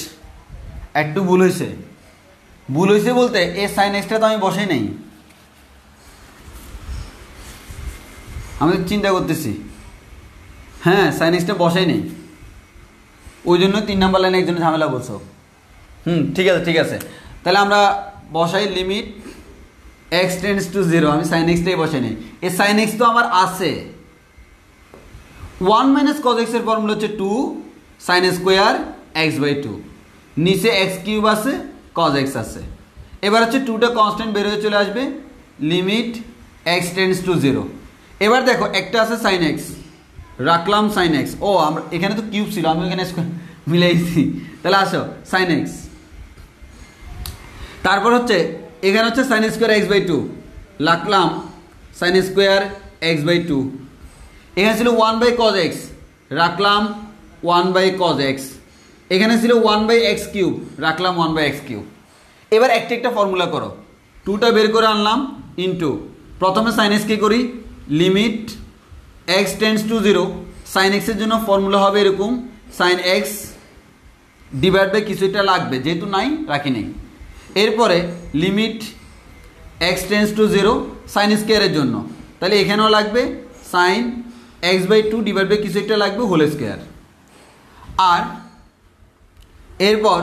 একটু ভুল হয়েছে বলতে এই সাইন এক্সটা তো আমি বসাই নাই, আমি চিন্তা করতেছি, হ্যাঁ সাইন এক্সটা বসাই নেই, ওই জন্য 3 নম্বর লাইনে একজন ঝামেলা বলছো। ঠিক আছে, তাহলে আমরা বসাই লিমিট এক্স টেন্ডস টু 0, আমি সাইন এক্সটাই বসাই নেই, এই সাইন এক্স তো আমার আছে। 1 মাইনাস cos x এর ফর্মুলা হচ্ছে 2 sin স্কোয়ার x/2, নিচে x³ আছে, cos x আছে। এবার হচ্ছে 2টা কনস্ট্যান্ট বের হয়ে চলে আসবে, লিমিট x টেন্ডস টু 0। এবার দেখো একটা আছে sin x, রাখলাম sin x, ও আমরা এখানে তো কিউব ছিল, আমি এখানে মিলাইছি, তাহলে আসো sin x, তারপর হচ্ছে এখানে হচ্ছে sin স্কোয়ার x/2, রাখলাম sin স্কোয়ার x/2, এখানে ছিল 1/cos x, রাখলাম 1/cos x, এখানে ছিল 1/x³, রাখলাম 1/x³। এবার একটা ফর্মুলা করো, 2টা বের করে আনলাম, ইন্টু প্রথমে sin x কে করি, limit x tends to 0, sin x এর জন্য ফর্মুলা হবে এরকম, sin x ডিভাইড বাই কিছু একটা লাগবে, যেহেতু নাই রাখি নেই। এরপরে limit x tends to 0 sin স্কোয়ারের জন্য, তাহলে এখানেও লাগবে sin x/2 ডিভাইড বাই কিছু একটা লাগবে হোল স্কোয়ার। আর এরপর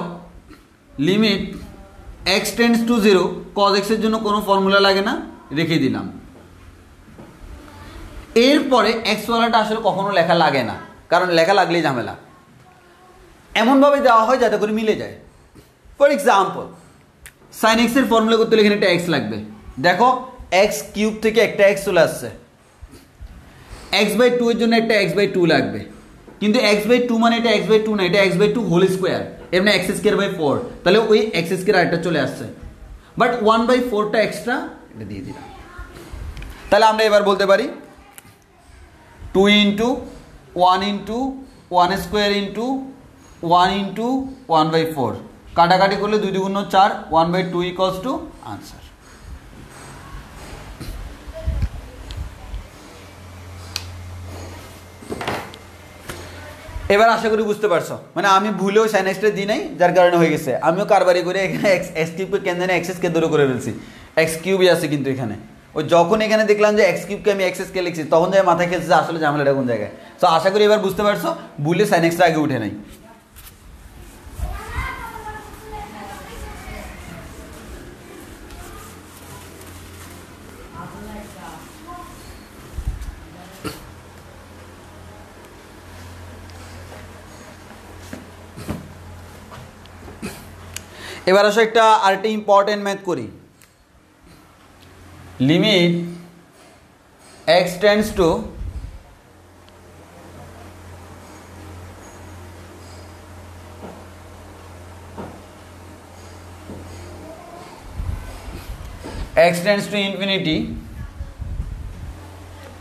limit x tends to 0 cos x এর জন্য কোনো ফর্মুলা লাগে না, রেখে দিলাম। এরপরে x ওয়ালাটা আসলে কখনো লেখা লাগে না, কারণ লেখা লাগলেই ঝামেলা, এমনভাবে দেওয়া হয় যাতে করে মিলে যায়। ফর এক্সাম্পল সাইন এক্স এর ফর্মুলা করতে হলে এখানে একটা এক্স লাগবে। দেখো এক্স কিউব থেকে একটা এক্স চলে আসছে, এক্স বাই টু এর জন্য একটা এক্স বাই টু লাগবে, কিন্তু এক্স বাই টু মানে এটা এক্স বাই টু না, এটা x by two whole square, এর মানে এক্স স্কোয়ার বাই ফোর, তাহলে ওই এক্স স্কোয়ার আরেকটা চলে আসছে, বাট ওয়ান বাই ফোরটা এক্সট্রা এটা দিয়ে দিলাম। তাহলে আমরা এবার বলতে পারি two into one into one square into one into one by four, কাটাকাটি করলে 2 2 গুণ 4, 1/2 ইকুয়ালস টু আনসার। এবার আশা করি বুঝতে পারছো, মানে আমি ভুলেও সাইন এক্সটা দিই নাই, যার কারণে হয়ে গেছে। আমিও কারবারি করে এখানে এক্স কিউবকে কেন্দ্রে এক্স কে দূরে করে ফেলছি, এক্স কিউবই আছে কিন্তু এখানে। ওই যখন এখানে দেখলাম যে এক্স কিউবকে আমি এক্স কে লিখছি, তখন যাই মাথায় খেলছে আসলে ঝামেলাটা কোন জায়গায়। তো আশা করি এবার বুঝতে পারছো, ভুলে সাইন এক্সটা আগে উঠে নাই। এবার আসো একটা আরেকটা ইম্পর্টেন্ট ম্যাথ করি। Limit x tends two x tends to infinity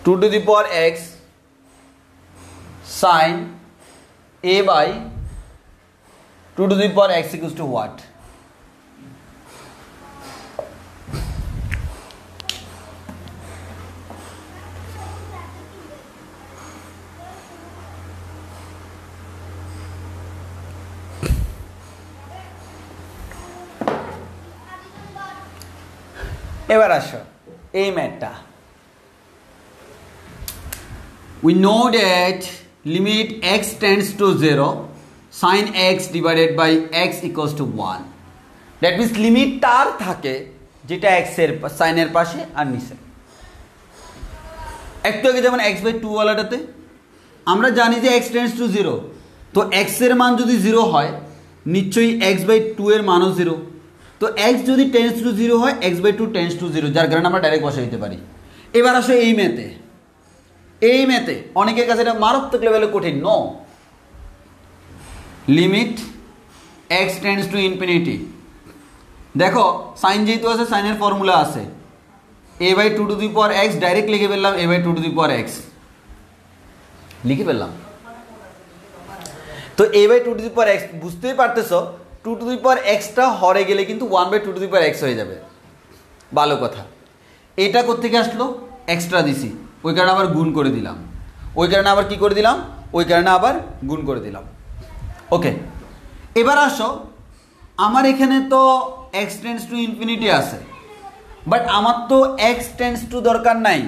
2 to the power x sin a by 2 to the power x equals to what? এবার আসো এই ম্যাথটা, we know that limit x tends to 0 sin x divided by x equals to 1, that means limit তার থাকে যেটা x এর সাইনের পাশে আর নিচে। একটু আগে যেমন x বাই টু ওয়ালাটাতে আমরা জানি যে x tends to 0, তো x এর মান যদি 0 হয় নিশ্চয়ই x বাই টু এর মানও 0, তো x যদি টেন্স টু 0 হয় x by two tends to 0, যার কারণে আমরা ডাইরেক্ট বসাই দিতে পারি। এবার আসো এই ম্যাথে অনেকের কাছে এটা মারাত্মক লেভেলে কঠিন। No, limit x tends to infinity, দেখো সাইন যেহেতু আছে সাইনের ফর্মুলা আছে a by two to the power x, direct লিখে ফেললাম a by two to the power x লিখে ফেললাম। তো a by two to the power x বুঝতেই পারতেছো, টু টু দি পাওয়ার এক্সটা হরে গেলে কিন্তু one by two to the power x হয়ে যাবে। ভালো কথা, এটা কোত্থেকে আসলো? এক্সট্রা দিছি, ওই কারণে আবার গুণ করে দিলাম, ওই কারণে আবার কি করে দিলাম, ওই কারণে আবার গুণ করে দিলাম। ওকে, এবার আসো আমার এখানে তো এক্স টেন্স টু ইনফিনিটি আছে, বাট আমার তো এক্স টেন্স টু দরকার নাই,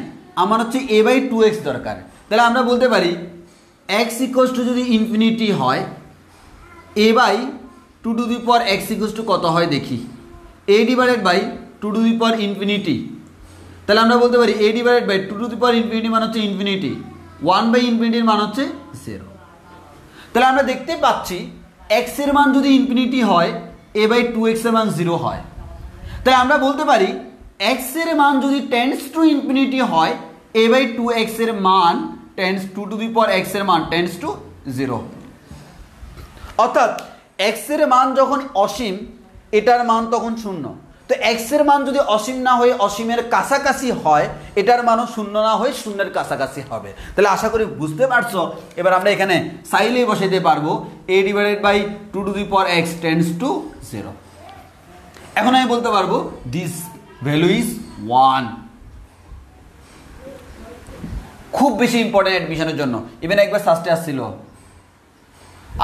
আমার হচ্ছে এ বাই টু এক্স দরকার। তাহলে আমরা বলতে পারি এক্স ইকুয়ালস টু যদি ইনফিনিটি হয় a by two to the power x equals to কত হয় দেখি, a divided by two to the power infinity. তাহলে আমরা বলতে পারি a divided by two to the power infinity মান হচ্ছে ইনফিনিটি, ওয়ান বাই ইনফিনিটির মান হচ্ছে 0। তাহলে আমরা দেখতে পাচ্ছি এক্স এর মান যদি ইনফিনিটি হয় এ বাই টু এক্স এর মান 0 হয়। তাই আমরা বলতে পারি এক্স এর মান যদি টেন্স টু ইনফিনিটি হয় এ বাই টু এক্স এর মান tends to to the power x এর মান টেন্স টু 0, অর্থাৎ এক্স এর মান যখন অসীম এটার মান তখন 0। তো এক্স এর মান যদি অসীম না হয়ে অসীমের কাছাকাছি হয় এটার মানও 0 না হয়ে 0-এর কাছাকাছি হবে। তাহলে আশা করি বুঝতে পারছো। এবার আমরা এখানে চাইলেই বসাইতে পারবো a divided by two to the power x tends to 0। এখন আমি বলতে পারবো দিস ভ্যালু ইজ 1। খুব বেশি ইম্পর্টেন্ট অ্যাডমিশনের জন্য, ইভেন একবার সাস্টে আসছিল,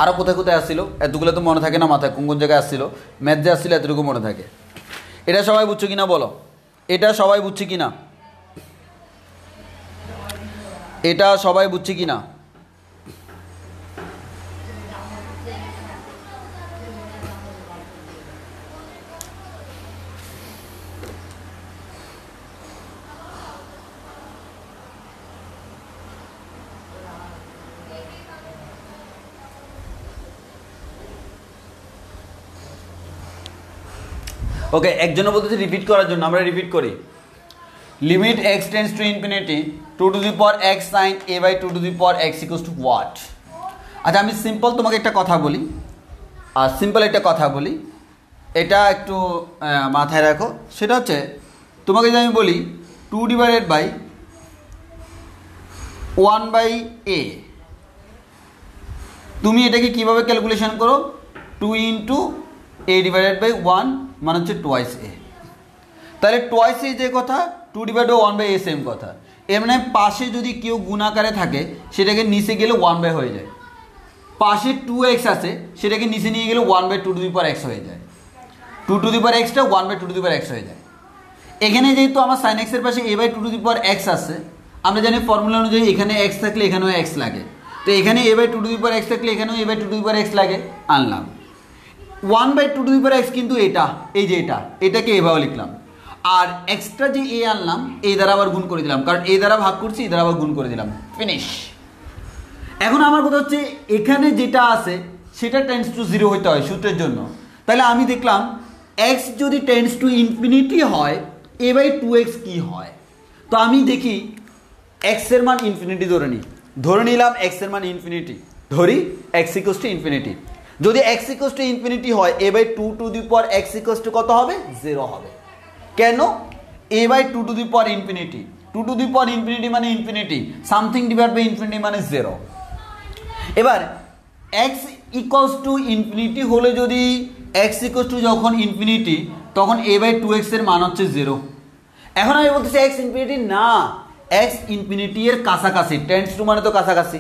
আরও কোথায় কোথায় আসছিল এতগুলো তো মনে থাকে না মাথায়, কোন কোন জায়গায় আসছিল, ম্যাথ যে আসছিল এতটুকু মনে থাকে। এটা সবাই বুঝছো কিনা বলো, এটা সবাই বুঝছে কিনা, এটা সবাই বুঝছে কিনা? ওকে, একজনে বলতেছে রিপিট করার জন্য, আমরা রিপিট করি। Limit x tends to infinity 2 to the power x sin a by 2 to the power x equals to what? আচ্ছা, আমি সিম্পল তোমাকে একটা কথা বলি, এটা একটু মাথায় রাখো। সেটা হচ্ছে তোমাকে যদি আমি বলি 2 ডিভাইডেড বাই 1 বাই a, তুমি এটাকে কিভাবে ক্যালকুলেশন করো? 2 ইন্টু a ডিভাইডেড বাই 1 মানে হচ্ছে টোয়াইস a। তাহলে টোয়াইস a যে কথা, 2 divide by 1 by a same কথা। এর মানে পাশে যদি কেউ গুণাকারে থাকে সেটাকে নিচে গেলে 1 বাই হয়ে যায়। পাশে 2x আছে, সেটাকে নিচে নিয়ে গেলে 1 by 2 to the power x হয়ে যায়। 2 টু দি পাওয়ার xটা 1 by 2 to the power x হয়ে যায়। এখানে যেহেতু আমার সাইন x এর পাশে a by 2 to the power x আছে, আমরা জানি ফর্মুলা অনুযায়ী এখানে x থাকলে এখানেও x লাগে, তো এখানে a by 2 to the power x থাকলে এখানেও a by 2 to the power x লাগে, আনলাম। 1 by 2 to the power x কিন্তু এটা, এই যে এটাকে এভাবে লিখলাম। আর এক্সট্রা যে a আনলাম, এই দ্বারা আবার গুণ করে দিলাম, কারণ এই দ্বারা ভাগ করছি, এই দ্বারা আবার গুণ করে দিলাম, ফিনিশ। এখন আমার কথা হচ্ছে এখানে যেটা আছে সেটা টেন্ডস টু 0 হইতে হয় সূত্রের জন্য। তাহলে আমি দেখলাম x যদি টেন্ডস টু ইনফিনিটি হয়, a বাই 2x কি হয়? তো আমি দেখি x এর মান ইনফিনিটি ধরে নিলাম x এর মান ইনফিনিটি, ধরি x ইকুয়ালস টু ইনফিনিটি। যদি x ইকুয়ালস টু ইনফিনিটি হয়, a by 2 to the power x equals to কত হবে? 0 হবে। কেন? a by 2 to the power infinity, 2 to the power infinity মানে infinity, something divide by infinity মানে 0। এবার x ইকুয়ালস টু ইনফিনিটি হলে, যদি x ইকুয়ালস টু যখন ইনফিনিটি, তখন a বাই 2x এর মান হচ্ছে 0। এখন আমি বলতেছি x ইনফিনিটি না, x ইনফিনিটি এর কাছাকাছি, টেন্ডস টু মানে তো কাছাকাছি,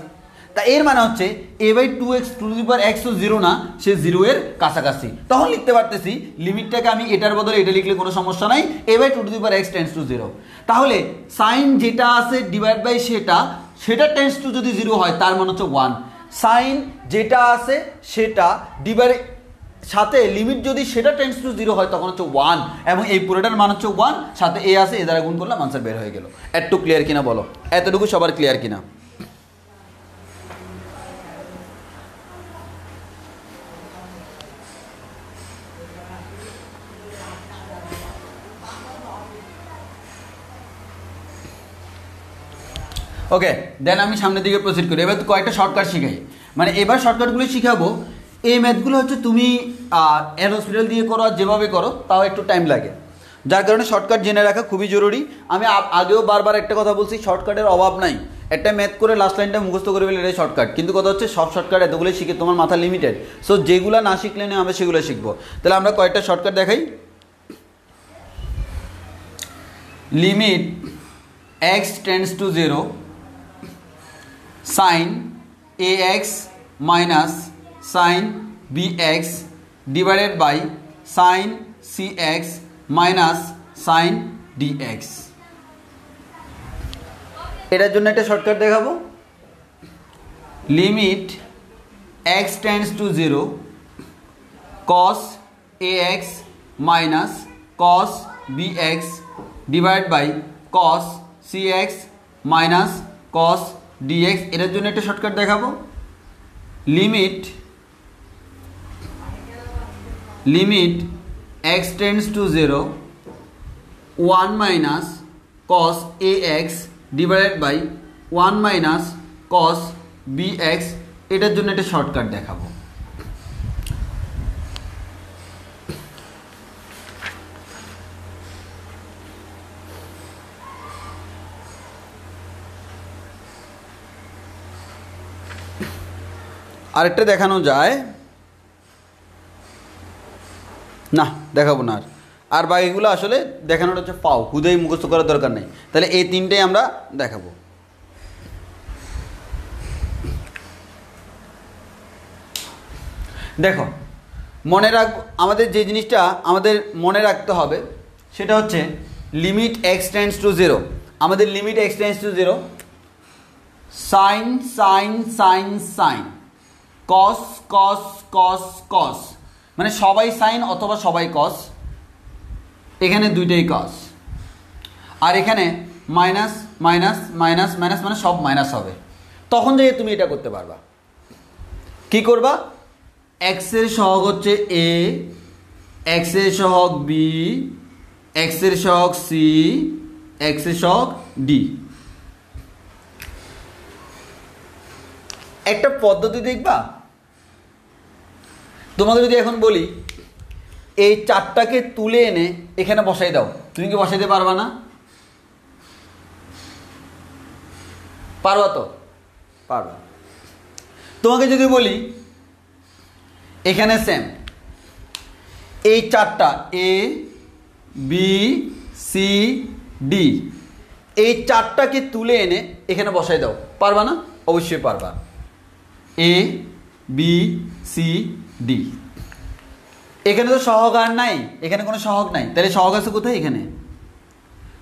তা এর মানে হচ্ছে a by 2x to the power x তো 0 না, সে 0 এর কাছাকাছি। তখন লিখতে পারতেছি লিমিটটাকে আমি এটার বদলে এটা লিখলে কোনো সমস্যা নাই, a by 2 to the power x tends to 0। তাহলে সাইন যেটা আছে ডিভাইড বাই সেটা টেন্ডস টু যদি 0 হয়, তার মানে হচ্ছে 1। সাইন যেটা আছে সেটা ডিভাইড সাথে লিমিট যদি সেটা টেন্ডস টু 0 হয়, তখন হচ্ছে 1, এবং এই পুরোটার মান হচ্ছে 1, সাথে a আছে, এ দ্বারা গুণ করলাম, আনসার বের হয়ে গেল। একটু ক্লিয়ার কিনা বলো? এতটুকু সবার ক্লিয়ার কিনা? ওকে, দেন আমি সামনের দিকে প্রসিড করি। এবার কয়েকটা শর্টকাট শিখাই, মানে এবার শর্টকাটগুলো শিখাবো। এই ম্যাথগুলো হচ্ছে তুমি হসপিটাল দিয়ে করো আর যেভাবে করো, তাও একটু টাইম লাগে, যার কারণে শর্টকাট জেনে রাখা খুবই জরুরি। আমি আগেও বারবার একটা কথা বলছি, শর্টকাটের অভাব নাই। একটা ম্যাথ করে লাস্ট লাইনটা মুখস্থ করে ফেলে, এটাই শর্টকাট। কিন্তু কথা হচ্ছে সব শর্টকাট এতগুলো শিখে তোমার মাথা লিমিটেড, সো যেগুলো না শিখলে না আমরা সেগুলো শিখবো। তাহলে আমরা কয়েকটা শর্টকাট দেখাই। Limit x tends to 0 sin ax minus sin bx divided by sin cx minus sin dx। এটার জন্য একটা শর্টকাট দেখাবো। Limit x tends to 0 cos ax minus cos bx divided by cos cx minus cos dx। এটার জন্য একটা শর্টকাট দেখাবো। Limit x tends to 0 1 minus cos ax divided by 1 minus cos bx। এটার জন্য একটা শর্টকাট দেখাবো। আরেকটা দেখানো যায় না, দেখাবো না আর বাকিগুলো আসলে দেখানোটা হচ্ছে পাও, হুদেই মুখস্থ করার দরকার নেই। তাহলে এই তিনটেই আমরা দেখাবো। দেখো, মনে রাখ, আমাদের যে জিনিসটা আমাদের মনে রাখতে হবে সেটা হচ্ছে লিমিট x টেন্ডস টু 0। আমাদের limit x tends to 0 sine sine sine sine, cos cos cos cos, মানে সবাই সাইন অথবা সবাই কস, এখানে দুইটাই কস, আর এখানে মাইনাস মাইনাস মাইনাস মাইনাস, মানে সব মাইনাস হবে। তখন থেকে তুমি এটা করতে পারবা। কি করবা? এক্স এর সহগ হচ্ছে a, এক্স এর সহগ বি, এক্স এর সহগ সি, এক্স এর সহগ ডি। একটা পদ্ধতি দেখবা, তোমাকে যদি এখন বলি এই চারটাকে তুলে এনে এখানে বসাই দাও, তুমি কি বসাইতে পারবা না? পারবা তো? পারবা। তোমাকে যদি বলি এখানে সেম এই চারটা এ বি সি ডি, এই চারটাকে তুলে এনে এখানে বসাই দাও, পারবা না? অবশ্যই পারবা। এ বি সি ডি, এখানে তো সহগ আর নাই, এখানে কোনো সহগ নাই, তাহলে সহগ আছে কোথায়? এখানে।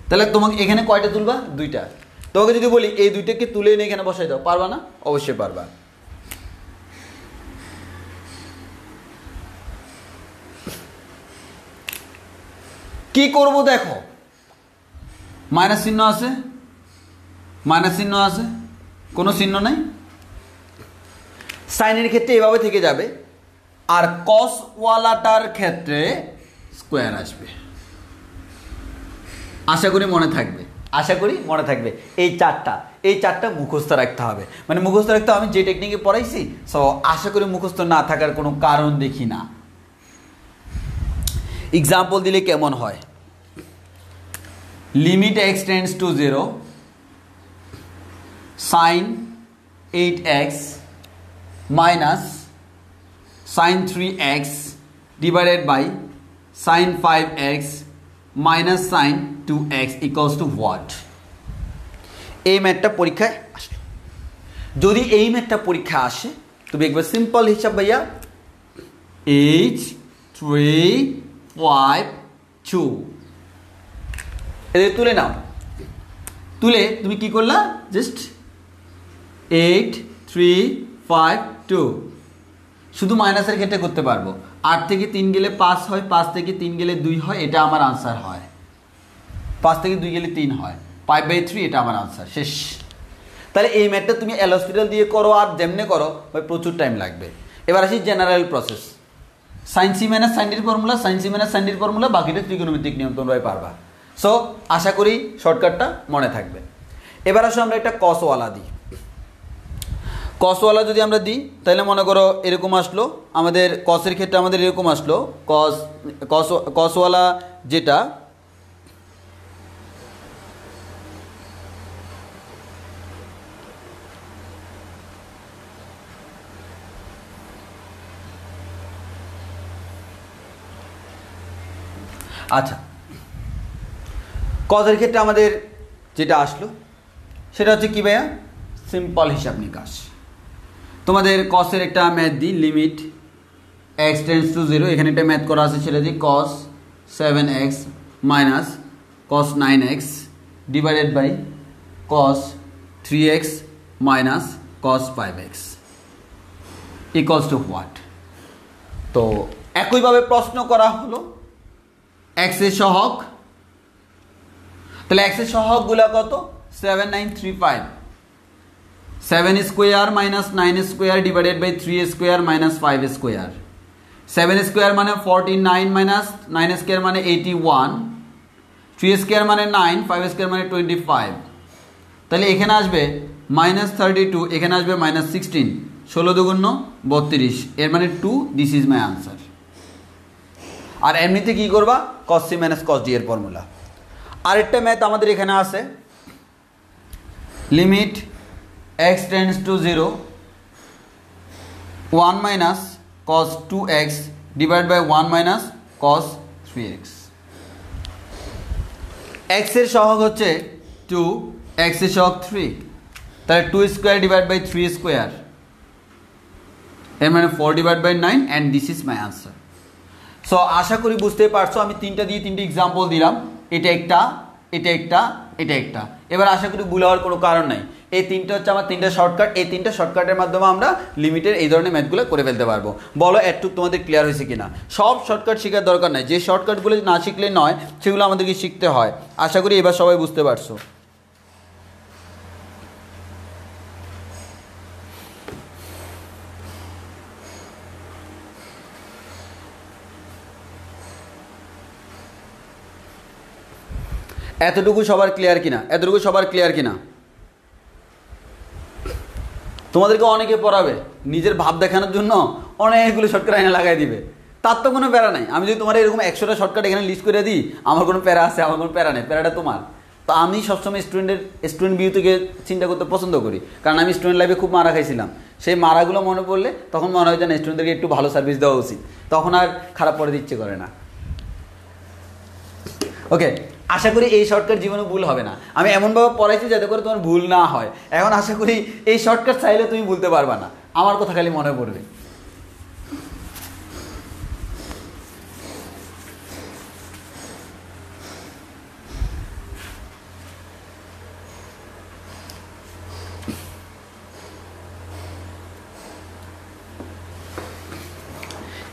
তাহলে তোমাকে এখানে কয়টা তুলবা? দুইটা। তোমাকে যদি বলি এই দুইটাকে তুলে এনে এখানে বসাই দাও, পারবা না? অবশ্যই পারবা। কি করব দেখো, মাইনাস চিহ্ন আছে, মাইনাস চিহ্ন আছে, কোনো চিহ্ন নাই, সাইনের ক্ষেত্রে এভাবে থেকে যাবে, আর কস ওয়ালাটার ক্ষেত্রে স্কোয়ার আসবে। আশা করি মনে থাকবে, আশা করি মনে থাকবে। এই চারটা মুখস্থ রাখতে হবে, মানে মুখস্থ রাখতে হবে। আমি যে টেকনিকে পড়াইছি, সো আশা করি মুখস্থ না থাকার কোনো কারণ দেখি না। এক্সাম্পল দিলে কেমন হয়? Limit x tends to 0, sine 8x minus sine 3x divided by sine 5x minus sine 2x equals to what? এই ম্যাথটা পরীক্ষায় আসে। যদি এই ম্যাথটা পরীক্ষা আসে তবে একবার সিম্পল হিসাব ভাইয়া, 8 3 5 2 এদের তুলে নাও। তুলে তুমি কি করলা? জাস্ট 8 3 5 2। শুধু মাইনাসের ক্ষেত্রে করতে পারবো। 8 থেকে 3 গেলে 5 হয়, 5 থেকে 3 গেলে 2 হয়, এটা আমার আনসার হয়। 5 থেকে 2 গেলে 3 হয়, 5/3 এটা আমার আনসার, শেষ। তাহলে এই ম্যাথটা তুমি এল হসপিটাল দিয়ে করো আর যেমনে করো ভাই প্রচুর টাইম লাগবে। এবার আসি general process, sine C minus sine ডির formula, sine C minus sine ডির ফর্মুলা, বাকিটা ত্রিকোণমিতিক নিয়ম তোমরাই পারবা। সো আশা করি শর্টকাটটা মনে থাকবে। এবার আসো আমরা একটা কসওয়ালা দিই। কসওয়ালা যদি আমরা দিই তাহলে মনে করো এরকম আসলো, আমাদের কসের ক্ষেত্রে আমাদের এরকম আসলো, কসওয়ালা যেটা আচ্ছা, কসের ক্ষেত্রে আমাদের যেটা আসলো সেটা হচ্ছে কি ভাইয়া? সিম্পল হিসাব নিকাশ। তোমাদের কসের একটা ম্যাথ দিই, লিমিট এক্স টেন্ডস টু 0, এখানে একটা ম্যাথ করা আছে, সেটা দিই cos 7x minus cos 9x divided by cos 3x minus cos 5x equals to what? তো একইভাবে প্রশ্ন করা হলো এক্স এর সহগ, তাহলে এক্স এর সহগগুলো কত? 7 9 3 5, 7 square minus 9 square divided by 3 square minus 5 square, 7 square মানে 49 মাইনাস 9 স্কোয়ার মানে 81, 3 স্কোয়ার মানে 9, 5 স্কোয়ার মানে 25। তাহলে এখানে আসবে মাইনাস 32, এখানে আসবে মাইনাস 16, 16 দুগুণ 32, এর মানে 2, দিস ইজ মাই আনসার। আর এমনিতে কি করবা? Cos C minus cos D এর ফর্মুলা। আরেকটা ম্যাথ আমাদের এখানে আছে, limit x tends to 0, 1 minus cos 2x divide by 1 minus cos 3x। x এর সহগ হচ্ছে 2, x এর সহগ 3, তাহলে 2 স্কোয়ার ডিভাইড বাই 3 স্কোয়ার, এর মানে 4 divide by 9, and this is my answer. So আশা করি বুঝতে পারছো, আমি তিনটা এক্সাম্পল দিলাম, এটা একটা, এটা একটা, এটা একটা। এবার আশা করি ভুল হওয়ার কোনো কারণ নাই। এই তিনটা হচ্ছে আমার তিনটা শর্টকাট, এই তিনটা শর্টকাটের মাধ্যমে আমরা লিমিটের এই ধরনের ম্যাথগুলো করে ফেলতে পারবো। বলো একটু তোমাদের ক্লিয়ার হয়েছে কিনা? সব শর্টকাট শেখার দরকার নাই, যে শর্টকাটগুলো না শিখলে নয় সেগুলো আমাদেরকে শিখতে হয়। আশা করি এবার সবাই বুঝতে পারছো। এতটুকু সবার ক্লিয়ার কিনা? এতটুকু সবার ক্লিয়ার কিনা? তোমাদেরকে অনেকে পড়াবে নিজের ভাব দেখানোর জন্য, অনেকগুলো শর্টকাট এনে লাগাই দিবে, তার তো কোনো প্যারা নাই। আমি যদি তোমার এরকম 100টা শর্টকাট এখানে লিস্ট করে দিই, আমার কোনো প্যারা আছে? আমার কোনো প্যারা নেই, প্যারাটা তোমার। তো আমি সবসময় স্টুডেন্ট ভিউ থেকে চিন্তা করতে পছন্দ করি, কারণ আমি স্টুডেন্ট লাইফে খুব মারা খাইছিলাম। সেই মারাগুলো মনে পড়লে তখন মনে হয় যে না, স্টুডেন্টদেরকে একটু ভালো সার্ভিস দেওয়া উচিত, তখন আর খারাপ পড়ে ইচ্ছে করে না। ওকে, আশা করি এই শর্টকাট জীবনে ভুল হবে না। আমি এমনভাবে পড়াইছি যাতে করে তোমার ভুল না হয়। এখন আশা করি এই শর্টকাট চাইলে তুমি ভুলতে পারবা না, আমার কথা খালি মনে পড়বে।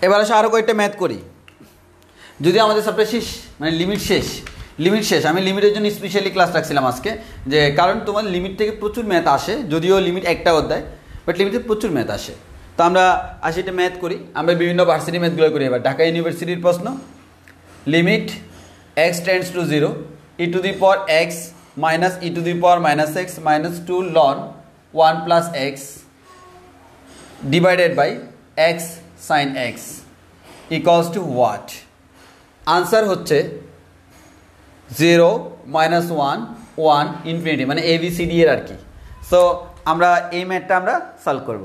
এবার আসে আরও কয়েকটা ম্যাথ করি। যদি আমাদের সাবজেক্ট শেষ, মানে লিমিট শেষ, আমি লিমিটের জন্য স্পেশালি ক্লাস রাখছিলাম আজকে, যে কারণ তোমার লিমিট থেকে প্রচুর ম্যাথ আসে, যদিও লিমিট একটা অধ্যায়, বাট লিমিটে প্রচুর ম্যাথ আসে। তো আমরা আসি এটা ম্যাথ করি, আমরা বিভিন্ন ভার্সিটি ম্যাথগুলো করি। এবার ঢাকা ইউনিভার্সিটির প্রশ্ন, limit x tends to 0 e to the power x minus e to the power minus x minus 2 ln 1 plus x divided by x sin x equals to what? Answer হচ্ছে 0 মাইনাস 1 1 ইনফিনিটি, মানে ABCD এর আর কি। সো আমরা এই ম্যাথটা আমরা সলভ করব।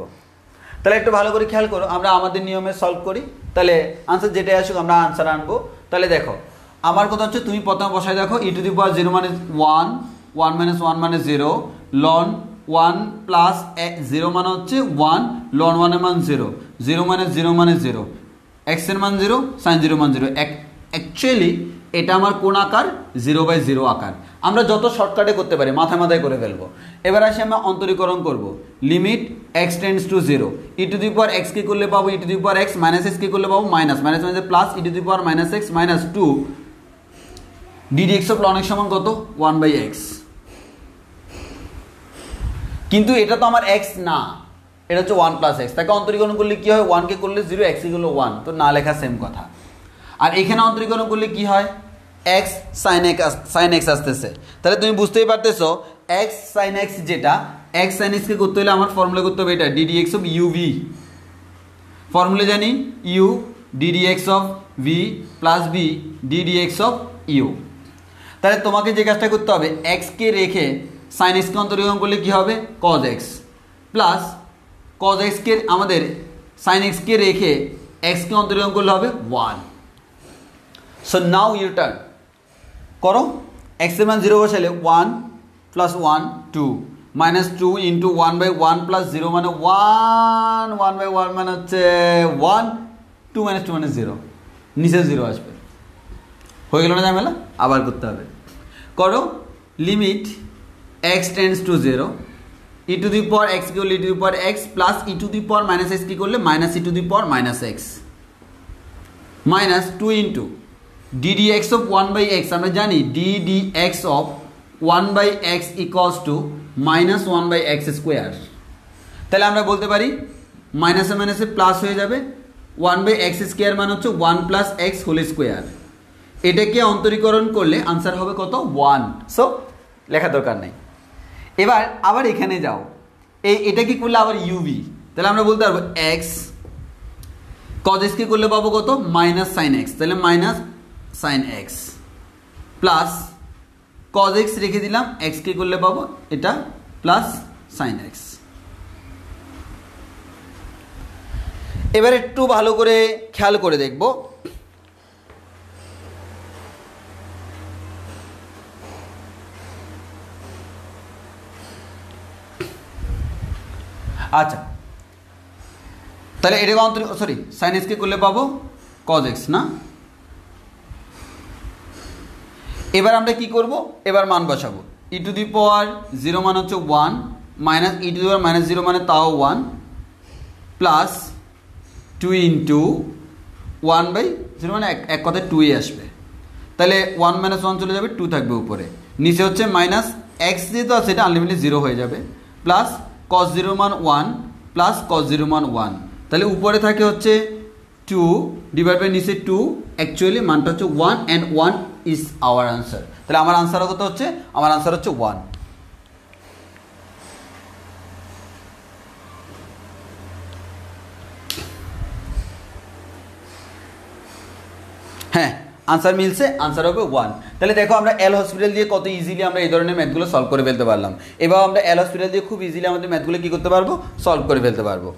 তাহলে একটু ভালো করে খেয়াল করো, আমরা আমাদের নিয়মে সলভ করি, তাহলে আনসার যেটাই আসুক আমরা আনসার আনবো। তাহলে দেখো আমার কথা হচ্ছে, তুমি প্রথমে বসায় দেখো e টু দি পাওয়ার 0 মানে 1, 1 মাইনাস 1 মানে 0, ln 1 প্লাস 0 মানে হচ্ছে 1, ln 1 এর মান 0, 0 মানে 0 মানে 0, x এর মান 0, sin 0 মান 0। অ্যাকচুয়ালি এটা আমার কোন আকার? 0/0 আকার। আমরা যত শর্টকাটে করতে পারি মাথায় করে ফেলবো। এবার আসি আমরা অন্তরীকরণ করব। Limit x tends to 0 e to the power x কে করলে পাবো e to the power x, minus x কে করলে পাবো মাইনাস মানে plus e to the power minus x minus 2 ddx of ln x সমান কত? 1/x। কিন্তু এটা তো আমার x না, এটা হচ্ছে 1 প্লাস x। তাকে অন্তরীকরণ করলে কি হয়? 1 কে করলে 0, x কে করলে 1, তো না লেখা সেম কথা। আর এখানে অন্তরীকরণ করলে কি হয়? x sin x আসতেছে। তাহলে তুমি বুঝতেই পারতেছো x sin x যেটা, x sin x কে করতে হলে আমার ফর্মুলা করতে হবে এটা ddx অফ uv। ফর্মুলা জানি u ddx of v plus v ddx of u। তাহলে তোমাকে যে কাজটা করতে হবে, x কে রেখে sin x কে অন্তরীকরণ করলে কি হবে? cos x plus cos x কে আমাদের sin x কে রেখে x কে অন্তরীকরণ করলে হবে 1। সো নাও ইউ টার্ন করো, x এর মান 0 বসালে 1 প্লাস 1 2 মাইনাস 2 ইন্টু 1/1 প্লাস 0 মানে 1, 1/1 মানে হচ্ছে 1, 2 মাইনাস 2 মানে 0, নিচে 0 আসবে। হয়ে গেল না ঝামেলা? আবার করতে হবে। করো limit x tends to 0 e to the power x কি করলে e to the power x plus e to the power minus x কি করলে minus e to the power minus x minus 2 into ddx of 1/x। আমরা জানি ddx of 1/x equals to minus 1/x square. তাহলে আমরা বলতে পারি মাইনাসে মাইনাসে প্লাস হয়ে যাবে, 1/x স্কোয়ার মানে হচ্ছে 1 প্লাস x হোল স্কোয়ার। এটাকে অন্তরীকরণ করলে আনসার হবে কত? 1। সো লেখা দরকার নেই। এবার আবার এখানে যাও, এটা কি করলে আবার uv, তাহলে আমরা বলতে পারবো x cos x কে করলে পাবো কত? মাইনাস sin x, তাহলে minus sin x plus cos x রেখে দিলাম, x কে করলে পাবো এটা প্লাস sin x। এবার একটু ভালো করে খেয়াল করে দেখব, আচ্ছা তাহলে এটাকে সরি sin x কে করলে পাবো cos x না। এবার আমরা কি করব? এবার মান বসাবো, e টু দি পাওয়ার 0 মানে হচ্ছে 1 minus e to the power minus 0 মানে তাও 1 প্লাস 2 ইন্টু 1/0 মানে এক কথায় 2 আসবে। তাহলে 1 মাইনাস 1 চলে যাবে, 2 থাকবে উপরে, নিচে হচ্ছে মাইনাস x যেহেতু আছে এটা আনলিমিটেড 0 হয়ে যাবে, প্লাস cos 0 মান 1 প্লাস cos 0 মান 1। তাহলে উপরে থাকে হচ্ছে 2 ডিভাইড বাই নিচে 2, অ্যাকচুয়ালি মানটা হচ্ছে 1 অ্যান্ড 1 ইজ আওয়ার আনসার। তাহলে আমার আনসার কত হচ্ছে? আমার আনসার হচ্ছে 1। হ্যাঁ, আনসার মিলছে, আনসার হবে 1। তাহলে দেখো আমরা এল হসপিটাল দিয়ে কত ইজিলি আমরা এই ধরনের ম্যাথগুলো সলভ করে ফেলতে পারলাম। এবার আমরা এল হসপিটাল দিয়ে খুব ইজিলি আমাদের ম্যাথগুলো কী করতে পারবো? সলভ করে ফেলতে পারবো।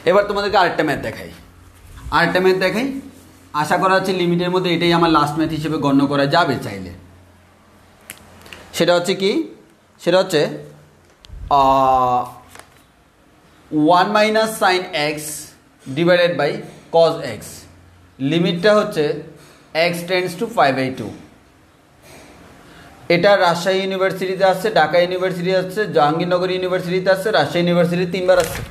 এবার তোমাদেরকে আরেকটা ম্যাথ দেখাই, আশা করা হচ্ছে লিমিটের মধ্যে এটাই আমার লাস্ট ম্যাথ হিসেবে গণ্য করা যাবে চাইলে। সেটা হচ্ছে কি? সেটা হচ্ছে 1 minus sine x divided by cos x, লিমিটটা হচ্ছে এক্স টেন্ডস টু 5/2। এটা রাজশাহী ইউনিভার্সিটিতে আসছে, ঢাকা ইউনিভার্সিটি আসছে, জাহাঙ্গীরনগর ইউনিভার্সিটিতে আসছে, রাজশাহী ইউনিভার্সিটি 3বার আসছে।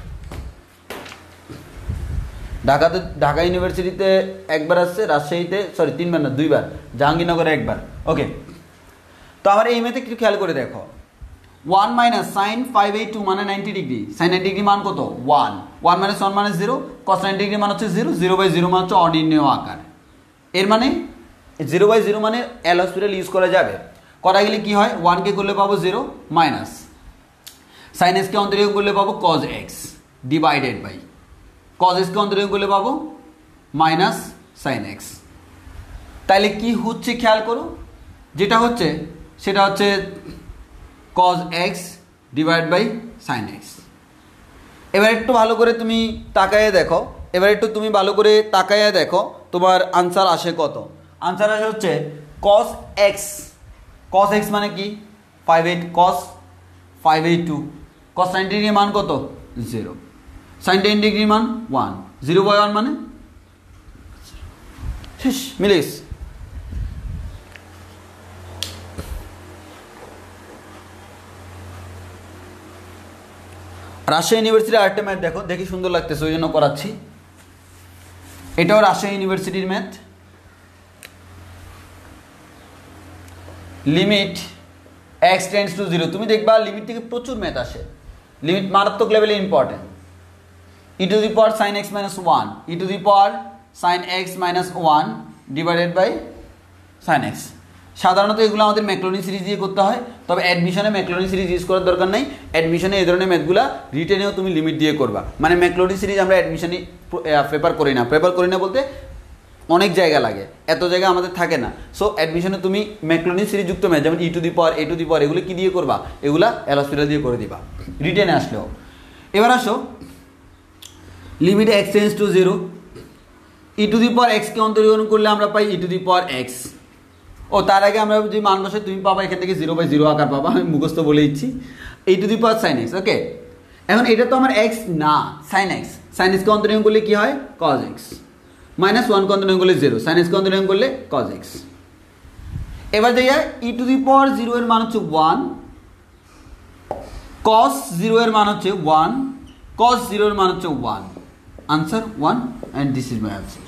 ঢাকা ইউনিভার্সিটিতে একবার আসছে, রাজশাহীতে 3বার না 2বার, জাহাঙ্গীরনগরে একবার। ওকে, তো আমার এই ম্যাথে কিছু খেয়াল করে দেখো, 1 মাইনাস সাইন 5/2 মানে 90 ডিগ্রি, সাইন 90 ডিগ্রি মান কত? 1। 1 মাইনাস 1 মানে 0, কস 90 ডিগ্রি মান হচ্ছে 0, 0/0 মান হচ্ছে অনির্ণেয় আকার। এর মানে 0/0 মানে এল হসপিটাল ইউজ করা যাবে। করা গেলে কি হয়? 1কে করলে পাবো 0 মাইনাস সাইন এক্সকে অন্তরীয় করলে পাবো কজ এক্স ডিভাইডেড বাই কজ এক্সকে অন্তরীয় করলে পাবো মাইনাস সাইন এক্স। তাহলে কি হচ্ছে খেয়াল করো, যেটা হচ্ছে সেটা হচ্ছে cos x divide by sine x. এবার একটু ভালো করে তুমি তাকাইয়ে দেখো, তোমার আনসার আসে কত? আনসার আসে হচ্ছে কস এক্স মানে কি? 5/8 কস 5/2, কস 90 ডিগ্রি মান কত? 0, সাইন 10 ডিগ্রি মান 1, 0/1 মানে শেষ, মিলে গেছে। রাজশাহী ইউনিভার্সিটির আরেকটা ম্যাথ দেখো, দেখি সুন্দর লাগতেছে ওই জন্য করাচ্ছি। এটাও রাজশাহী ইউনিভার্সিটির math. Limit x tends to 0, তুমি দেখবা লিমিট থেকে প্রচুর ম্যাথ আসে, লিমিট মারাত্মক লেভেলে important. e to the power sine x minus 1, e to the power sine x minus 1 divided by sine x। সাধারণত এগুলো আমাদের ম্যাকলোনি সিরিজ দিয়ে করতে হয়, তবে অ্যাডমিশনে ম্যাকলোনি সিরিজ ইউজ করার দরকার নেই। অ্যাডমিশনে এই ধরনের ম্যাথগুলো রিটেনেও তুমি লিমিট দিয়ে করবা। মানে ম্যাকলোনি সিরিজ আমরা অ্যাডমিশনে প্রেফার করি না বলতে অনেক জায়গা লাগে, এত জায়গা আমাদের থাকে না। সো অ্যাডমিশনে তুমি ম্যাকলোনি সিরিজ যুক্ত ম্যাথ যেমন ই to the power A to the পাওয়ার এগুলো কি দিয়ে করবা? এগুলা এল হসপিটাল দিয়ে করে দিবা রিটেনে আসলেও। এবার আসো limit x tends to 0, e to the power এক্সকে অন্তরীকরণ করলে আমরা পাই e to the power x. ও তার আগে আমরা যে মান বসে তুমি পাবা এখান থেকে 0/0 আকার পাবা, আমি মুখস্থ বলে দিচ্ছি, e to the power sine x. Okay, এখন এটা তো আমার এক্স না, সাইন এক্স। সাইন এক্সকে অন্তরীকরণ করলে কি হয়? কজ এক্স মাইনাস 1 কে অন্তরীকরণ করলে 0, সাইন এক্সকে অন্তরীকরণ করলে কজ এক্স। এবার দেখি ই টু দি পাওয়ার 0 এর মান হচ্ছে 1, কস 0 এর মান হচ্ছে 1, কস 0 এর মান হচ্ছে 1, answer 1 and this is my answer.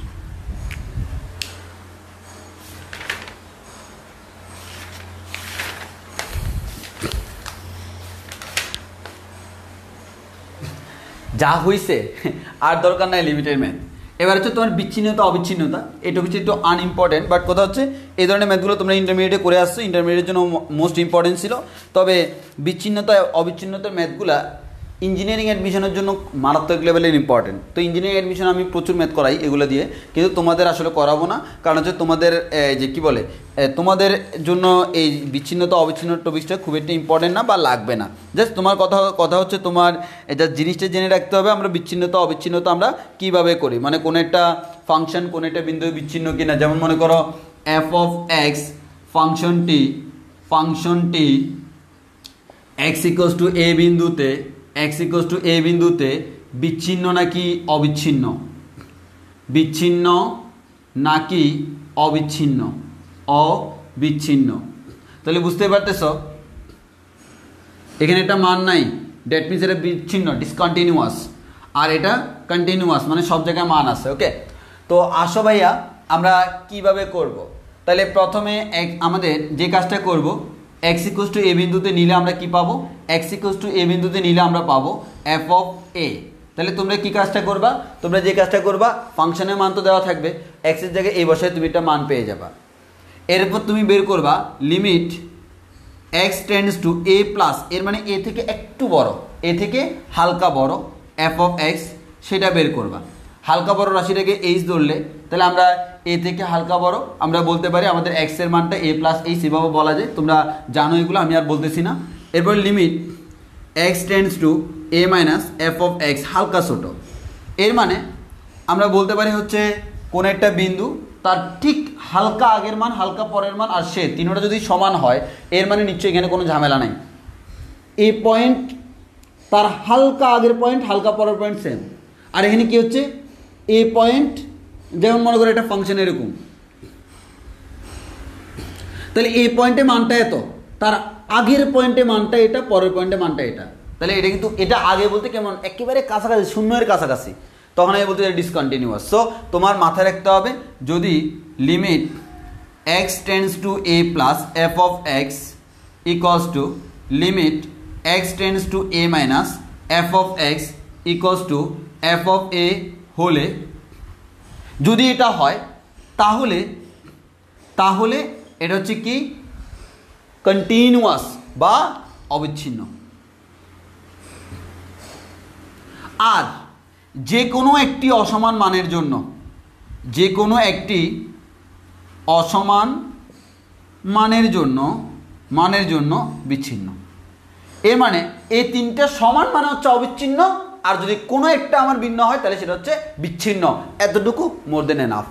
যা হয়েছে আর দরকার নাই লিমিটের ম্যাথ। এবার হচ্ছে তোমার বিচ্ছিন্নতা অবিচ্ছিন্নতা, এটা হচ্ছে একটু আনইম্পর্টেন্ট, বাট কথা হচ্ছে এই ধরনের ম্যাথগুলো তোমরা ইন্টারমিডিয়েটে করে আসছো, ইন্টারমিডিয়েটের জন্য মোস্ট ইম্পর্টেন্ট ছিল। তবে বিচ্ছিন্নতা অবিচ্ছিন্নতার ম্যাথগুলা ইঞ্জিনিয়ারিং অ্যাডমিশনের জন্য মারাত্মক লেভেলের ইম্পর্টেন্ট। তো ইঞ্জিনিয়ারিং অ্যাডমিশন আমি প্রচুর ম্যাথ করাই এগুলো দিয়ে, কিন্তু তোমাদের আসলে করাবো না, কারণ হচ্ছে তোমাদের যে কী বলে তোমাদের জন্য এই বিচ্ছিন্নতা অবিচ্ছিন্ন টপিকসটা খুব একটা ইম্পর্টেন্ট না বা লাগবে না। জাস্ট তোমার কথা হচ্ছে তোমার এটা জিনিসটা জেনে রাখতে হবে আমরা বিচ্ছিন্নতা অবিচ্ছিন্নতা আমরা কীভাবে করি, মানে কোনো একটা ফাংশন কোনো একটা বিন্দু বিচ্ছিন্ন কিনা। যেমন মনে করো এফ অফ এক্স ফাংশনটি এক্স ইকুয়ালস টু এ বিন্দুতে বিচ্ছিন্ন নাকি অবিচ্ছিন্ন, বিচ্ছিন্ন নাকি অবিচ্ছিন্ন, অবিচ্ছিন্ন। তাহলে বুঝতে পারতেছ এখানে একটা মান নাই, দ্যাট মিনস এটা বিচ্ছিন্ন ডিসকন্টিনিউয়াস, আর এটা কন্টিনিউয়াস মানে সব জায়গায় মান আছে। ওকে, তো আসো ভাইয়া আমরা কিভাবে করব। তাহলে প্রথমে আমাদের যে কাজটা করব, এক্স ইকুয়ালস টু এ বিন্দুতে নিলে আমরা কি পাবো, এক্স ইকুয়ালস টু এ বিন্দুতে নিলে আমরা পাবো এফ অফ এ। তাহলে তোমরা কি কাজটা করবা, তোমরা যে কাজটা করবা, ফাংশনের মান তো দেওয়া থাকবে, এক্সের জায়গায় এই বসায় তুমি একটা মান পেয়ে যাবা। এরপর তুমি বের করবা limit x tends to a plus, এর মানে এ থেকে একটু বড়, এ থেকে হালকা বড় এফ অফ এক্স, সেটা বের করবা। হালকা বড় রাশিটাকে এইচ ধরলে তাহলে আমরা এ থেকে হালকা বড় আমরা বলতে পারি আমাদের এক্সের মানটা এ প্লাস এইচ, এভাবে বলা যায়, তোমরা জানো এগুলো, আমি আর বলতেছি না। এরপর limit x tends to a minus f of x, হালকা ছোট, এর মানে আমরা বলতে পারি হচ্ছে কোন একটা বিন্দু তার ঠিক হালকা আগের মান, হালকা পরের মান আর সে তিনটা যদি সমান হয়, এর মানে নিশ্চয়ই এখানে কোনো ঝামেলা নাই। এই পয়েন্ট তার হালকা আগের পয়েন্ট, হালকা পরের পয়েন্ট সেম। আর এখানে কি হচ্ছে, এ পয়েন্ট যেমন মনে করো একটা ফাংশন এরকম, তাহলে এই পয়েন্টে মানটা এত, তার আগের পয়েন্টে মানটা এটা, পরের পয়েন্টে মানটা এটা, তাহলে এটা কিন্তু এটা আগে বলতে কেমন একেবারে কাছাকাছি, শূন্যের কাছাকাছি, তখন আমি বলতে ডিসকন্টিনিউয়াস। সো তোমার মাথায় রাখতে হবে যদি limit x tends to a plus f of x equals to limit x tends to a minus f of x equals to f of a হলে, যদি এটা হয় তাহলে তাহলে এটা হচ্ছে কি কন্টিনিউয়াস বা অবিচ্ছিন্ন। আর যে কোনো একটি অসমান মানের জন্য, যে কোনো একটি অসমান মানের জন্য বিচ্ছিন্ন। এর মানে এই তিনটা সমান মানে হচ্ছে অবিচ্ছিন্ন, আর যদি কোনো একটা আমার ভিন্ন হয় তাহলে সেটা হচ্ছে বিচ্ছিন্ন। এতটুকু মোর দেন এনাফ।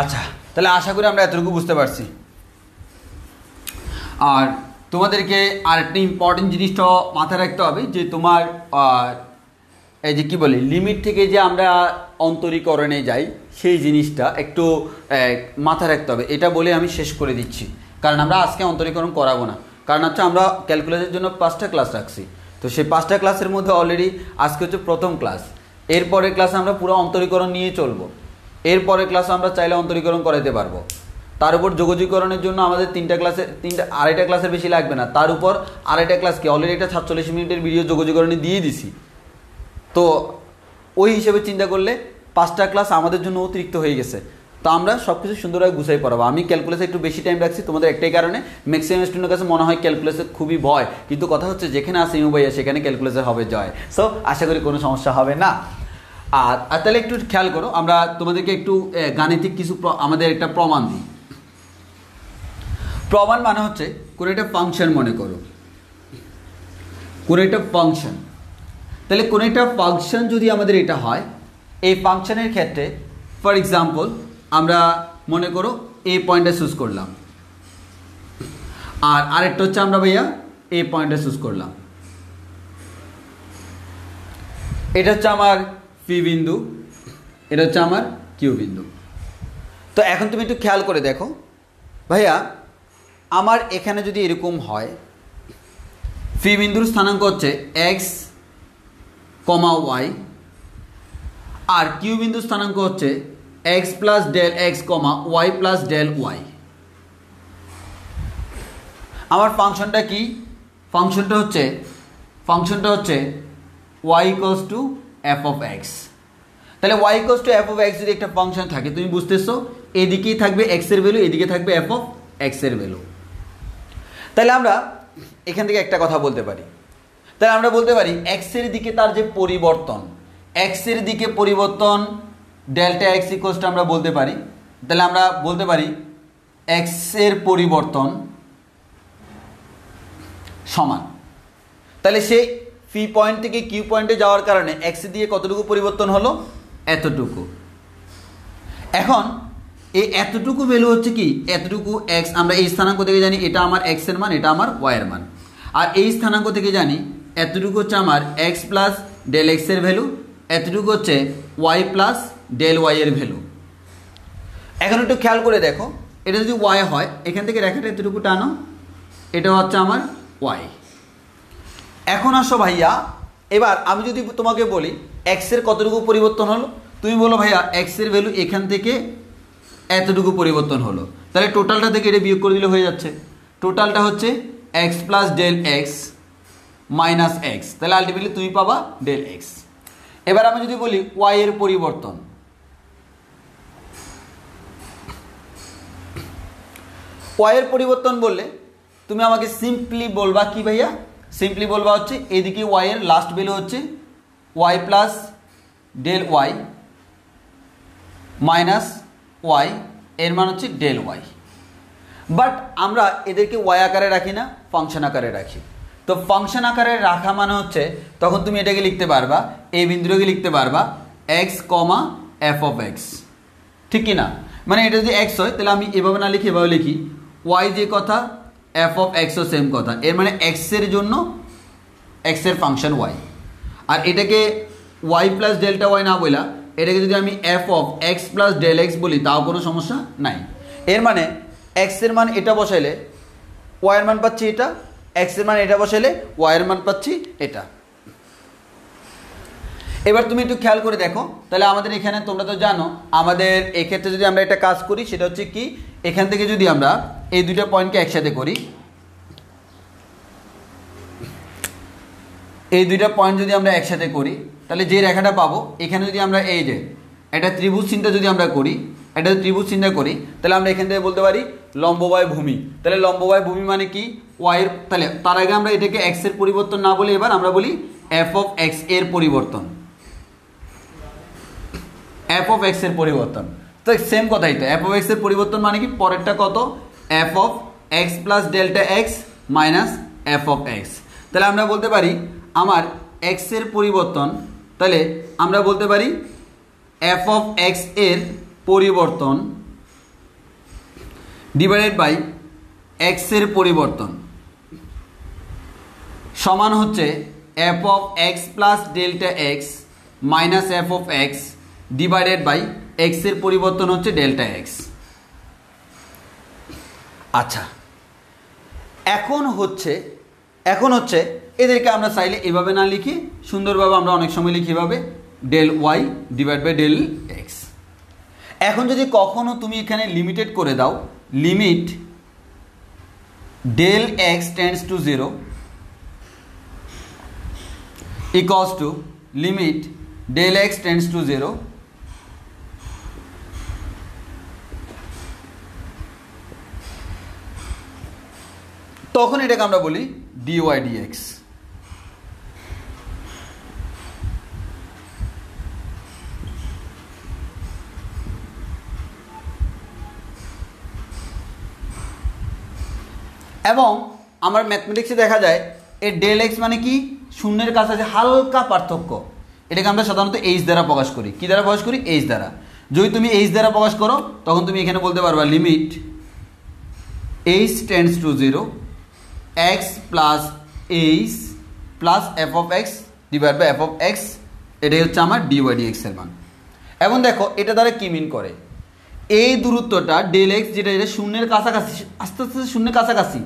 আচ্ছা, তাহলে আশা করি আমরা এতটুকু বুঝতে পারছি। আর তোমাদেরকে আরেকটা ইম্পর্টেন্ট জিনিসটা মাথায় রাখতে হবে যে তোমার এই যে কী বলি লিমিট থেকে যে আমরা অন্তরীকরণে যাই, সেই জিনিসটা একটু মাথায় রাখতে হবে। এটা বলে আমি শেষ করে দিচ্ছি, কারণ আমরা আজকে অন্তরীকরণ করাবো না, কারণ হচ্ছে আমরা ক্যালকুলাসের জন্য 5টা ক্লাস রাখছি। তো সেই 5টা ক্লাসের মধ্যে অলরেডি আজকে হচ্ছে প্রথম ক্লাস, এরপরের ক্লাসে আমরা পুরো অন্তরীকরণ নিয়ে চলবো। এরপরের ক্লাসে আমরা চাইলে অন্তরীকরণ করাতে পারবো। তার উপর যোগাযোগকরণের জন্য আমাদের 3টা ক্লাসের আড়াইটা ক্লাসের বেশি লাগবে না, তার উপর আড়াইটা ক্লাস কি অলরেডি একটা 47 মিনিটের ভিডিও যোগাযোগকরণে দিয়ে দিছি। তো ওই হিসেবে চিন্তা করলে 5টা ক্লাস আমাদের জন্য অতিরিক্ত হয়ে গেছে। তো আমরা সব কিছু সুন্দরভাবে গুছাই পড়াবো। আমি ক্যালকুলাসে একটু বেশি টাইম রাখছি তোমাদের একটাই কারণে, ম্যাক্সিমাম স্টুডেন্টের কাছে মনে হয় ক্যালকুলাসের খুবই ভয়, কিন্তু কথা হচ্ছে যেখানে আছে ইমু ভাইয়া সেখানে ক্যালকুলাসের হবে জয়। সো আশা করি কোনো সমস্যা হবে না। আর তাহলে একটু খেয়াল করো, আমরা তোমাদেরকে একটু গাণিতিক কিছু আমাদের একটা প্রমাণ দিই। প্রমাণ মানে হচ্ছে কোনো একটা ফাংশন, মনে করো কোনো একটা ফাংশন, তাহলে কোনো একটা ফাংশন যদি আমাদের এটা হয়, এই ফাংশনের ক্ষেত্রে ফর এক্সাম্পল আমরা মনে করো এই পয়েন্টে চুজ করলাম, আর আরেকটা হচ্ছে আমরা ভাইয়া এই পয়েন্টে চুজ করলাম। এটা হচ্ছে আমার পি বিন্দু, এটা হচ্ছে আমার কিউ বিন্দু। তো এখন তুমি একটু খেয়াল করে দেখো ভাইয়া, আমার এখানে যদি এরকম হয়, পি বিন্দুর স্থানাঙ্ক হচ্ছে এক্স কমা ওয়াই, আর কিউ বিন্দুর স্থানাঙ্ক হচ্ছে x plus del x comma y plus del y. আমার ফাংশনটা কি, ফাংশনটা হচ্ছে y equals to f of x. তাহলে y equals to f of x যদি একটা ফাংশন থাকে, তুমি বুঝতেছো এদিকেই থাকবে এক্সের ভ্যালু, এদিকে থাকবে এফ অফ এক্সের ভ্যালু। তাহলে আমরা এখান থেকে একটা কথা বলতে পারি, তাহলে আমরা বলতে পারি এক্সের দিকে তার যে পরিবর্তন, এক্সের দিকে পরিবর্তন ডেল্টা এক্স ইকুয়ালস টু আমরা বলতে পারি, তাহলে আমরা বলতে পারি এক্সের পরিবর্তন সমান, তাহলে সে পি পয়েন্ট থেকে কিউ পয়েন্টে যাওয়ার কারণে এক্স দিয়ে কতটুকু পরিবর্তন হলো, এতটুকু। এখন এই এতটুকু ভ্যালু হচ্ছে কি, এতটুকু এক্স আমরা এই স্থানাঙ্ক থেকে জানি এটা আমার এক্স এর মান, এটা আমার ওয়াই এর মান, আর এই স্থানাঙ্ক থেকে জানি এতটুকু হচ্ছে আমার এক্স প্লাস ডেল এক্সের ভ্যালু, এতটুকু হচ্ছে ওয়াই প্লাস ডেল ওয়াই এর ভ্যালু। এখন একটু খেয়াল করে দেখো, এটা যদি ওয়াই হয় এখান থেকে রেখাটা এতটুকু টানো, এটা হচ্ছে আমার ওয়াই। এখন আসো ভাইয়া, এবার আমি যদি তোমাকে বলি এক্সের কতটুকু পরিবর্তন হলো, তুমি বলো ভাইয়া এক্সের ভ্যালু এখান থেকে এতটুকু পরিবর্তন হলো, তাহলে টোটালটা থেকে এটা বিয়োগ করে দিলে হয়ে যাচ্ছে। টোটালটা হচ্ছে x plus del x minus x, তাহলে আলটিমেটলি তুমি পাবা ডেল এক্স। এবার আমি যদি বলি ওয়াই এর পরিবর্তন, ওয়াই এর পরিবর্তন বললে তুমি আমাকে সিম্পলি বলবা কি ভাইয়া, সিম্পলি বলবা হচ্ছে এদিকে ওয়াই এর লাস্ট ভ্যালু হচ্ছে y plus del y minus y, এর মান হচ্ছে ডেল ওয়াই। বাট আমরা এদেরকে ওয়াই আকারে রাখি না, ফাংশন আকারে রাখি। তো ফাংশন আকারে রাখা মানে হচ্ছে তখন তুমি এটাকে লিখতে পারবা, এই বিন্দুটাকে লিখতে পারবা x comma F of x, ঠিক কি না? মানে এটা যদি এক্স হয় তাহলে আমি এভাবে না লিখি, এভাবে লিখি ওয়াই যে কথা এফ অফ এক্সও সেম কথা, এর মানে এক্সের জন্য এক্সের ফাংশন ওয়াই। আর এটাকে ওয়াই প্লাস ডেল্টা ওয়াই না বলা, এটাকে যদি আমি f of x plus del x বলি তাও কোনো সমস্যা নাই। এর মানে এক্সের মান এটা বসাইলে ওয়াইয়ের মান পাচ্ছি এটা, এক্সের মান এটা বসাইলে ওয়াইয়ের মান পাচ্ছি এটা। এবার তুমি একটু খেয়াল করে দেখো, তাহলে আমাদের এখানে তোমরা তো জানো আমাদের এক্ষেত্রে যদি আমরা একটা কাজ করি সেটা হচ্ছে কি, এখান থেকে যদি আমরা এই দুইটা পয়েন্টকে একসাথে করি, এই দুইটা পয়েন্ট যদি আমরা একসাথে করি তাহলে যে রেখাটা পাবো এখানে যদি আমরা এই যে এটা ত্রিভুজ চিন্তা যদি আমরা করি, এটা ত্রিভুজ চিন্তা করি তাহলে আমরা এখান থেকে বলতে পারি লম্ববায় ভূমি। তাহলে লম্ববায় ভূমি মানে কি ওয়াইয়ের, তাহলে তার আগে আমরা এটাকে এক্স এর পরিবর্তন না বলে এবার আমরা বলি এফ অফ এক্স এর পরিবর্তন, এফ অফ এক্স এর পরিবর্তন। তো সেম কথাই তো, এফ অফ এক্স এর পরিবর্তন মানে কি পরেরটা কত F of x plus delta x minus f of x. তাহলে আমরা বলতে পারি আমার এক্স এর পরিবর্তন, তাহলে আমরা বলতে পারি এফ অফ এক্স এর পরিবর্তন ডিভাইডেড বাই এক্স এর পরিবর্তন সমান হচ্ছে f of x plus delta x minus f of x divided by x এর পরিবর্তন হচ্ছে ডেল্টা এক্স। আচ্ছা, এখন হচ্ছে এদেরকে আমরা চাইলে এভাবে না লিখি, সুন্দরভাবে আমরা অনেক সময় লিখি এভাবে del y divide by del x. এখন যদি কখনো তুমি এখানে লিমিটেড করে দাও, limit del x tends to 0 equals to limit del x tends to 0, তখন এটাকে আমরা বলি ডিওয়াই ডিএক্স। এবং আমার ম্যাথমেটিক্সে দেখা যায় এই ডেল এক্স মানে কি শূন্যের কাছাকাছি হালকা পার্থক্য, এটাকে আমরা সাধারণত এইচ দ্বারা প্রকাশ করি। কি দ্বারা প্রকাশ করি? এইচ দ্বারা। যদি তুমি এইচ দ্বারা প্রকাশ করো তখন তুমি এখানে বলতে পারবা limit h tends to 0 x plus h plus f of x divide by f of x, এটাই হচ্ছে আমার ডিওয়াই ডিএক্স এর মান। এবং দেখো এটা দ্বারা কি মিন করে, এই দূরত্বটা ডেল এক্স যেটা এটা শূন্যের কাছাকাছি, আস্তে আস্তে শূন্যের কাছাকাছি,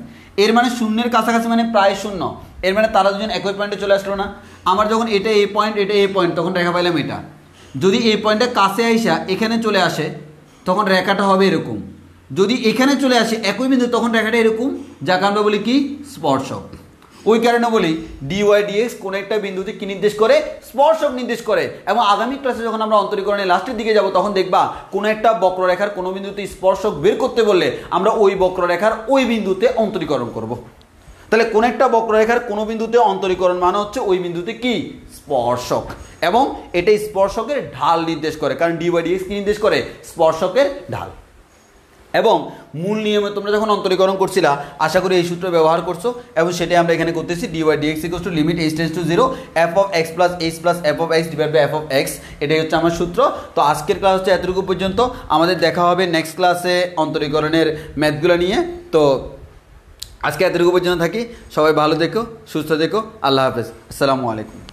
এর মানে শূন্যের কাছাকাছি মানে প্রায় শূন্য, এর মানে তারা দুজন একই পয়েন্টে চলে আসলো না। আমার যখন এটা এ পয়েন্ট এটা এ পয়েন্ট তখন রেখা পাইলাম এটা, যদি এই পয়েন্টের কাছে আইসা এখানে চলে আসে তখন রেখাটা হবে এরকম, যদি এখানে চলে আসে একই বিন্দু তখন রেখাটা এরকম, যাকে আমরা বলি কি স্পর্শক। ওই কারণে বলি ডিওয়াই ডিএক্স কোন একটা বিন্দুতে কি নির্দেশ করে? স্পর্শক নির্দেশ করে। এবং আগামী ক্লাসে যখন আমরা অন্তরীকরণের লাস্টের দিকে যাব তখন দেখবা কোন একটা বক্ররেখার কোন বিন্দুতে স্পর্শক বের করতে বললে আমরা ওই বক্ররেখার ওই বিন্দুতে অন্তরীকরণ করব। তাহলে কোন একটা বক্ররেখার কোন বিন্দুতে অন্তরীকরণ মানে হচ্ছে ওই বিন্দুতে কি স্পর্শক, এবং এটা স্পর্শকের ঢাল নির্দেশ করে, কারণ ডিওয়াই ডিএক্স কি নির্দেশ করে? স্পর্শকের ঢাল। এবং মূল নিয়মে তোমরা যখন অন্তরীকরণ করছিলা আশা করি এই সূত্র ব্যবহার করছো, এবং সেটাই আমরা এখানে করতেছি dy dx equals to limit h tends to 0 f of x plus h plus f of x divide by f of x, এটাই হচ্ছে আমার সূত্র। তো আজকের ক্লাস হচ্ছে এতটুকু পর্যন্ত, আমাদের দেখা হবে নেক্সট ক্লাসে অন্তরীকরণের ম্যাথগুলো নিয়ে। তো আজকে এতটুকু পর্যন্ত থাকি। সবাই ভালো থেকো, সুস্থ থেকো। আল্লাহ হাফেজ। আসসালামু আলাইকুম।